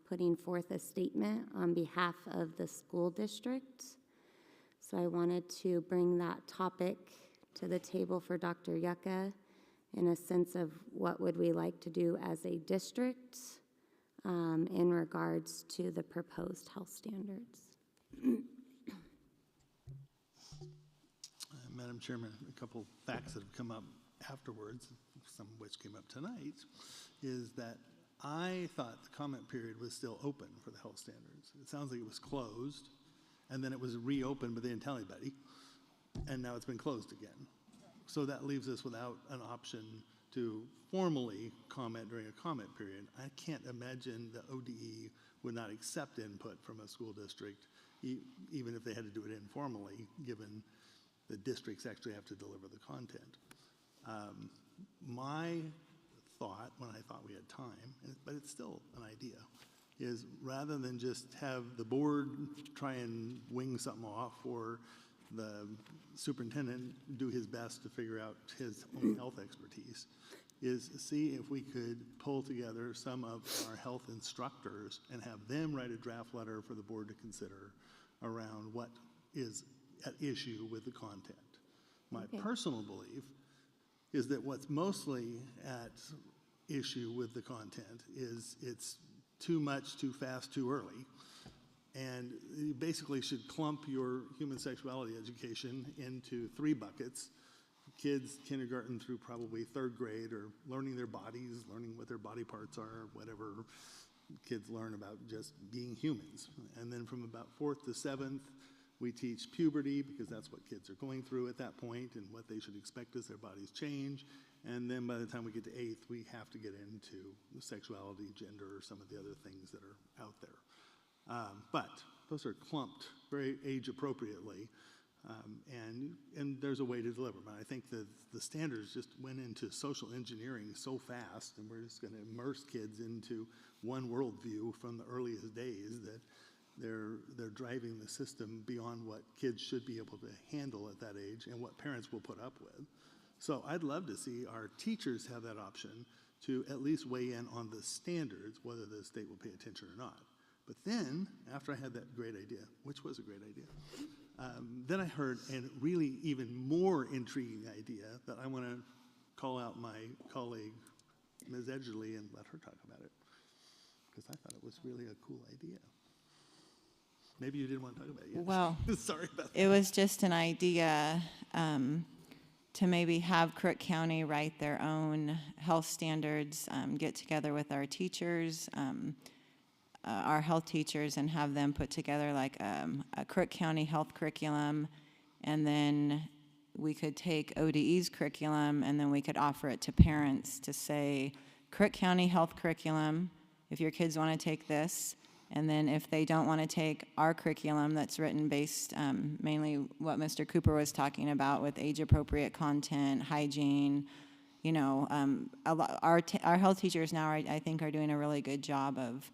putting forth a statement on behalf of the school district. So I wanted to bring that topic to the table for Dr. Yucca in a sense of what would we like to do as a district in regards to the proposed health standards. Madam Chairman, a couple facts that have come up afterwards, some of which came up tonight, is that I thought the comment period was still open for the health standards. It sounds like it was closed, and then it was reopened, but they didn't tell anybody, and now it's been closed again. So that leaves us without an option to formally comment during a comment period. I can't imagine the ODE would not accept input from a school district, even if they had to do it informally, given the districts actually have to deliver the content. My thought, when I thought we had time, but it's still an idea, is rather than just have the board try and wing something off or the superintendent do his best to figure out his own health expertise, is see if we could pull together some of our health instructors and have them write a draft letter for the board to consider around what is at issue with the content. My personal belief is that what's mostly at issue with the content is it's too much, too fast, too early. And you basically should clump your human sexuality education into 3 buckets. Kids, kindergarten through probably 3rd grade, are learning their bodies, learning what their body parts are, whatever kids learn about just being humans. And then from about 4th to 7th, we teach puberty, because that's what kids are going through at that point and what they should expect as their bodies change. And then by the time we get to 8th, we have to get into sexuality, gender, or some of the other things that are out there. But those are clumped very age appropriately, and there's a way to deliver. But I think that the standards just went into social engineering so fast, and we're just going to immerse kids into one worldview from the earliest days that they're driving the system beyond what kids should be able to handle at that age and what parents will put up with. So I'd love to see our teachers have that option to at least weigh in on the standards, whether the state will pay attention or not. But then, after I had that great idea, which was a great idea, then I heard a really even more intriguing idea that I want to call out my colleague, Ms. Edgerly, and let her talk about it, because I thought it was really a cool idea. Maybe you didn't want to talk about it yet. Well, sorry about that. It was just an idea to to maybe have Crook County write their own health standards, get together with our teachers, our health teachers, and have them put together like a Crook County health curriculum, and then we could take ODE's curriculum and then we could offer it to parents to say, Crook County health curriculum, if your kids want to take this, and then if they don't want to take our curriculum that's written based mainly what Mr. Cooper was talking about with age-appropriate content, hygiene, you know, our health teachers now, I think, are doing a really good job of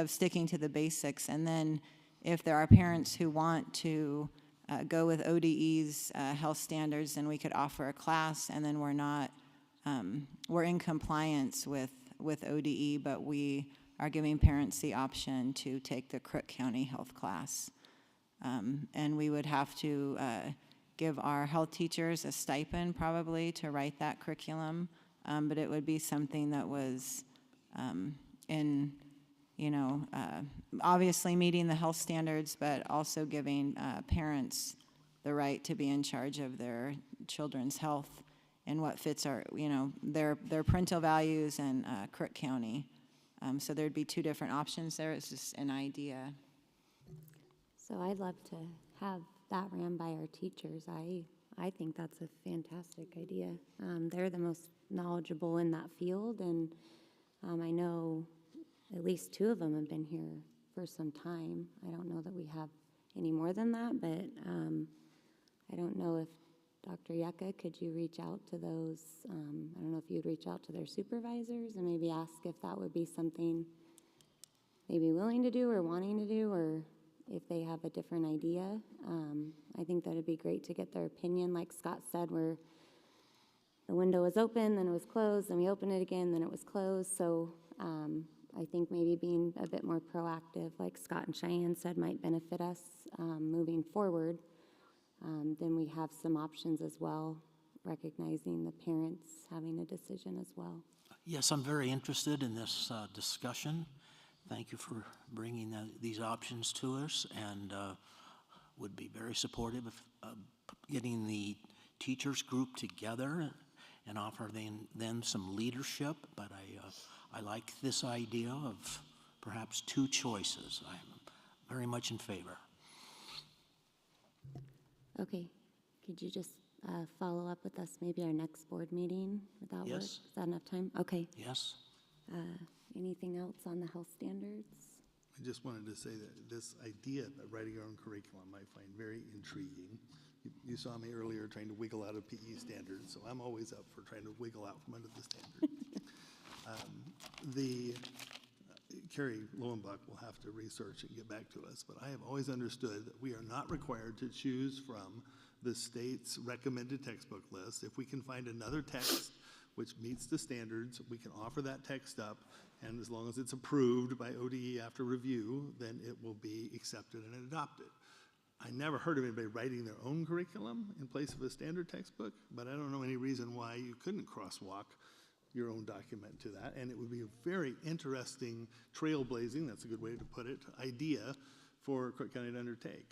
sticking to the basics. And then if there are parents who want to go with ODE's health standards, then we could offer a class, and then we're in compliance with ODE, but we are giving parents the option to take the Crook County health class. And we would have to give our health teachers a stipend probably to write that curriculum, but it would be something that was in, you know, obviously meeting the health standards, but also giving parents the right to be in charge of their children's health and what fits our, you know, their parental values and Crook County. So there'd be two different options there. It's just an idea. So I'd love to have that ran by our teachers. I think that's a fantastic idea. They're the most knowledgeable in that field, and I know at least two of them have been here for some time. I don't know that we have any more than that, but I don't know if Dr. Yucca, could you reach out to those, I don't know if you'd reach out to their supervisors and maybe ask if that would be something they'd be willing to do or wanting to do, or if they have a different idea. I think that it'd be great to get their opinion. Like Scott said, where the window was open, then it was closed, then we opened it again, then it was closed. So I think maybe being a bit more proactive, like Scott and Cheyenne said, might benefit us moving forward. Then we have some options as well, recognizing the parents having a decision as well. Yes, I'm very interested in this discussion. Thank you for bringing these options to us, and would be very supportive of getting the teachers group together and offering them some leadership. But I like this idea of perhaps two choices. I'm very much in favor. Okay, could you just follow up with us maybe our next board meeting? Would that work? Is that enough time? Okay. Yes. Anything else on the health standards? I just wanted to say that this idea of writing your own curriculum I find very intriguing. You saw me earlier trying to wiggle out of PE standards, so I'm always up for trying to wiggle out from under the standard. Carrie Lowenbach will have to research and get back to us, but I have always understood that we are not required to choose from the state's recommended textbook list. If we can find another text which meets the standards, we can offer that text up, and as long as it's approved by ODE after review, then it will be accepted and adopted. I never heard of anybody writing their own curriculum in place of a standard textbook, but I don't know any reason why you couldn't crosswalk your own document to that, and it would be a very interesting trailblazing, that's a good way to put it, idea for Crook County to undertake.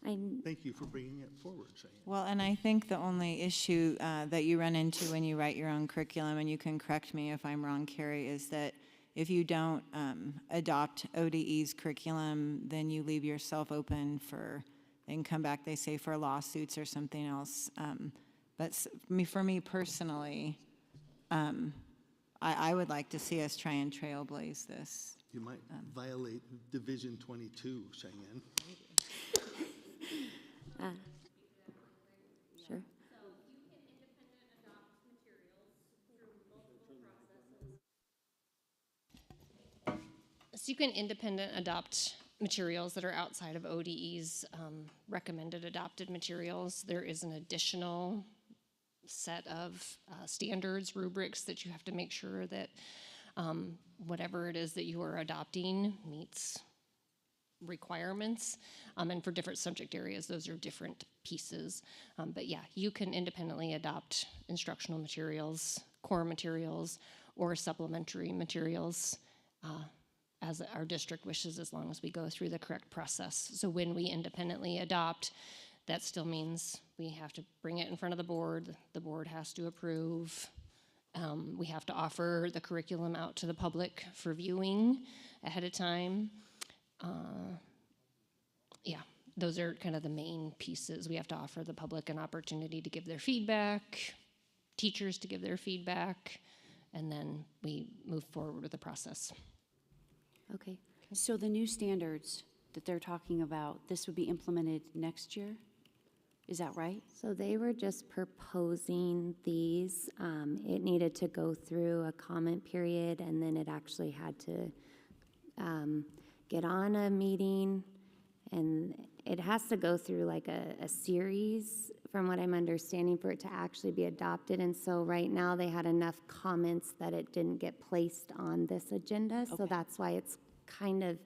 Thank you for bringing it forward, Cheyenne. Well, and I think the only issue that you run into when you write your own curriculum, and you can correct me if I'm wrong, Carrie, is that if you don't adopt ODE's curriculum, then you leave yourself open for, they can come back, they say, for lawsuits or something else. But for me personally, I would like to see us try and trailblaze this. You might violate Division 22, Cheyenne. Sure. So you can independent adopt materials that are outside of ODE's recommended adopted materials. There is an additional set of standards, rubrics that you have to make sure that whatever it is that you are adopting meets requirements, and for different subject areas, those are different pieces. But yeah, you can independently adopt instructional materials, core materials, or supplementary materials as our district wishes, as long as we go through the correct process. So when we independently adopt, that still means we have to bring it in front of the board has to approve. We have to offer the curriculum out to the public for viewing ahead of time. Yeah, those are kind of the main pieces. We have to offer the public an opportunity to give their feedback, teachers to give their feedback, and then we move forward with the process. Okay, so the new standards that they're talking about, this would be implemented next year? Is that right? So they were just proposing these. It needed to go through a comment period, and then it actually had to get on a meeting, and it has to go through like a series, from what I'm understanding, for it to actually be adopted. And so right now they had enough comments that it didn't get placed on this agenda. So that's why it's kind of,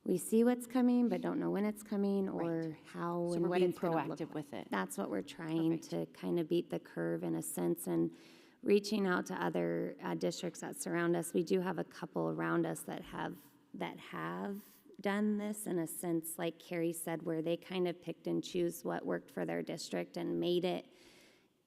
we see what's coming, but don't know when it's coming or how So and we're what being it's gonna look proactive like. with it. That's what we're trying to kind of beat the curve in a sense, and reaching out to other districts that surround us. We do have a couple around us that have done this in a sense, like Carrie said, where they kind of picked and choose what worked for their district and made it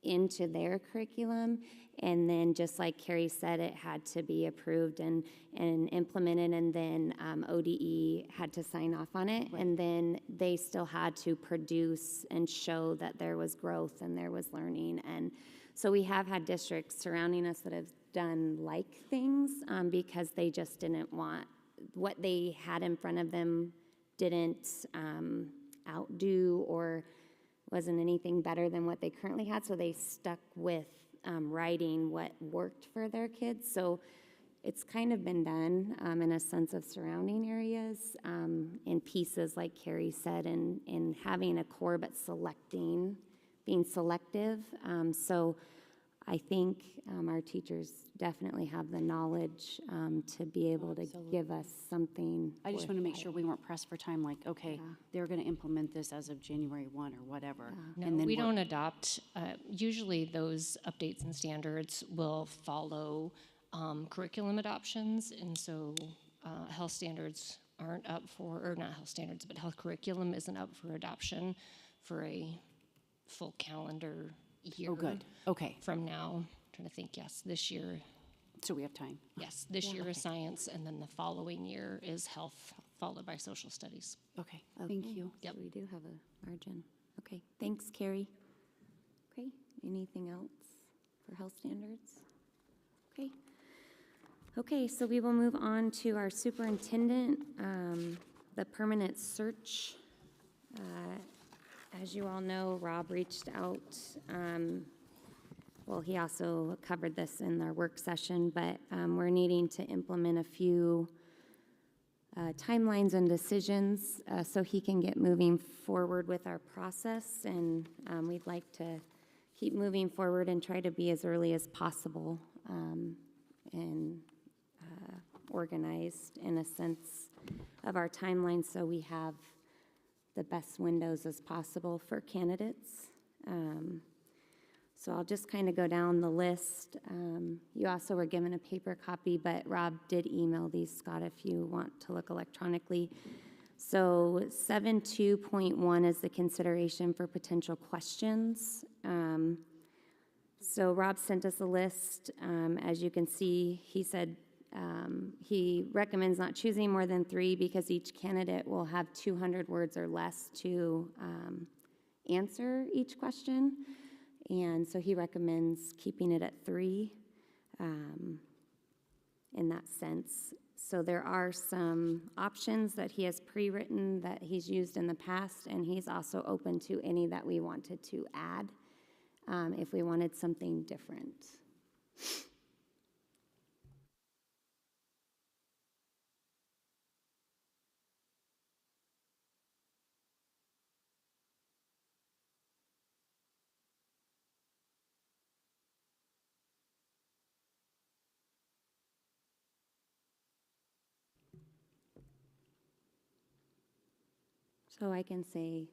into their curriculum. And then, just like Carrie said, it had to be approved and implemented, and then ODE had to sign off on it. Right. And then they still had to produce and show that there was growth and there was learning. And so we have had districts surrounding us that have done like things because they just didn't want what they had in front of them, didn't outdo or wasn't anything better than what they currently had. So they stuck with writing what worked for their kids. So it's kind of been done in a sense of surrounding areas in pieces, like Carrie said, and having a core but being selective. So I think our teachers definitely have the knowledge to be able to give us something. I just want to make sure we weren't pressed for time, like, okay, they're going to implement this as of January 1 or whatever. No, and then we don't adopt, usually those updates and standards will follow curriculum adoptions, and so health standards aren't up for, or not health standards, but health curriculum isn't up for adoption for a full calendar year. Oh, good. Okay. From now, I'm trying to think, yes, this year. So we have time. Yes, this year is science, and then the following year is health, followed by social studies. Okay, thank you. Yep. So we do have a margin. Okay, thanks, Carrie. Okay, anything else for health standards? Okay. Okay, so we will move on to our superintendent, the permanent search. As you all know, Rob reached out. Well, he also covered this in our work session, but we're needing to implement a few timelines and decisions so he can get moving forward with our process. And we'd like to keep moving forward and try to be as early as possible and organized in a sense of our timeline, so we have the best windows as possible for candidates. So I'll just kind of go down the list. You also were given a paper copy, but Rob did email these, Scott, if you want to look electronically. So 7.2.1 is the consideration for potential questions. So Rob sent us a list. As you can see, he said he recommends not choosing more than 3 because each candidate will have 200 words or less to answer each question. And so he recommends keeping it at 3 in that sense. So there are some options that he has pre-written that he's used in the past, and he's also open to any that we wanted to add if we wanted something different. So I can say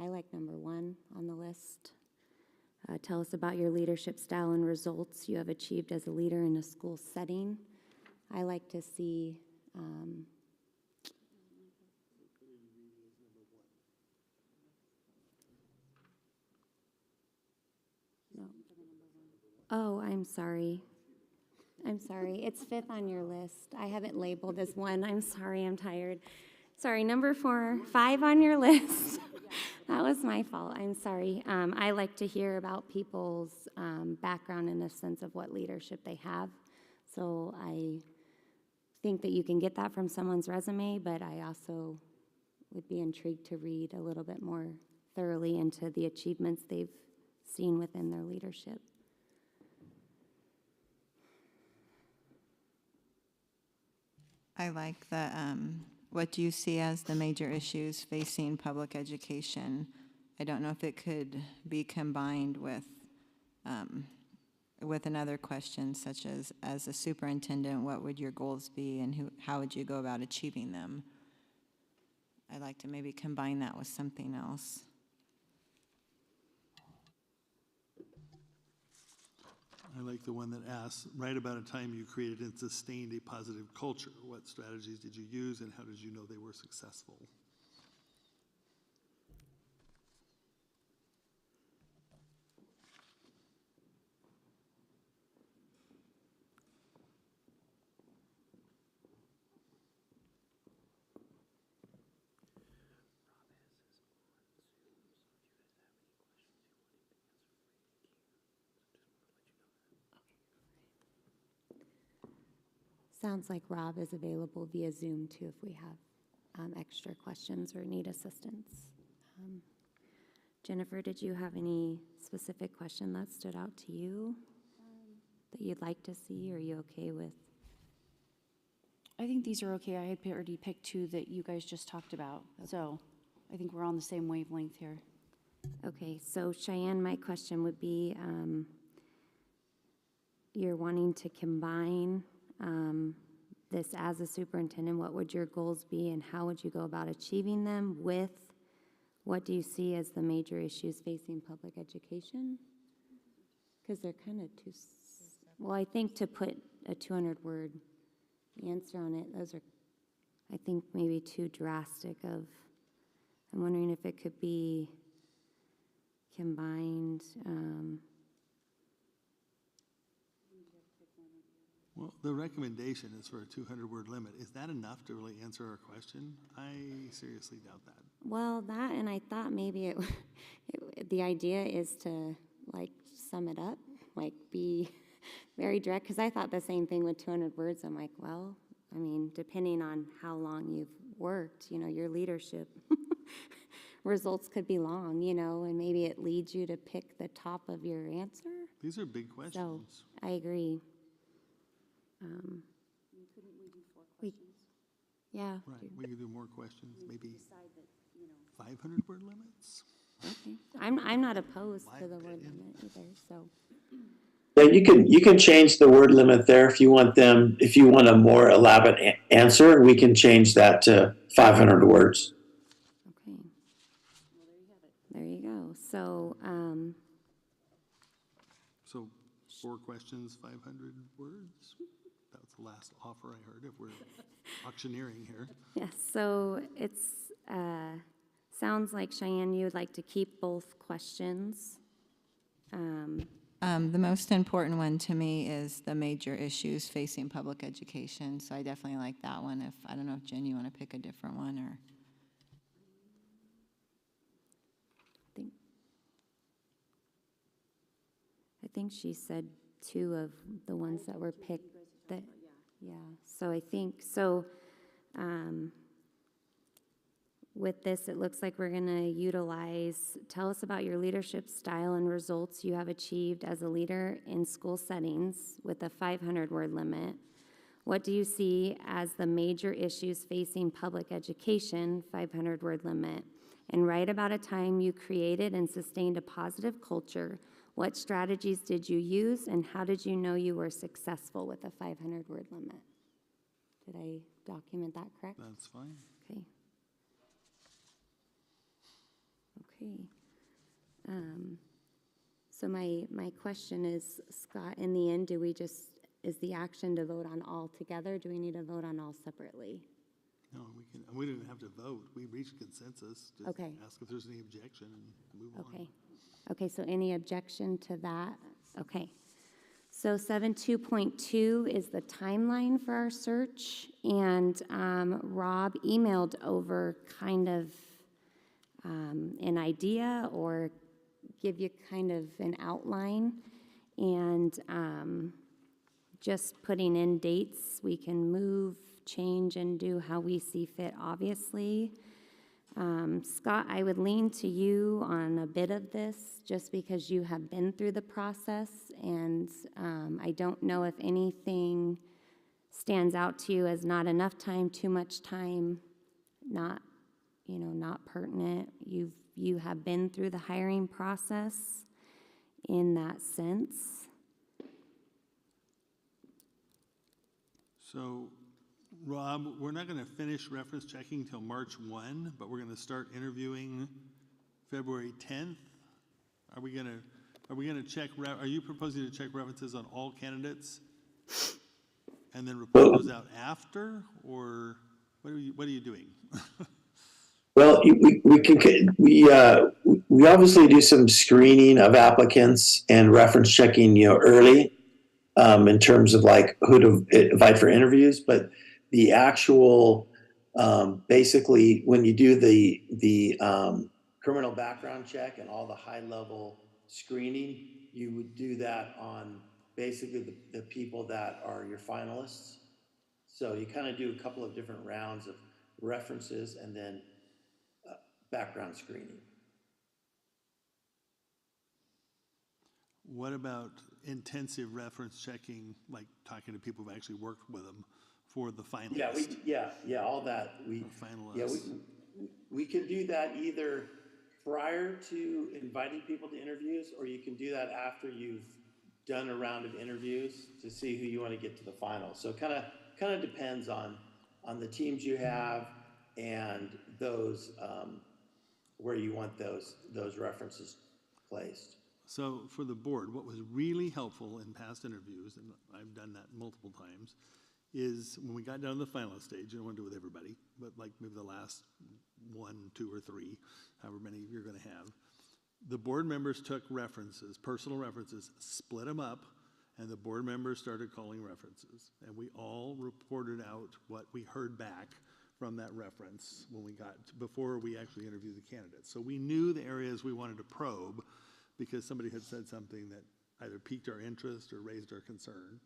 I like number 1 on the list. Tell us about your leadership style and results you have achieved as a leader in a school setting. I like to see Oh, I'm sorry. I'm sorry. It's 5th on your list. I have it labeled as 1. I'm sorry, I'm tired. Sorry, number 4, 5 on your list. That was my fault. I'm sorry. I like to hear about people's background in a sense of what leadership they have. So I think that you can get that from someone's resume, but I also would be intrigued to read a little bit more thoroughly into the achievements they've seen within their leadership. I like the, what do you see as the major issues facing public education? I don't know if it could be combined with another question such as a superintendent, what would your goals be and how would you go about achieving them? I'd like to maybe combine that with something else. I like the one that asks, write about a time you created and sustained a positive culture. What strategies did you use and how did you know they were successful? Sounds like Rob is available via Zoom too if we have extra questions or need assistance. Jennifer, did you have any specific question that stood out to you that you'd like to see, or are you okay with? I think these are okay. I had already picked 2 that you guys just talked about, so I think we're on the same wavelength here. Okay, so Cheyenne, my question would be, you're wanting to combine this as a superintendent, what would your goals be and how would you go about achieving them with what do you see as the major issues facing public education? Because they're kind of too, well, I think to put a 200-word answer on it, those are, I think, maybe too drastic of, I'm wondering if it could be combined. Well, the recommendation is for a 200-word limit. Is that enough to really answer our question? I seriously doubt that. Well, that, and I thought maybe the idea is to, like, sum it up, like, be very direct, because I thought the same thing with 200 words. I'm like, well, I mean, depending on how long you've worked, you know, your leadership results could be long, you know, and maybe it leads you to pick the top of your answer. These are big questions. So, I agree. Couldn't we do 4 questions? Yeah. Right, we could do more questions, maybe 500-word limits? Okay. I'm not opposed to the word limit either, so. Yeah, you can change the word limit there if you want a more elaborate answer, we can change that to 500 words. Okay. There you go. So, So 4 questions, 500 words? That was the last offer I heard, if we're auctioneering here. yes, so it's, sounds like, Cheyenne, you would like to keep both questions. The most important one to me is the major issues facing public education, so I definitely like that one. If I don't know if Jen, you want to pick a different one, or I think she said 2 of the ones that were picked. That, yeah. So I think so. With this, it looks like we're going to utilize. Tell us about your leadership style and results you have achieved as a leader in school settings with a 500-word limit. What do you see as the major issues facing public education? 500-word limit. And write about a time you created and sustained a positive culture. What strategies did you use, and how did you know you were successful with a 500-word limit? Did I document that correct? That's fine. Okay. Okay. So my question is, Scott, in the end, is the action to vote on all together? Do we need to vote on all separately? No, we didn't have to vote. We reached consensus. Just Okay. ask if there's any objection and move on. Okay. Okay, so any objection to that? Okay. So 7.2.2 is the timeline for our search, and Rob emailed over kind of an idea or give you kind of an outline, and just putting in dates. We can move, change, and do how we see fit, obviously. Scott, I would lean to you on a bit of this, just because you have been through the process, and I don't know if anything stands out to you as not enough time, too much time, not, not pertinent. You have been through the hiring process in that sense. So, Rob, we're not going to finish reference checking till March 1, but we're going to start interviewing February 10th. Are we going to check? Are you proposing to check references on all candidates, and then report those out after, or what are you doing? Well, we obviously do some screening of applicants and reference checking, early, in terms of like who to invite for interviews. But the actual, basically, when you do the criminal background check and all the high level screening, you would do that on basically the people that are your finalists. So you kind of do a couple of different rounds of references and then background screening. What about intensive reference checking, like talking to people who've actually worked with them for the finalists? Yeah, all that. We can do that either prior to inviting people to interviews, or you can do that after you've done a round of interviews to see who you want to get to the final. So kind of depends on the teams you have and those where you want those references placed. So for the board, what was really helpful in past interviews, and I've done that multiple times, is when we got down to the finalist stage, I don't want to do it with everybody, but like maybe the last 1, 2, or 3, however many you're going to have, the board members took references, personal references, split them up, and the board members started calling references. And we all reported out what we heard back from that reference before we actually interviewed the candidates. So we knew the areas we wanted to probe because somebody had said something that either piqued our interest or raised our concern.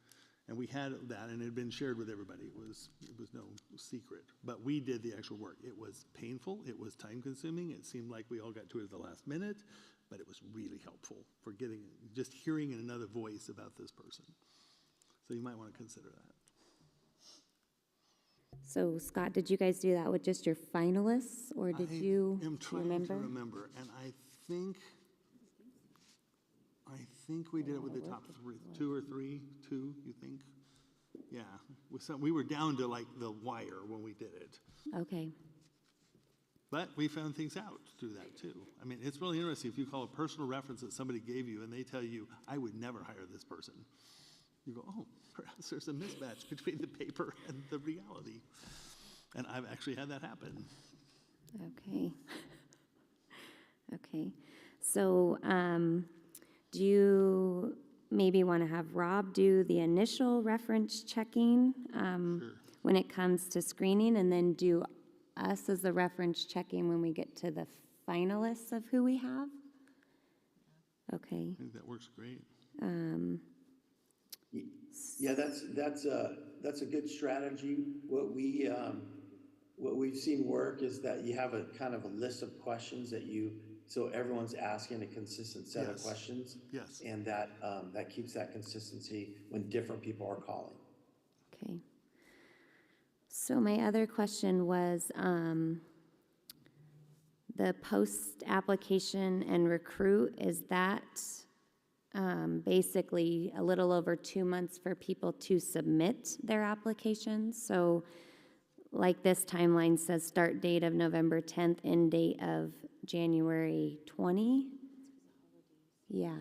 And we had that, and it had been shared with everybody. It was no secret. But we did the actual work. It was painful. It was time-consuming. It seemed like we all got to it at the last minute, but it was really helpful for just hearing another voice about this person. So you might want to consider that. So Scott, did you guys do that with just your finalists, or did you I'm trying to remember, and I think we did it with the top 2 or 3. 2, you think? Yeah, we were down to like the wire when we did it. Okay. But we found things out through that too. I mean, it's really interesting if you call a personal reference that somebody gave you and they tell you, I would never hire this person. You go, oh, perhaps there's a mismatch between the paper and the reality. And I've actually had that happen. Okay. Okay. So do you maybe want to have Rob do the initial reference checking when it comes to screening, and then do us as the reference checking when we get to the finalists of who we have? Okay. I think that works great. Yeah, that's a good strategy. What we've seen work is that you have a kind of a list of questions so everyone's asking a consistent set of questions. Yes. And that keeps that consistency when different people are calling. Okay. So my other question was the post application and recruit, is that basically a little over 2 months for people to submit their applications? So like this timeline says start date of November 10th, end date of January 20? Yeah.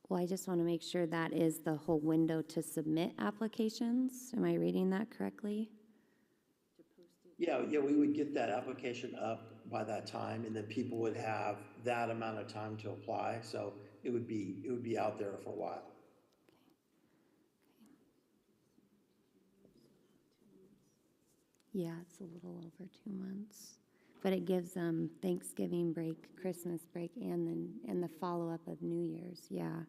Well, I just want to make sure that is the whole window to submit applications. Am I reading that correctly? Yeah, we would get that application up by that time, and then people would have that amount of time to apply. So it would be out there for a while. Yeah, it's a little over 2 months. But it gives them Thanksgiving break, Christmas break, and the follow-up of New Year's, yeah.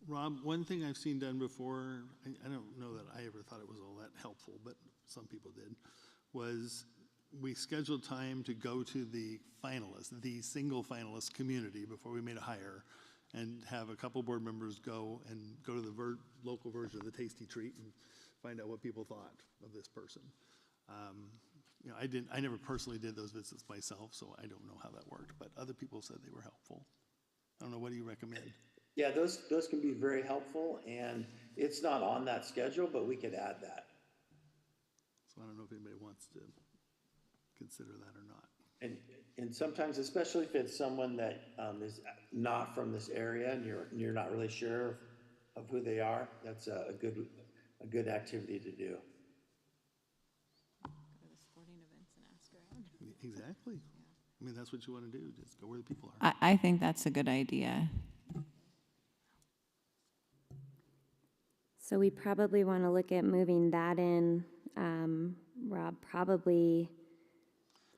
Rob, one thing I've seen done before, I don't know that I ever thought it was all that helpful, but some people did, was we scheduled time to go to the finalists, the single finalist community before we made a hire, and have a couple board members go to the local version of the Tasty Treat and find out what people thought of this person. You know, I never personally did those visits myself, so I don't know how that worked, but other people said they were helpful. I don't know, what do you recommend? Yeah, those can be very helpful, and it's not on that schedule, but we could add that. So I don't know if anybody wants to consider that or not. And sometimes, especially if it's someone that is not from this area and you're not really sure of who they are, that's a good activity to do. Go to the sporting events and ask around. Exactly. I mean, that's what you want to do, just go where the people are. I think that's a good idea. So we probably want to look at moving that in, Rob, probably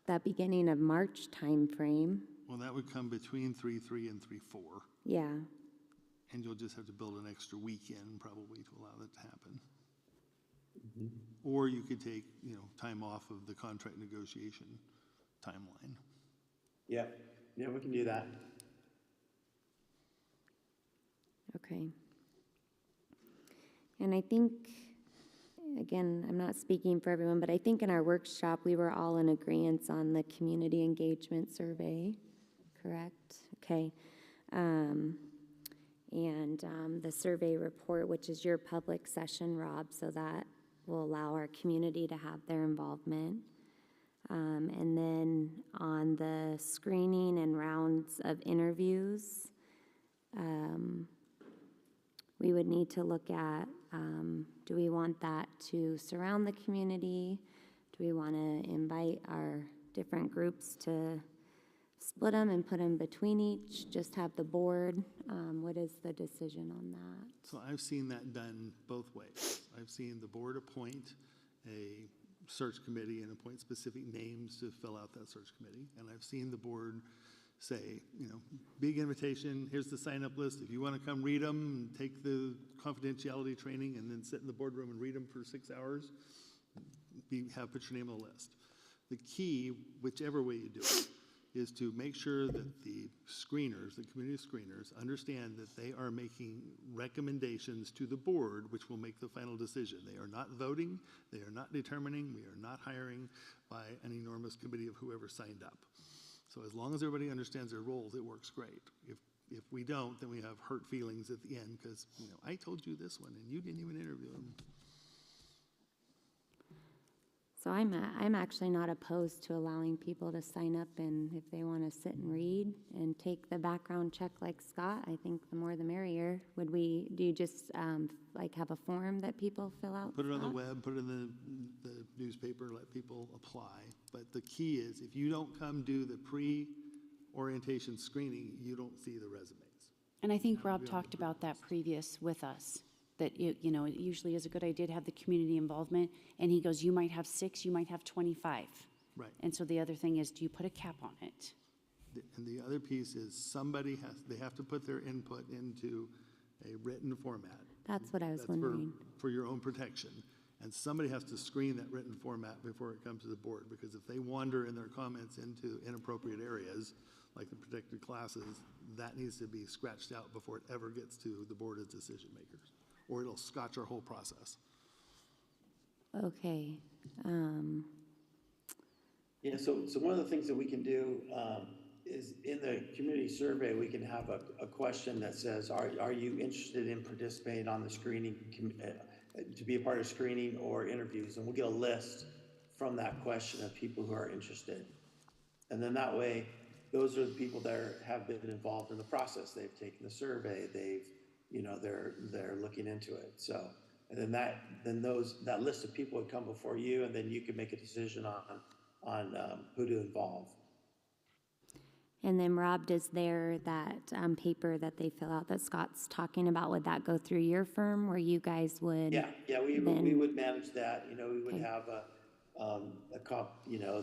that beginning of March timeframe. Well, that would come between 3-3 and 3-4. Yeah. And you'll just have to build an extra weekend probably to allow that to happen. Mm-hmm. Or you could take, time off of the contract negotiation timeline. Yeah, we can do that. Okay. And I think, again, I'm not speaking for everyone, but I think in our workshop, we were all in agreement on the community engagement survey, correct? Okay. And the survey report, which is your public session, Rob, so that will allow our community to have their involvement. And then on the screening and rounds of interviews, we would need to look at, do we want that to surround the community? Do we want to invite our different groups to split them and put them between each, just have the board? What is the decision on that? So I've seen that done both ways. I've seen the board appoint a search committee and appoint specific names to fill out that search committee. And I've seen the board say, big invitation, here's the sign-up list. If you want to come read them and take the confidentiality training and then sit in the boardroom and read them for 6 hours, put your name on the list. The key, whichever way you do it, is to make sure that the screeners, the community screeners, understand that they are making recommendations to the board, which will make the final decision. They are not voting, they are not determining, we are not hiring by an enormous committee of whoever signed up. So as long as everybody understands their roles, it works great. If we don't, then we have hurt feelings at the end because, I told you this one and you didn't even interview them. So I'm actually not opposed to allowing people to sign up, and if they want to sit and read and take the background check like Scott, I think the more the merrier. Do you just have a form that people fill out? Put it on the web, put it in the newspaper, let people apply. But the key is, if you don't come do the pre-orientation screening, you don't see the resumes. And I think Rob talked about that previous with us, that it usually is a good idea to have the community involvement. And he goes, you might have 6, you might have 25. Right. And so the other thing is, do you put a cap on it? And the other piece is they have to put their input into a written format. That's what I was wondering. For your own protection. And somebody has to screen that written format before it comes to the board, because if they wander in their comments into inappropriate areas, like the protected classes, that needs to be scratched out before it ever gets to the board as decision makers, or it'll scotch our whole process. Okay. Yeah, so one of the things that we can do is in the community survey, we can have a question that says, are you interested in participating on the screening, to be a part of screening or interviews? And we'll get a list from that question of people who are interested. And then that way, those are the people that have been involved in the process. They've taken the survey, they've they're looking into it. So, and then that list of people would come before you, and then you could make a decision on who to involve. And then Rob, does that paper that they fill out that Scott's talking about, would that go through your firm where you guys would? Yeah, we would manage that. We would have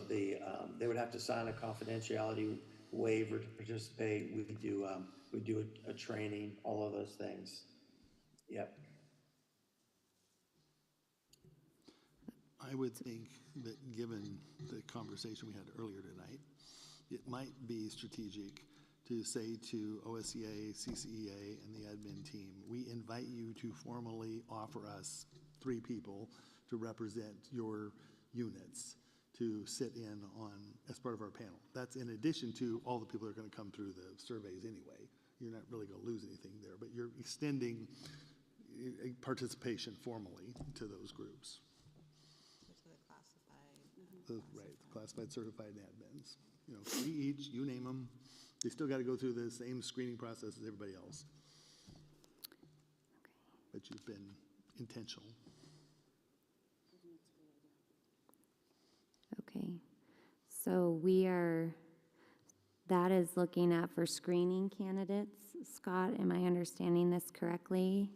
they would have to sign a confidentiality waiver to participate. We do a training, all of those things. Yep. I would think that given the conversation we had earlier tonight, it might be strategic to say to OSEA, CCEA, and the admin team, we invite you to formally offer us 3 people to represent your units to sit in on as part of our panel. That's in addition to all the people that are going to come through the surveys anyway. You're not really going to lose anything there, but you're extending participation formally to those groups. Right, classified, certified, and admins. 3 each, you name them. They still got to go through the same screening process as everybody else. But you've been intentional. Okay, so that is looking at for screening candidates. Scott, am I understanding this correctly?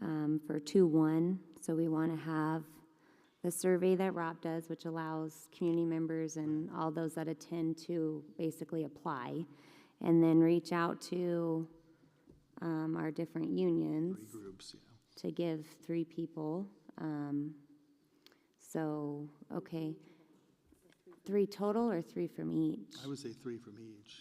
For 2-1, so we want to have the survey that Rob does, which allows community members and all those that attend to basically apply, and then reach out to our different unions. 3 groups, yeah. To give 3 people. So, okay. 3 total or 3 from each? I would say 3 from each.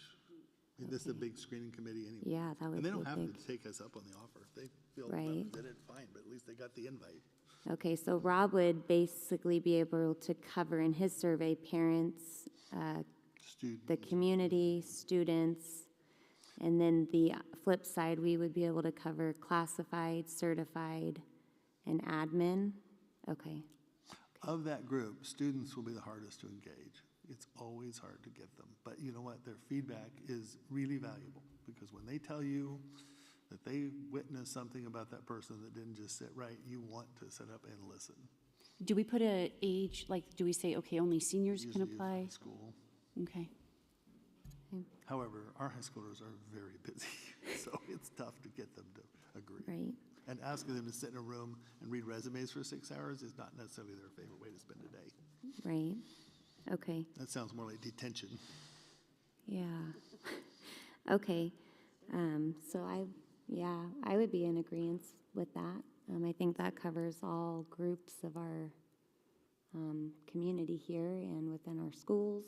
This is a big screening committee anyway. Yeah, that would And they be don't have big. to take us up on the offer. If they feel Right. represented, fine, but at least they got the invite. Okay, so Rob would basically be able to cover in his survey parents, the community, students, and then the flip side, we would be able to cover classified, certified, and admin. Okay. Of that group, students will be the hardest to engage. It's always hard to get them. But you know what? Their feedback is really valuable because when they tell you that they witnessed something about that person that didn't just sit right, you want to sit up and listen. Do we put a age, like, do we say, okay, only seniors can Usually it's apply? high school. Okay. However, our high schoolers are very busy, so it's tough to get them to agree. Right. And asking them to sit in a room and read resumes for 6 hours is not necessarily their favorite way to spend a day. Right. Okay. That sounds more like detention. Yeah. Okay. So I would be in agreement with that. I think that covers all groups of our community here and within our schools.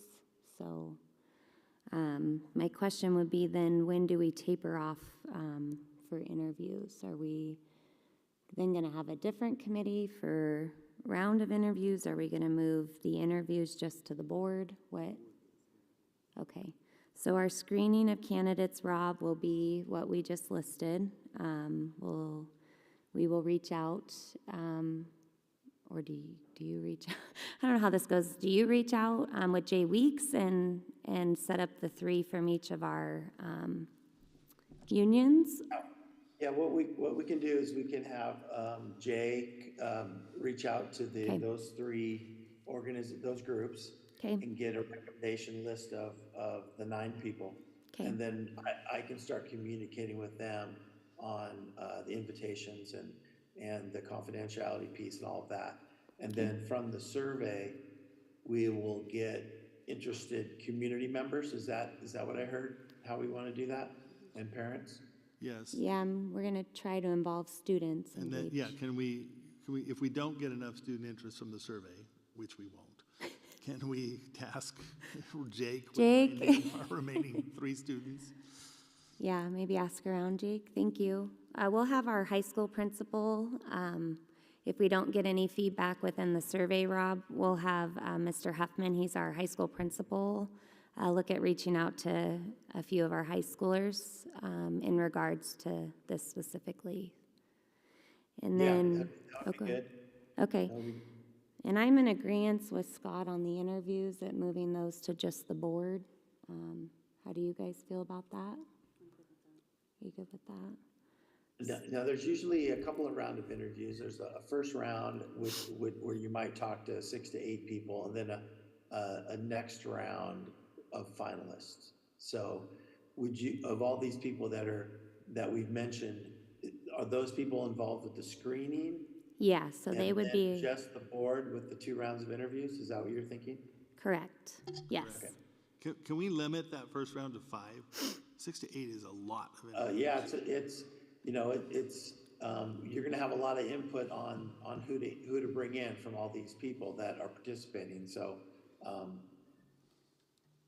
So my question would be then, when do we taper off for interviews? Are we then going to have a different committee for round of interviews? Are we going to move the interviews just to the board? What? Okay. So our screening of candidates, Rob, will be what we just listed. We will reach out, or do you reach out? I don't know how this goes. Do you reach out with Jay Weeks and set up the 3 from each of our unions? Yeah, what we can do is we can have Jay reach out to those 3 those groups. Okay. And get a recommendation list of the 9 people. Okay. And then I can start communicating with them on the invitations and the confidentiality piece and all of that. And then from the survey, we will get interested community members. Is that what I heard? How we want to do that? And parents? Yes. Yeah, we're going to try to involve students. And then, can we, if we don't get enough student interest from the survey, which we won't, can we task Jake with finding our remaining 3 students? Yeah, maybe ask around, Jake. Thank you. We'll have our high school principal. If we don't get any feedback within the survey, Rob, we'll have Mr. Huffman, he's our high school principal, look at reaching out to a few of our high schoolers in regards to this specifically. And then, that'd be good. Okay. And I'm in agreement with Scott on the interviews at moving those to just the board. How do you guys feel about that? Are you good with that? Now, there's usually a couple of round of interviews. There's a first round where you might talk to 6 to 8 people, and then a next round of finalists. So would you, of all these people that we've mentioned, are those people involved with the screening? Yeah, so they And would then be, just the board with the 2 rounds of interviews? Is that what you're thinking? correct, yes. Okay. Can we limit that first round to 5? 6 to 8 is a lot of interviews. Yeah, it's you know, you're gonna have a lot of input on who to bring in from all these people that are participating, so,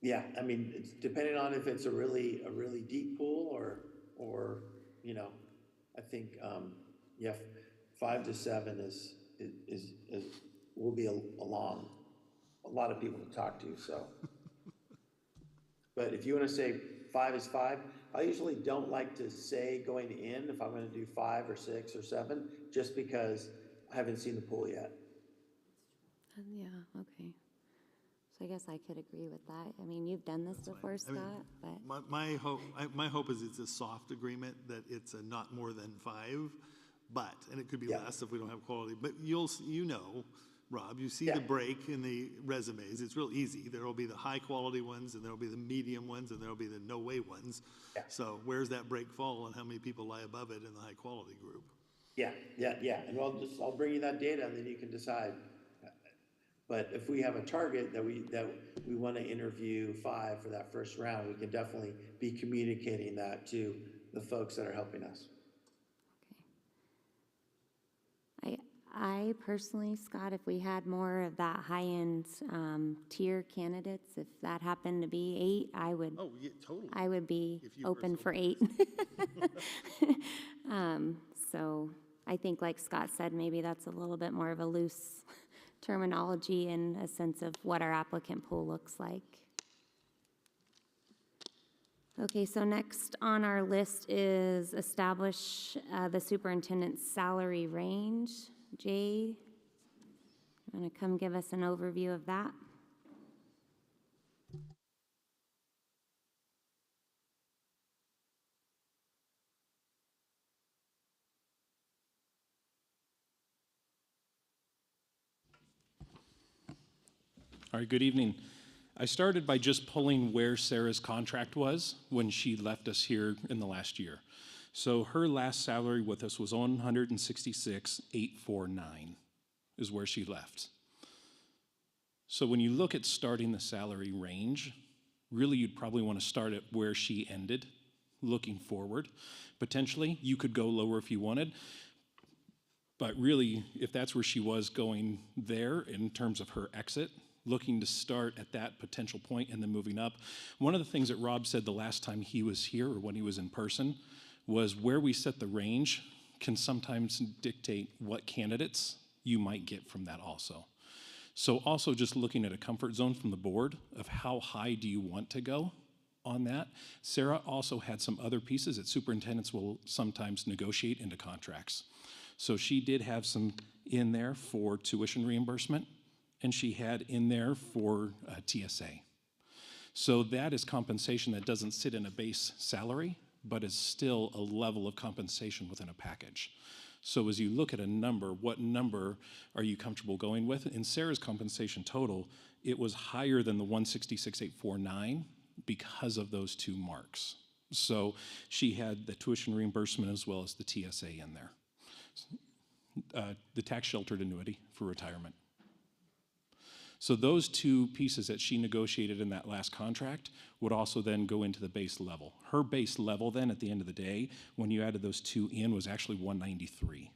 yeah, I mean, it's depending on if it's a really deep pool or, you know, I think, yeah, 5 to 7 is will be a lot of people to talk to, so. But if you wanna say 5 is 5, I usually don't like to say going in if I'm gonna do 5 or 6 or 7, just because I haven't seen the pool yet. Yeah, okay. So I guess I could agree with that. I mean, you've done this before, I mean, Scott, but. My hope is it's a soft agreement, that it's a not more than 5, but, and it could be less if we don't have quality, but you know, Rob, you see the break in the resumes. It's real easy. There will be the high quality ones, and there will be the medium ones, and there will be the no way ones. Yeah. So where's that break fall, and how many people lie above it in the high quality group? Yeah, and I'll bring you that data, and then you can decide. But if we have a target that we want to interview 5 for that first round, we can definitely be communicating that to the folks that are helping us. I personally, Scott, if we had more of that high-end tier candidates, if that happened to be 8, I would. Oh, yeah, totally. I would be open for 8. So I think, like Scott said, maybe that's a little bit more of a loose terminology and a sense of what our applicant pool looks like. Okay, so next on our list is establish the superintendent's salary range. Jade, you want to come give us an overview of that? All right, good evening. I started by just pulling where Sarah's contract was when she left us here in the last year. So her last salary with us was $166,849 is where she left. So when you look at starting the salary range, really you'd probably want to start at where she ended, looking forward. Potentially, you could go lower if you wanted, but really, if that's where she was going there in terms of her exit, looking to start at that potential point and then moving up. One of the things that Rob said the last time he was here or when he was in person was where we set the range can sometimes dictate what candidates you might get from that also. So also just looking at a comfort zone from the board of how high do you want to go on that. Sarah also had some other pieces that superintendents will sometimes negotiate into contracts. So she did have some in there for tuition reimbursement, and she had in there for TSA. So that is compensation that doesn't sit in a base salary, but is still a level of compensation within a package. So as you look at a number, what number are you comfortable going with? In Sarah's compensation total, it was higher than the $166,849 because of those 2 marks. So she had the tuition reimbursement as well as the TSA in there. The tax sheltered annuity for retirement. So those 2 pieces that she negotiated in that last contract would also then go into the base level. Her base level then at the end of the day, when you added those 2 in, was actually $193.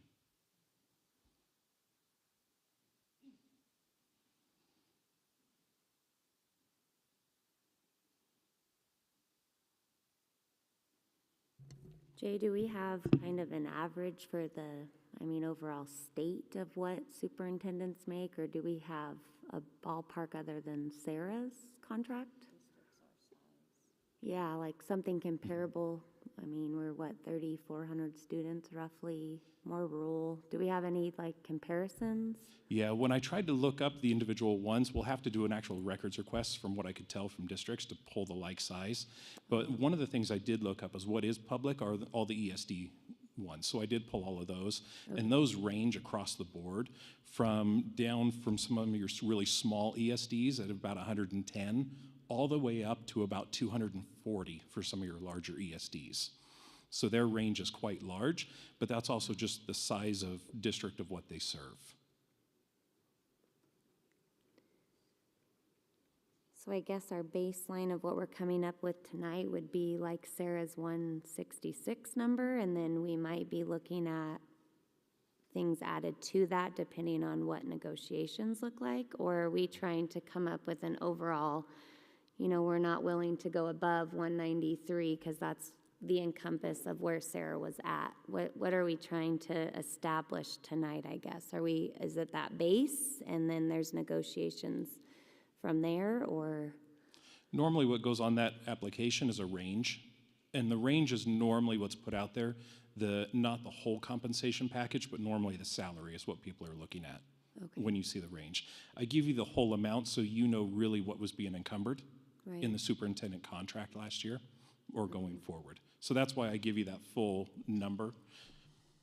Jay, do we have kind of an average for the, overall state of what superintendents make, or do we have a ballpark other than Sarah's contract? Yeah, like something comparable. We're 3,400 students roughly, more rural. Do we have any comparisons? Yeah, when I tried to look up the individual ones, we'll have to do an actual records request from what I could tell from districts to pull the like size. But one of the things I did look up is what is public are all the ESD ones. So I did pull all of those, and those range across the board from some of your really small ESDs at about 110 all the way up to about 240 for some of your larger ESDs. So their range is quite large, but that's also just the size of district of what they serve. So I guess our baseline of what we're coming up with tonight would be like Sarah's 166 number, and then we might be looking at things added to that depending on what negotiations look like, or are we trying to come up with an overall, we're not willing to go above 193 because that's the encompass of where Sarah was at. What are we trying to establish tonight, I guess? Is it that base and then there's negotiations from there, or? Normally what goes on that application is a range, and the range is normally what's put out there. Not the whole compensation package, but normally the salary is what people are looking at when you see the range. I give you the whole amount so you know really what was being encumbered in the superintendent contract last year or going forward. So that's why I give you that full number.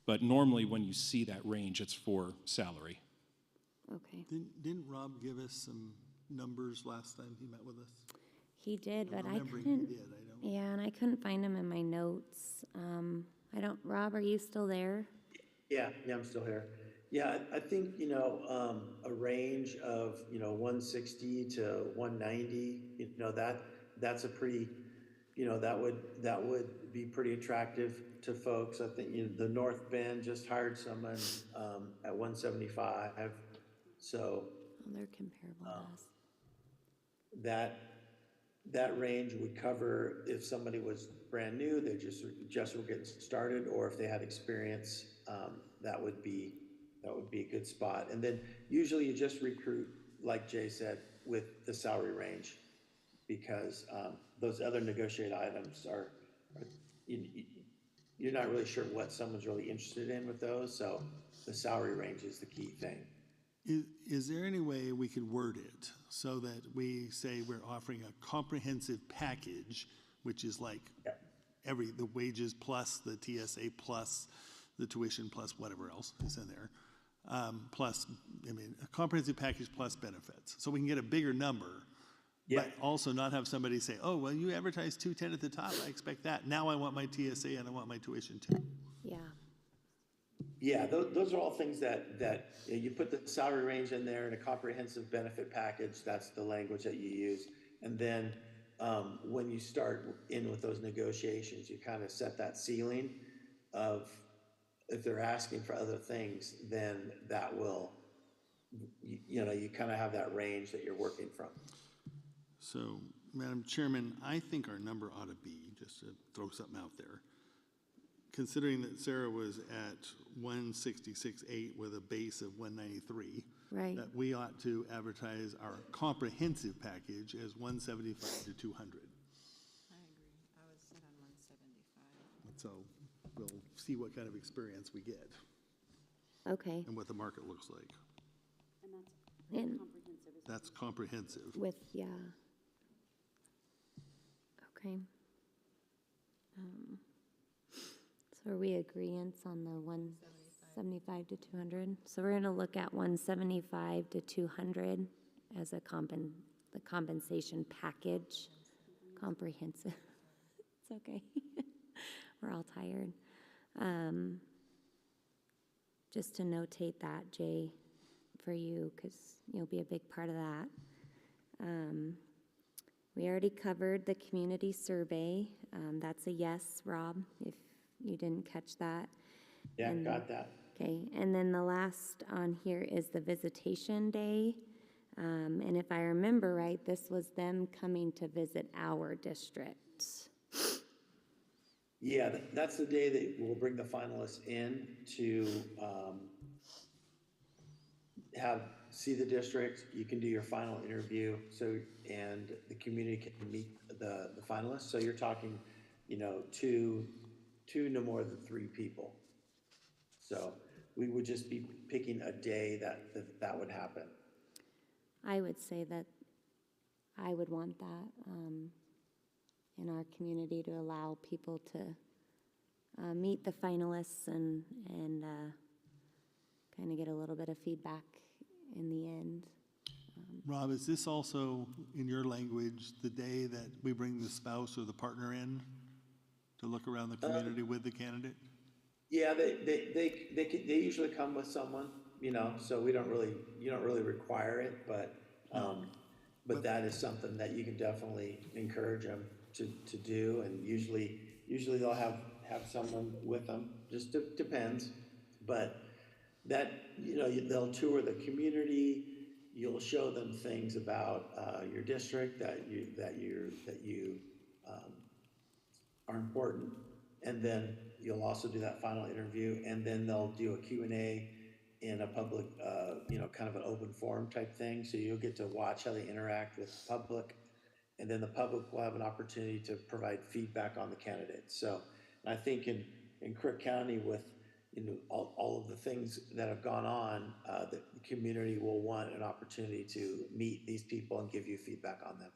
But normally when you see that range, it's for salary. Okay. Didn't Rob give us some numbers last time he met with us? He did, but I remembering couldn't. he did, I don't. Yeah, and I couldn't find him in my notes. Rob, are you still there? Yeah, I'm still here. Yeah, I think, a range of, 160 to 190, that's a pretty, that would be pretty attractive to folks. I think, the North Bend just hired someone at 175. So They're comparable to us. that range would cover if somebody was brand new, they just were getting started, or if they had experience, that would be a good spot. And then usually you just recruit, like Jay said, with the salary range, because those other negotiated items are you're not really sure what someone's really interested in with those. So the salary range is the key thing. Is there any way we could word it so that we say we're offering a comprehensive package, which is like the wages plus the TSA plus the tuition plus whatever else is in there, plus, a comprehensive package plus benefits, so we can get a bigger number, but also not have somebody say, oh, well, you advertised 210 at the top, I expect that. Now I want my TSA and I want my tuition too. Yeah. Yeah, those are all things that you put the salary range in there and a comprehensive benefit package. That's the language that you use. And then when you start in with those negotiations, you kind of set that ceiling of if they're asking for other things, then that will, you kind of have that range that you're working from. So, Madam Chairman, I think our number ought to be, just to throw something out there, considering that Sarah was at 166.8 with a base of 193, right, that we ought to advertise our comprehensive package as 175 to 200. I agree. I was set on 175. So we'll see what kind of experience we get. Okay. And what the market looks like. And that's comprehensive. With, yeah. Okay. So are we agreeance on the 175 to 200? So we're gonna look at 175 to 200 as the compensation package, comprehensive. It's okay. We're all tired. Just to notate that, Jay, for you, because you'll be a big part of that. We already covered the community survey. That's a yes, Rob, if you didn't catch that. Yeah, got that. Okay, and then the last on here is the visitation day. And if I remember right, this was them coming to visit our district. Yeah, that's the day that we'll bring the finalists in to see the district. You can do your final interview, and the community can meet the finalists. So you're talking, two no more than 3 people. So we would just be picking a day that would happen. I would say that I would want that in our community to allow people to meet the finalists and kind of get a little bit of feedback in the end. Rob, is this also, in your language, the day that we bring the spouse or the partner in to look around the community with the candidate? Yeah, they usually come with someone, you know, so you don't really require it, but that is something that you can definitely encourage them to do, and usually they'll have someone with them, just depends, but that, you know, they'll tour the community, you'll show them things about your district that you are important, and then you'll also do that final interview, and then they'll do a Q&A in a public, you know, kind of an open forum type thing, so you'll get to watch how they interact with the public, and then the public will have an opportunity to provide feedback on the candidates. So I think in Crook County, with, you know, all of the things that have gone on, the community will want an opportunity to meet these people and give you feedback on them.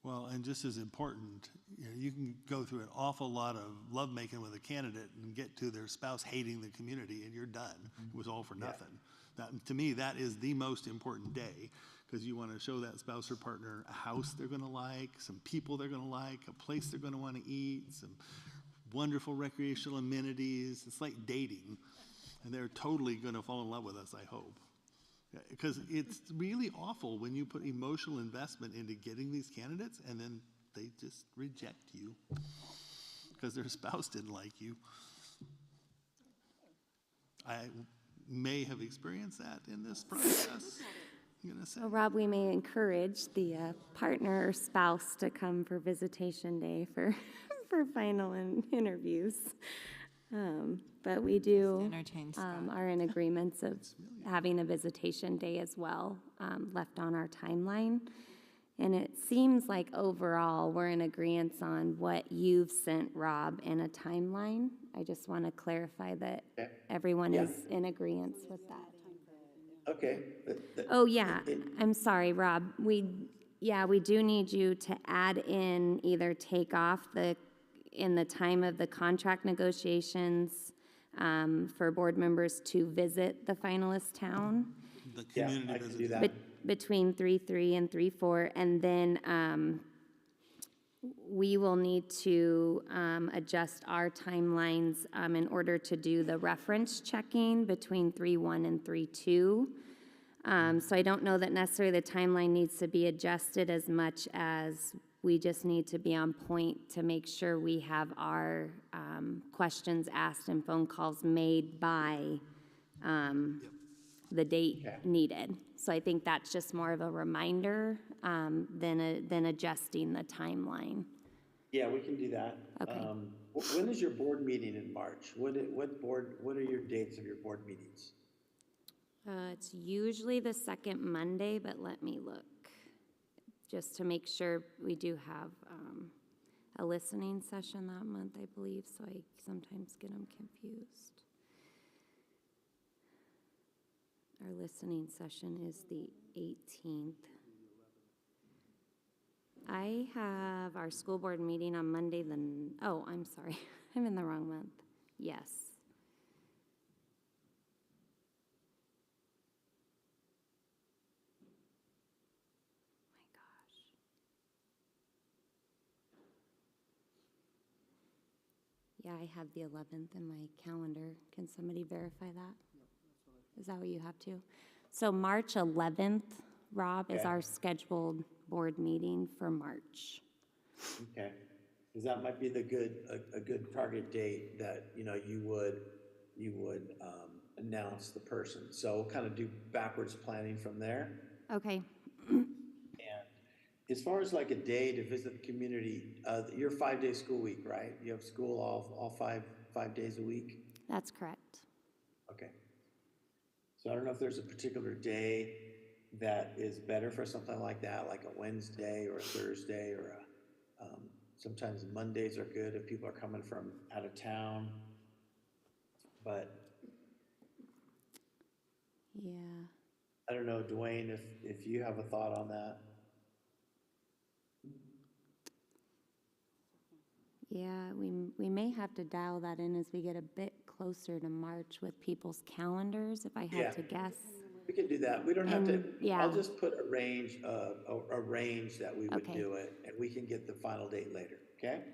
Well, and just as important, you know, you can go through an awful lot of lovemaking with a candidate and get to their spouse hating the community, and you're done. It was all for nothing. That, to me, that is the most important day, because you want to show that spouse or partner a house they're going to like, some people they're going to like, a place they're going to want to eat, some wonderful recreational amenities. It's like dating, and they're totally going to fall in love with us, I hope. Because it's really awful when you put emotional investment into getting these candidates and then they just reject you because their spouse didn't like you. I may have experienced that in this process. I'm gonna say. Well, Rob, we may encourage the partner or spouse to come for visitation day for final interviews. But we do are in agreements of having a visitation day as well, left on our timeline. And it seems like overall we're in agreement on what you've sent, Rob, in a timeline. I just want to clarify that everyone is in agreement with that. Okay. Oh, yeah, I'm sorry, Rob. We do need you to add in, either take off in the time of the contract negotiations, for board members to visit the finalist town. The community I can do that. Between 3-3 and 3-4, and then we will need to adjust our timelines in order to do the reference checking between 3-1 and 3-2. So I don't know that necessarily the timeline needs to be adjusted as much as we just need to be on point to make sure we have our questions asked and phone calls made by the date needed. So I think that's just more of a reminder than adjusting the timeline. Yeah, we can do that. Okay. When is your board meeting in March? What are your dates of your board meetings? It's usually the second Monday, but let me look, just to make sure. We do have a listening session that month, I believe, so I sometimes get them confused. Our listening session is the 18th. I have our school board meeting on Monday, oh, I'm sorry, I'm in the wrong month. Yes. Yeah, I have the 11th in my calendar. Can somebody verify that? Is that what you have to? So March 11th, Rob, is our scheduled board meeting for March. Okay, because that might be a good target date that, you know, you would announce the person. So we'll kind of do backwards planning from there. Okay. As far as like a day to visit the community, you're 5-day school week, right? You have school all five days a week? That's correct. Okay. So I don't know if there's a particular day that is better for something like that, like a Wednesday or a Thursday, or sometimes Mondays are good if people are coming from out of town. But yeah, I don't know, Dwayne, if you have a thought on that. Yeah, we may have to dial that in as we get a bit closer to March with people's calendars, if I Yeah. had to guess. We could do that. We don't have to, Yeah. I'll just put a range that we would Okay. do it, and we can get the final date later, okay?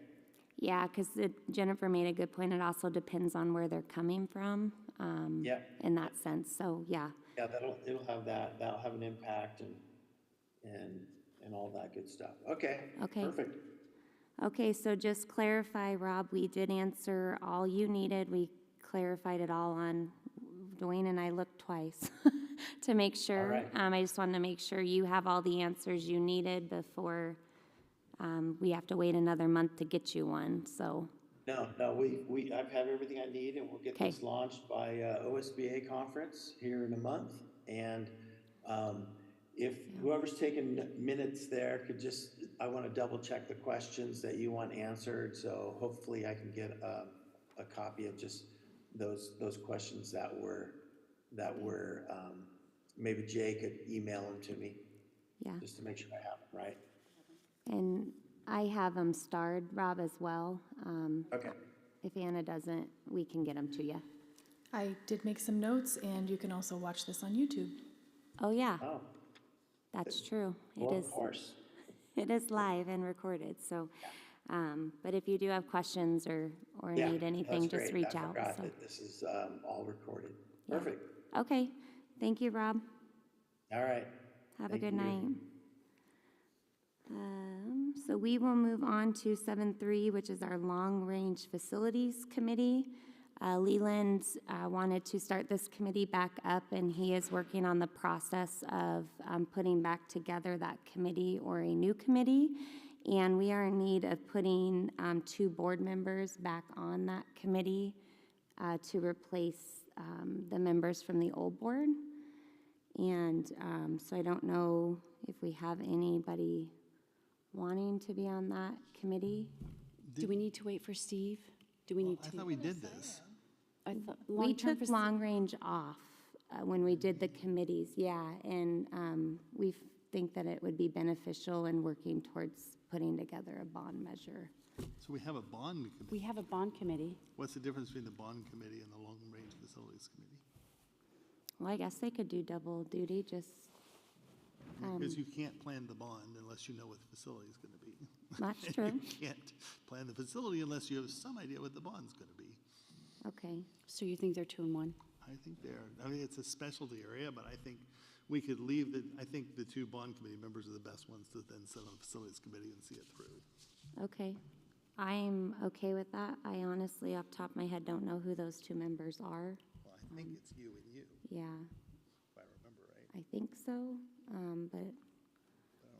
Yeah, because Jennifer made a good point. It also depends on where they're coming from. Yeah. In that sense, so yeah. Yeah, it'll have that'll have an impact and all that good stuff. Okay. Okay. Perfect. Okay, so just clarify, Rob, we did answer all you needed. We clarified it all on, Dwayne and I looked twice to make sure. right. I just wanted to make sure you have all the answers you needed before we have to wait another month to get you one, so. No, I've have everything I need, and we'll get this launched by OSBA conference here in a month. And if whoever's taking minutes there could just, I want to double check the questions that you want answered. So hopefully I can get a copy of just those questions that were maybe Jay could email them to me. Yeah. Just to make sure I have them right. And I have them starred, Rob, as well. Okay. If Anna doesn't, we can get them to you. I did make some notes, and you can also watch this on YouTube. Oh, yeah. Oh. That's true. Well, It is. of course. It is live and recorded, so, but if you do have questions or Yeah, need anything, that's just great. reach I out. forgot So. that this is all recorded. Yeah. Perfect. Okay, thank you, Rob. All right. Have Thank a good you. night. So we will move on to 7.3, which is our Long-Range Facilities Committee. Leland wanted to start this committee back up, and he is working on the process of putting back together that committee or a new committee. And we are in need of putting 2 board members back on that committee to replace the members from the old board. And so I don't know if we have anybody wanting to be on that committee. Do we need to wait for Steve? Do we need to? I thought we did this. I thought We long-term took long range off when we did the committees, yeah, and we think that it would be beneficial in working towards putting together a bond measure. So we have a bond committee. We have a bond committee. What's the difference between the bond committee and the long-range facilities committee? Well, I guess they could do double duty, just, Because you can't plan the bond unless you know what the facility is going to be. That's true. You can't plan the facility unless you have some idea what the bond's going to be. Okay. So you think they're 2 in 1? I think I mean, it's a specialty area, but I think we could leave I think the 2 bond committee members are the best ones to then sit on the facilities committee and see it through. Okay. I'm okay with that. I honestly, off the top of my head, don't know who those 2 members are. Well, I think it's you and you, Yeah, if I remember right. I think so, but I don't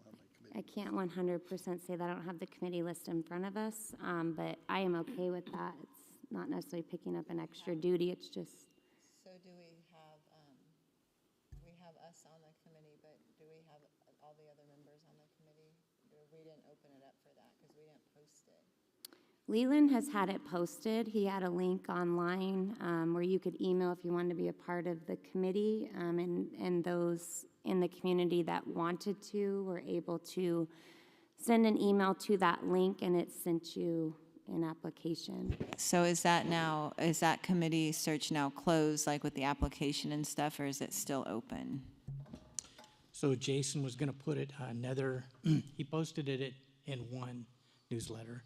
have my committee. I can't 100% say that I don't have the committee list in front of us, but I am okay with that. It's not necessarily picking up an extra duty, it's just, So do we have us on the committee, but do we have all the other members on the committee? We didn't open it up for that because we didn't post it. Leland has had it posted. He had a link online where you could email if you wanted to be a part of the committee, and those in the community that wanted to were able to send an email to that link, and it sent you an application. So is that committee search now closed, like with the application and stuff, or is it still open? So Jason was gonna put it he posted it in one newsletter.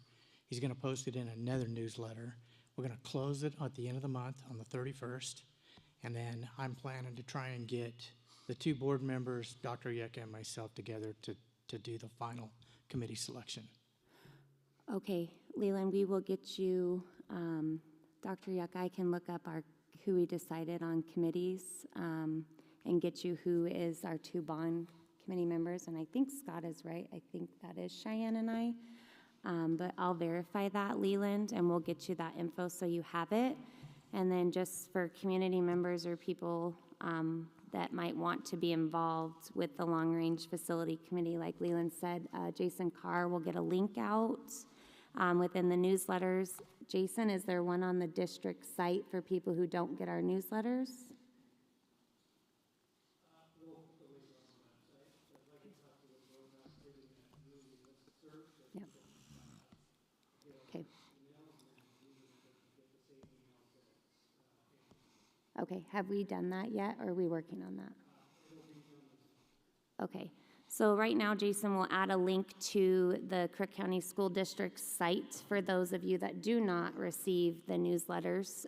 He's gonna post it in another newsletter. We're gonna close it at the end of the month on the 31st. And then I'm planning to try and get the 2 board members, Dr. Yucca and myself, together to do the final committee selection. Okay, Leland, we will get you, Dr. Yuck, I can look up who we decided on committees and get you who is our 2 bond committee members. And I think Scott is right. I think that is Cheyenne and I. But I'll verify that, Leland, and we'll get you that info so you have it. And then just for community members or people that might want to be involved with the Long Range Facility Committee, like Leland said, Jason Carr will get a link out within the newsletters. Jason, is there one on the district site for people who don't get our newsletters? Yep. Okay. Okay, have we done that yet, or are we working on that? Okay, so right now Jason will add a link to the Crook County School District site for those of you that do not receive the newsletters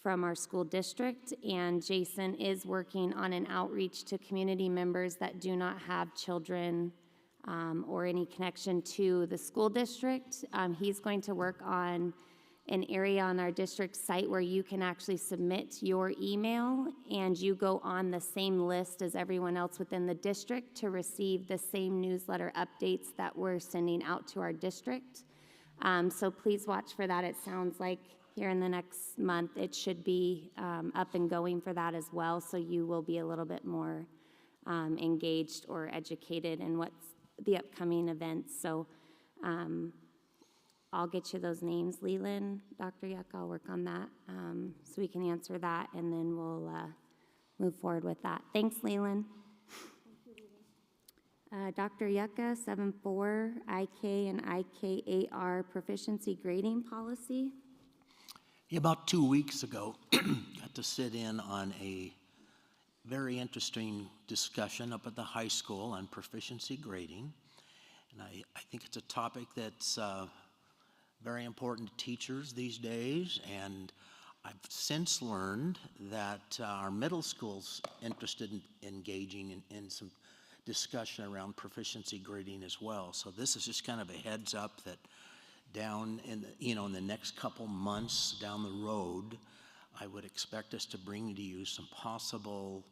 from our school district. And Jason is working on an outreach to community members that do not have children or any connection to the school district. He's going to work on an area on our district site where you can actually submit your email and you go on the same list as everyone else within the district to receive the same newsletter updates that we're sending out to our district. So please watch for that. It sounds like here in the next month it should be up and going for that as well, so you will be a little bit more engaged or educated in what's the upcoming events. So I'll get you those names, Leland, Dr. Yuck, I'll work on that so we can answer that, and then we'll move forward with that. Thanks, Leland. Dr. Yucca, 7-4, IK and IKAR proficiency grading policy. Yeah, about 2 weeks ago, got to sit in on a very interesting discussion up at the high school on proficiency grading. And I think it's a topic that's very important to teachers these days. And I've since learned that our middle school's interested in engaging in some discussion around proficiency grading as well. So this is just kind of a heads up that down in the, in the next couple months down the road, I would expect us to bring to you some possible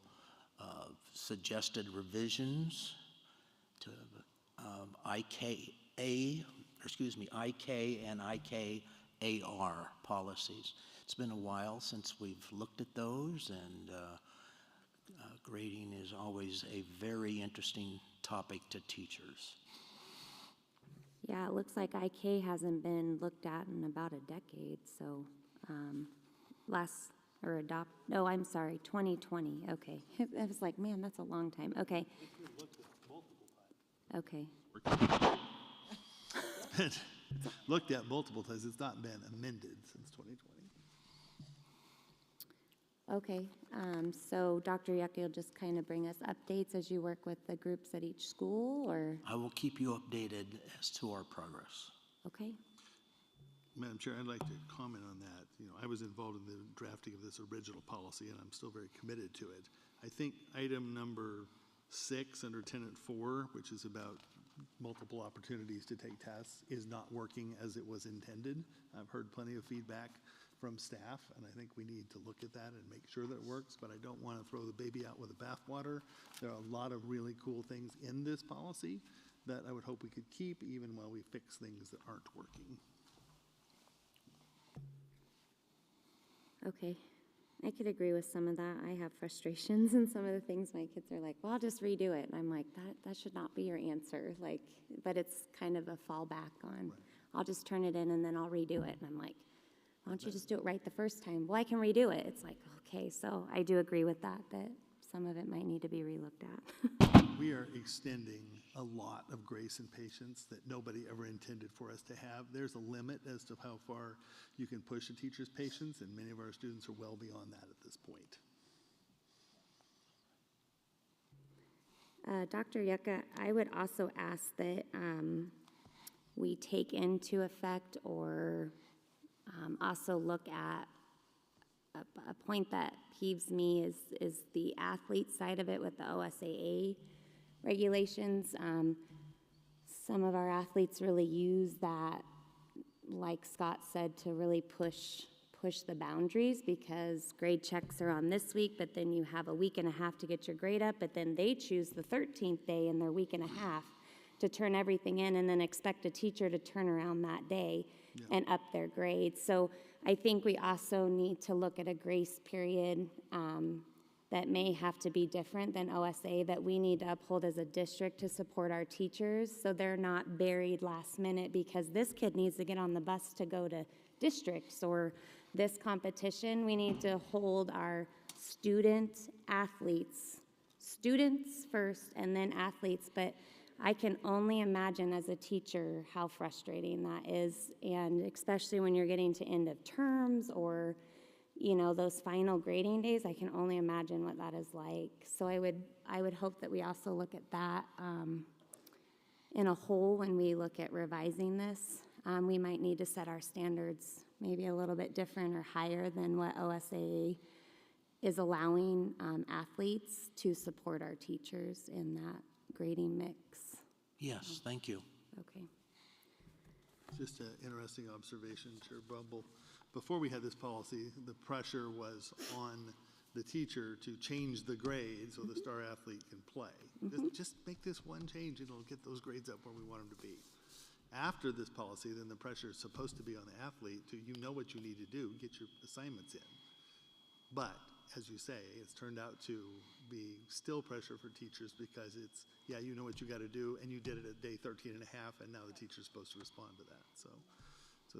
suggested revisions to IK and IKAR policies. It's been a while since we've looked at those, and grading is always a very interesting topic to teachers. Yeah, it looks like IK hasn't been looked at in about a decade, so no, I'm sorry, 2020, okay. I was like, man, that's a long time, okay. Okay. Looked at multiple times. It's not been amended since 2020. Okay, so Dr. Yuck, you'll just kind of bring us updates as you work with the groups at each school, or? I will keep you updated as to our progress. Okay. Madam Chair, I'd like to comment on that. I was involved in the drafting of this original policy, and I'm still very committed to it. I think item number 6 under Tenet 4, which is about multiple opportunities to take tests, is not working as it was intended. I've heard plenty of feedback from staff, and I think we need to look at that and make sure that it works, but I don't want to throw the baby out with the bathwater. There are a lot of really cool things in this policy that I would hope we could keep even while we fix things that aren't working. Okay, I could agree with some of that. I have frustrations and some of the things my kids are like, well, I'll just redo it. And I'm like, that should not be your answer. Like, but it's kind of a fallback on, I'll just turn it in and then I'll redo it. And I'm like, why don't you just do it right the first time? Well, I can redo it. It's like, okay, so I do agree with that some of it might need to be relooked at. We are extending a lot of grace and patience that nobody ever intended for us to have. There's a limit as to how far you can push a teacher's patience, and many of our students are well beyond that at this point. Dr. Yucca, I would also ask that we take into effect or also look at a point that peeves me is the athlete side of it with the OSAA regulations. Some of our athletes really use that, like Scott said, to really push the boundaries, because grade checks are on this week, but then you have a week and a half to get your grade up, but then they choose the 13th day in their week and a half to turn everything in and then expect a teacher to turn around that day and up their grade. So I think we also need to look at a grace period that may have to be different than OSA, that we need to uphold as a district to support our teachers so they're not buried last minute because this kid needs to get on the bus to go to districts or this competition. We need to hold our students first and then athletes, but I can only imagine as a teacher how frustrating that is, and especially when you're getting to end of terms or you know, those final grading days, I can only imagine what that is like. So I would hope that we also look at that in a whole when we look at revising this. We might need to set our standards maybe a little bit different or higher than what OSAA is allowing athletes to support our teachers in that grading mix. Yes, thank you. Okay. Just an interesting observation, Chair Brumble. Before we had this policy, the pressure was on the teacher to change the grade so the star athlete can play. Just make this one change and it'll get those grades up where we want them to be. After this policy, then the pressure is supposed to be on the athlete to, you know what you need to do, get your assignments in. But, as you say, it's turned out to be still pressure for teachers because it's, yeah, you know what you got to do, and you did it at day 13 and a half, and now the teacher's supposed to respond to that. So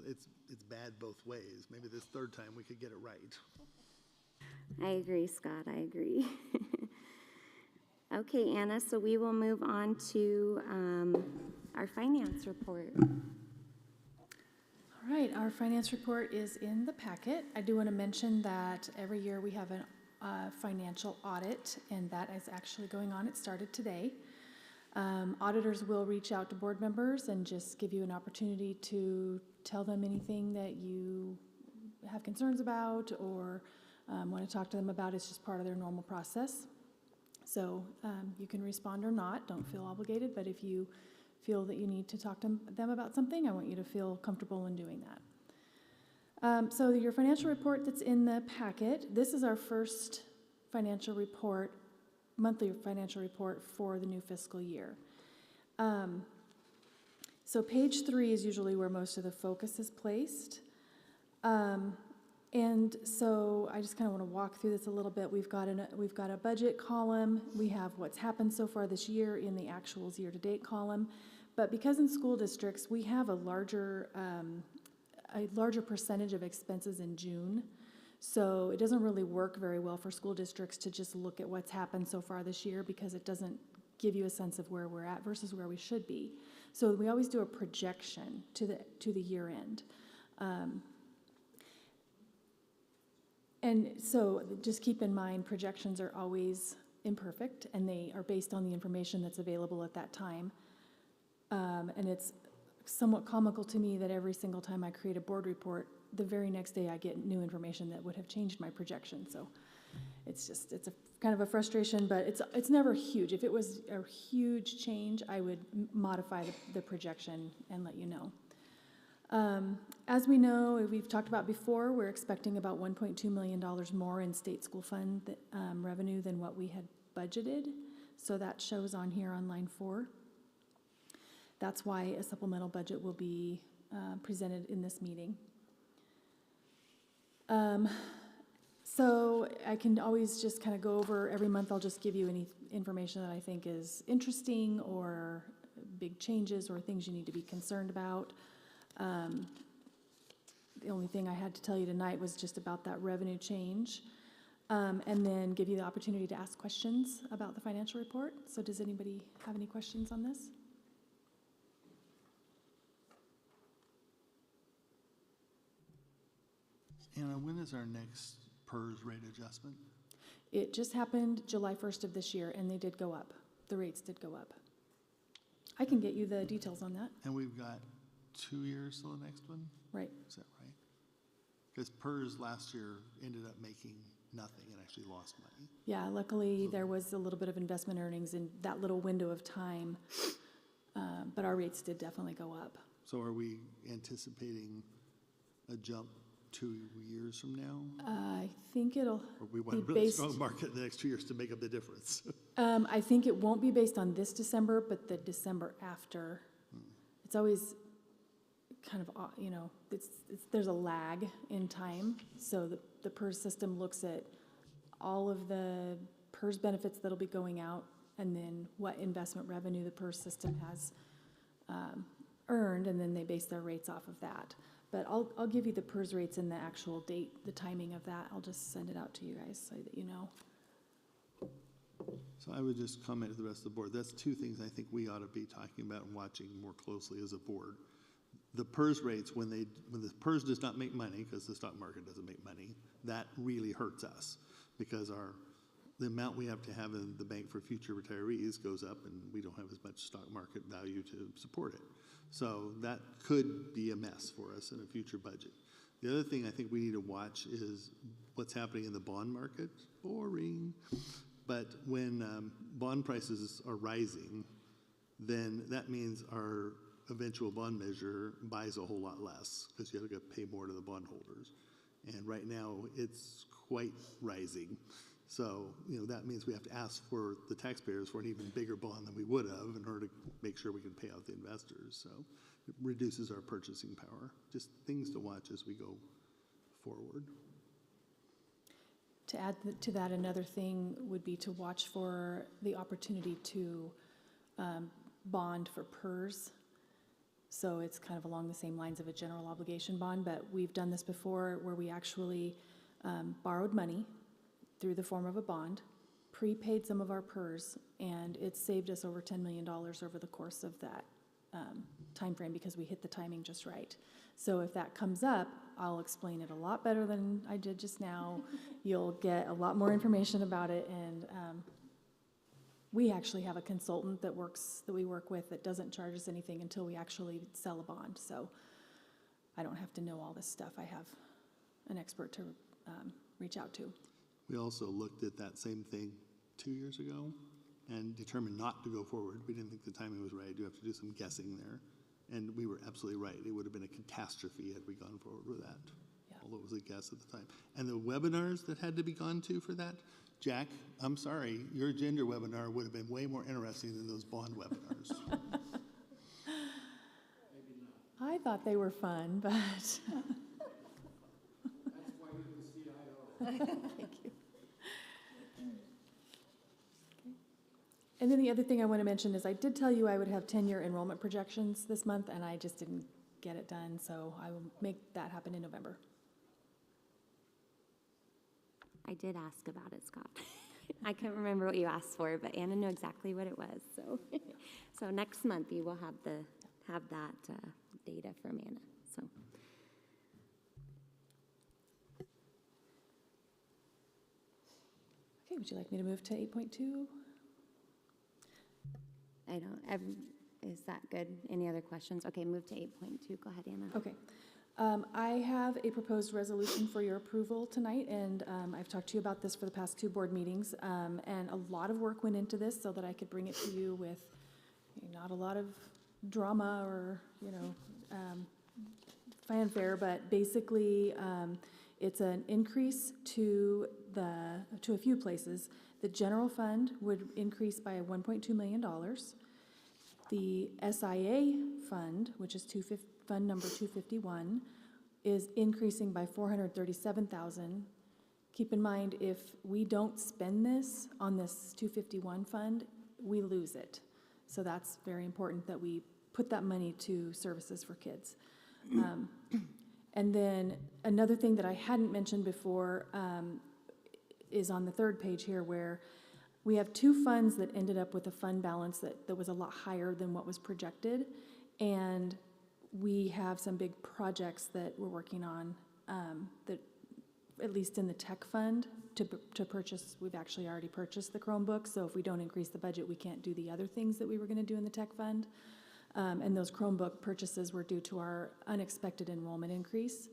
it's bad both ways. Maybe this third time we could get it right. I agree, Scott, I agree. Okay, Anna, so we will move on to our finance report. All right, our finance report is in the packet. I do want to mention that every year we have a financial audit, and that is actually going on. It started today. Auditors will reach out to board members and just give you an opportunity to tell them anything that you have concerns about or want to talk to them about. It's just part of their normal process. So you can respond or not. Don't feel obligated, but if you feel that you need to talk to them about something, I want you to feel comfortable in doing that. So your financial report that's in the packet, this is our first financial report, monthly financial report for the new fiscal year. So page 3 is usually where most of the focus is placed. And so I just kind of want to walk through this a little bit. We've got a budget column. We have what's happened so far this year in the actuals year-to-date column. But because in school districts, we have a larger percentage of expenses in June. So it doesn't really work very well for school districts to just look at what's happened so far this year because it doesn't give you a sense of where we're at versus where we should be. So we always do a projection to the year end. And so just keep in mind, projections are always imperfect, and they are based on the information that's available at that time. And it's somewhat comical to me that every single time I create a board report, the very next day I get new information that would have changed my projection. So it's a kind of a frustration, but it's never huge. If it was a huge change, I would modify the projection and let you know. As we know, we've talked about before, we're expecting about $1.2 million more in state school fund revenue than what we had budgeted. So that shows on here on line 4. That's why a supplemental budget will be presented in this meeting. So I can always just kind of go over, every month I'll just give you any information that I think is interesting or big changes or things you need to be concerned about. The only thing I had to tell you tonight was just about that revenue change, and then give you the opportunity to ask questions about the financial report. So does anybody have any questions on this? Anna, when is our next PERS rate adjustment? It just happened July 1st of this year, and they did go up. The rates did go up. I can get you the details on that. And we've got 2 years till the next one? Right. Is that right? Because PERS last year ended up making nothing and actually lost money. Yeah, luckily there was a little bit of investment earnings in that little window of time, but our rates did definitely go up. So are we anticipating a jump 2 years from now? I think it'll Or we be want a really based, strong market in the next 2 years to make up the difference? I think it won't be based on this December, but the December after. It's always kind of, there's a lag in time. So the PERS system looks at all of the PERS benefits that'll be going out and then what investment revenue the PERS system has earned, and then they base their rates off of that. But I'll give you the PERS rates and the actual date, the timing of that. I'll just send it out to you guys so that you know. So I would just comment to the rest of the board. That's 2 things I think we ought to be talking about and watching more closely as a board. the PERS rates, when the PERS does not make money, because the stock market doesn't make money, that really hurts us, because the amount we have to have in the bank for future retirees goes up, and we don't have as much stock market value to support it. So that could be a mess for us in a future budget. The other thing I think we need to watch is what's happening in the bond market. Boring. But when bond prices are rising, then that means our eventual bond measure buys a whole lot less, because you have to pay more to the bondholders. And right now, it's quite rising. So, that means we have to ask for the taxpayers for an even bigger bond than we would have in order to make sure we can pay out the investors. So it reduces our purchasing power. Just things to watch as we go forward. To add to that, another thing would be to watch for the opportunity to bond for PERS. So it's kind of along the same lines of a general obligation bond, but we've done this before where we actually borrowed money through the form of a bond, prepaid some of our PERS, and it saved us over $10 million over the course of that time frame, because we hit the timing just right. So if that comes up, I'll explain it a lot better than I did just now. You'll get a lot more information about it, and we actually have a consultant that we work with that doesn't charge us anything until we actually sell a bond. So I don't have to know all this stuff. I have an expert to reach out to. We also looked at that same thing 2 years ago and determined not to go forward. We didn't think the timing was right. You have to do some guessing there. And we were absolutely right. It would have been a catastrophe had we gone forward with that, although it was a guess at the time. And the webinars that had to be gone to for that, Jack, I'm sorry, your gender webinar would have been way more interesting than those bond webinars. I thought they were fun, but... That's why you're the CIO. Thank you. And then the other thing I want to mention is I did tell you I would have 10-year enrollment projections this month, and I just didn't get it done, so I will make that happen in November. I did ask about it, Scott. I couldn't remember what you asked for, but Anna knew exactly what it was. So, so next month you will have that data from Anna. So. Okay, would you like me to move to 8.2? Is that good? Any other questions? Okay, move to 8.2. Go ahead, Anna. Okay. I have a proposed resolution for your approval tonight, and I've talked to you about this for the past 2 board meetings, and a lot of work went into this so that I could bring it to you with not a lot of drama or, fanfare, but basically it's an increase to a few places. The general fund would increase by $1.2 million. The SIA fund, which is fund number 251, is increasing by $437,000. Keep in mind, if we don't spend this on this 251 fund, we lose it. So that's very important that we put that money to services for kids. And then another thing that I hadn't mentioned before is on the 3rd page here, where we have 2 funds that ended up with a fund balance that was a lot higher than what was projected. And we have some big projects that we're working on that, at least in the tech fund, to purchase. We've actually already purchased the Chromebooks, so if we don't increase the budget, we can't do the other things that we were going to do in the tech fund. And those Chromebook purchases were due to our unexpected enrollment increase.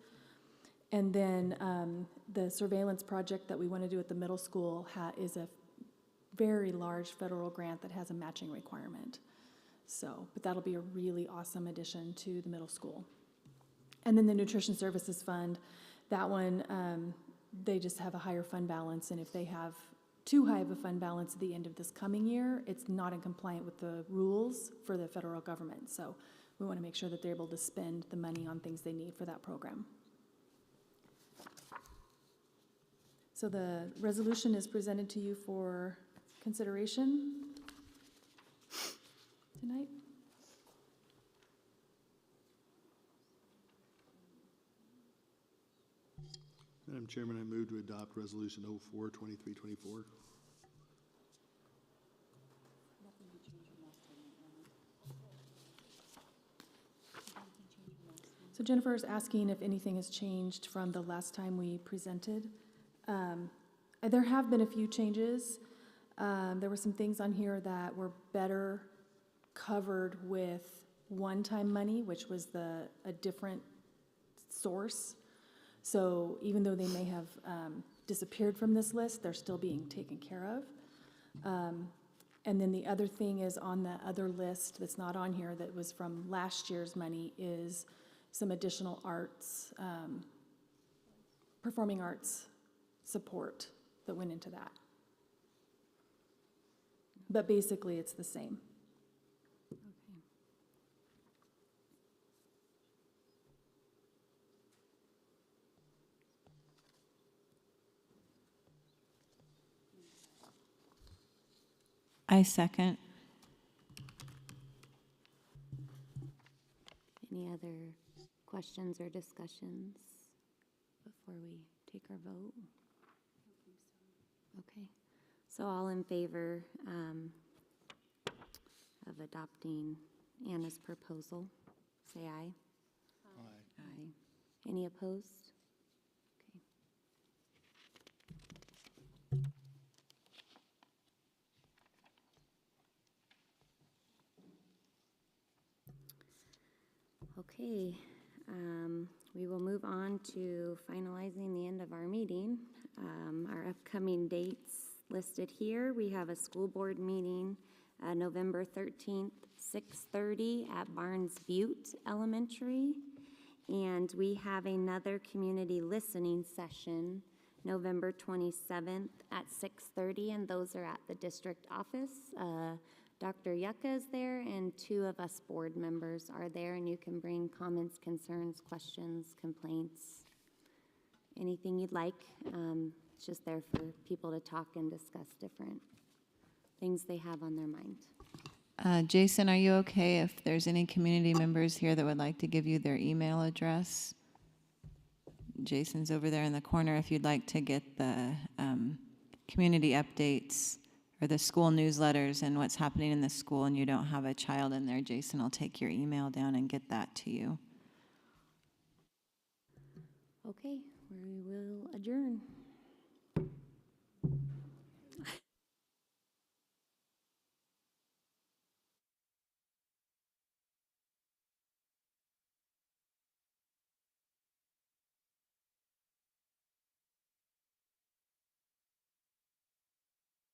And then the surveillance project that we want to do at the middle school is a very large federal grant that has a matching requirement. So, but that'll be a really awesome addition to the middle school. And then the Nutrition Services Fund, that one, they just have a higher fund balance, and if they have too high of a fund balance at the end of this coming year, it's not in compliant with the rules for the federal government. So we want to make sure that they're able to spend the money on things they need for that program. So the resolution is presented to you for consideration tonight. Madam Chairman, I move to adopt Resolution 04-2324. So Jennifer is asking if anything has changed from the last time we presented. There have been a few changes. There were some things on here that were better covered with one-time money, which was a different source. So even though they may have disappeared from this list, they're still being taken care of. And then the other thing is on the other list that's not on here that was from last year's money is some additional arts, performing arts support that went into that. But basically, it's the same. I second. Any other questions or discussions before we take our vote? Okay, so all in favor of adopting Anna's proposal, say aye. Aye. Aye. Any opposed? Okay, we will move on to finalizing the end of our meeting. Our upcoming dates listed here. We have a school board meeting, November 13th, 6:30 at Barnes Butte Elementary. And we have another community listening session, November 27th at 6:30, and those are at the district office. Dr. Yucca is there, and 2 of us board members are there, and you can bring comments, concerns, questions, complaints, anything you'd like. It's just there for people to talk and discuss different things they have on their mind. Jason, are you okay if there's any community members here that would like to give you their email address? Jason's over there in the corner if you'd like to get the community updates or the school newsletters and what's happening in the school and you don't have a child in there, Jason will take your email down and get that to you. Okay, we will adjourn.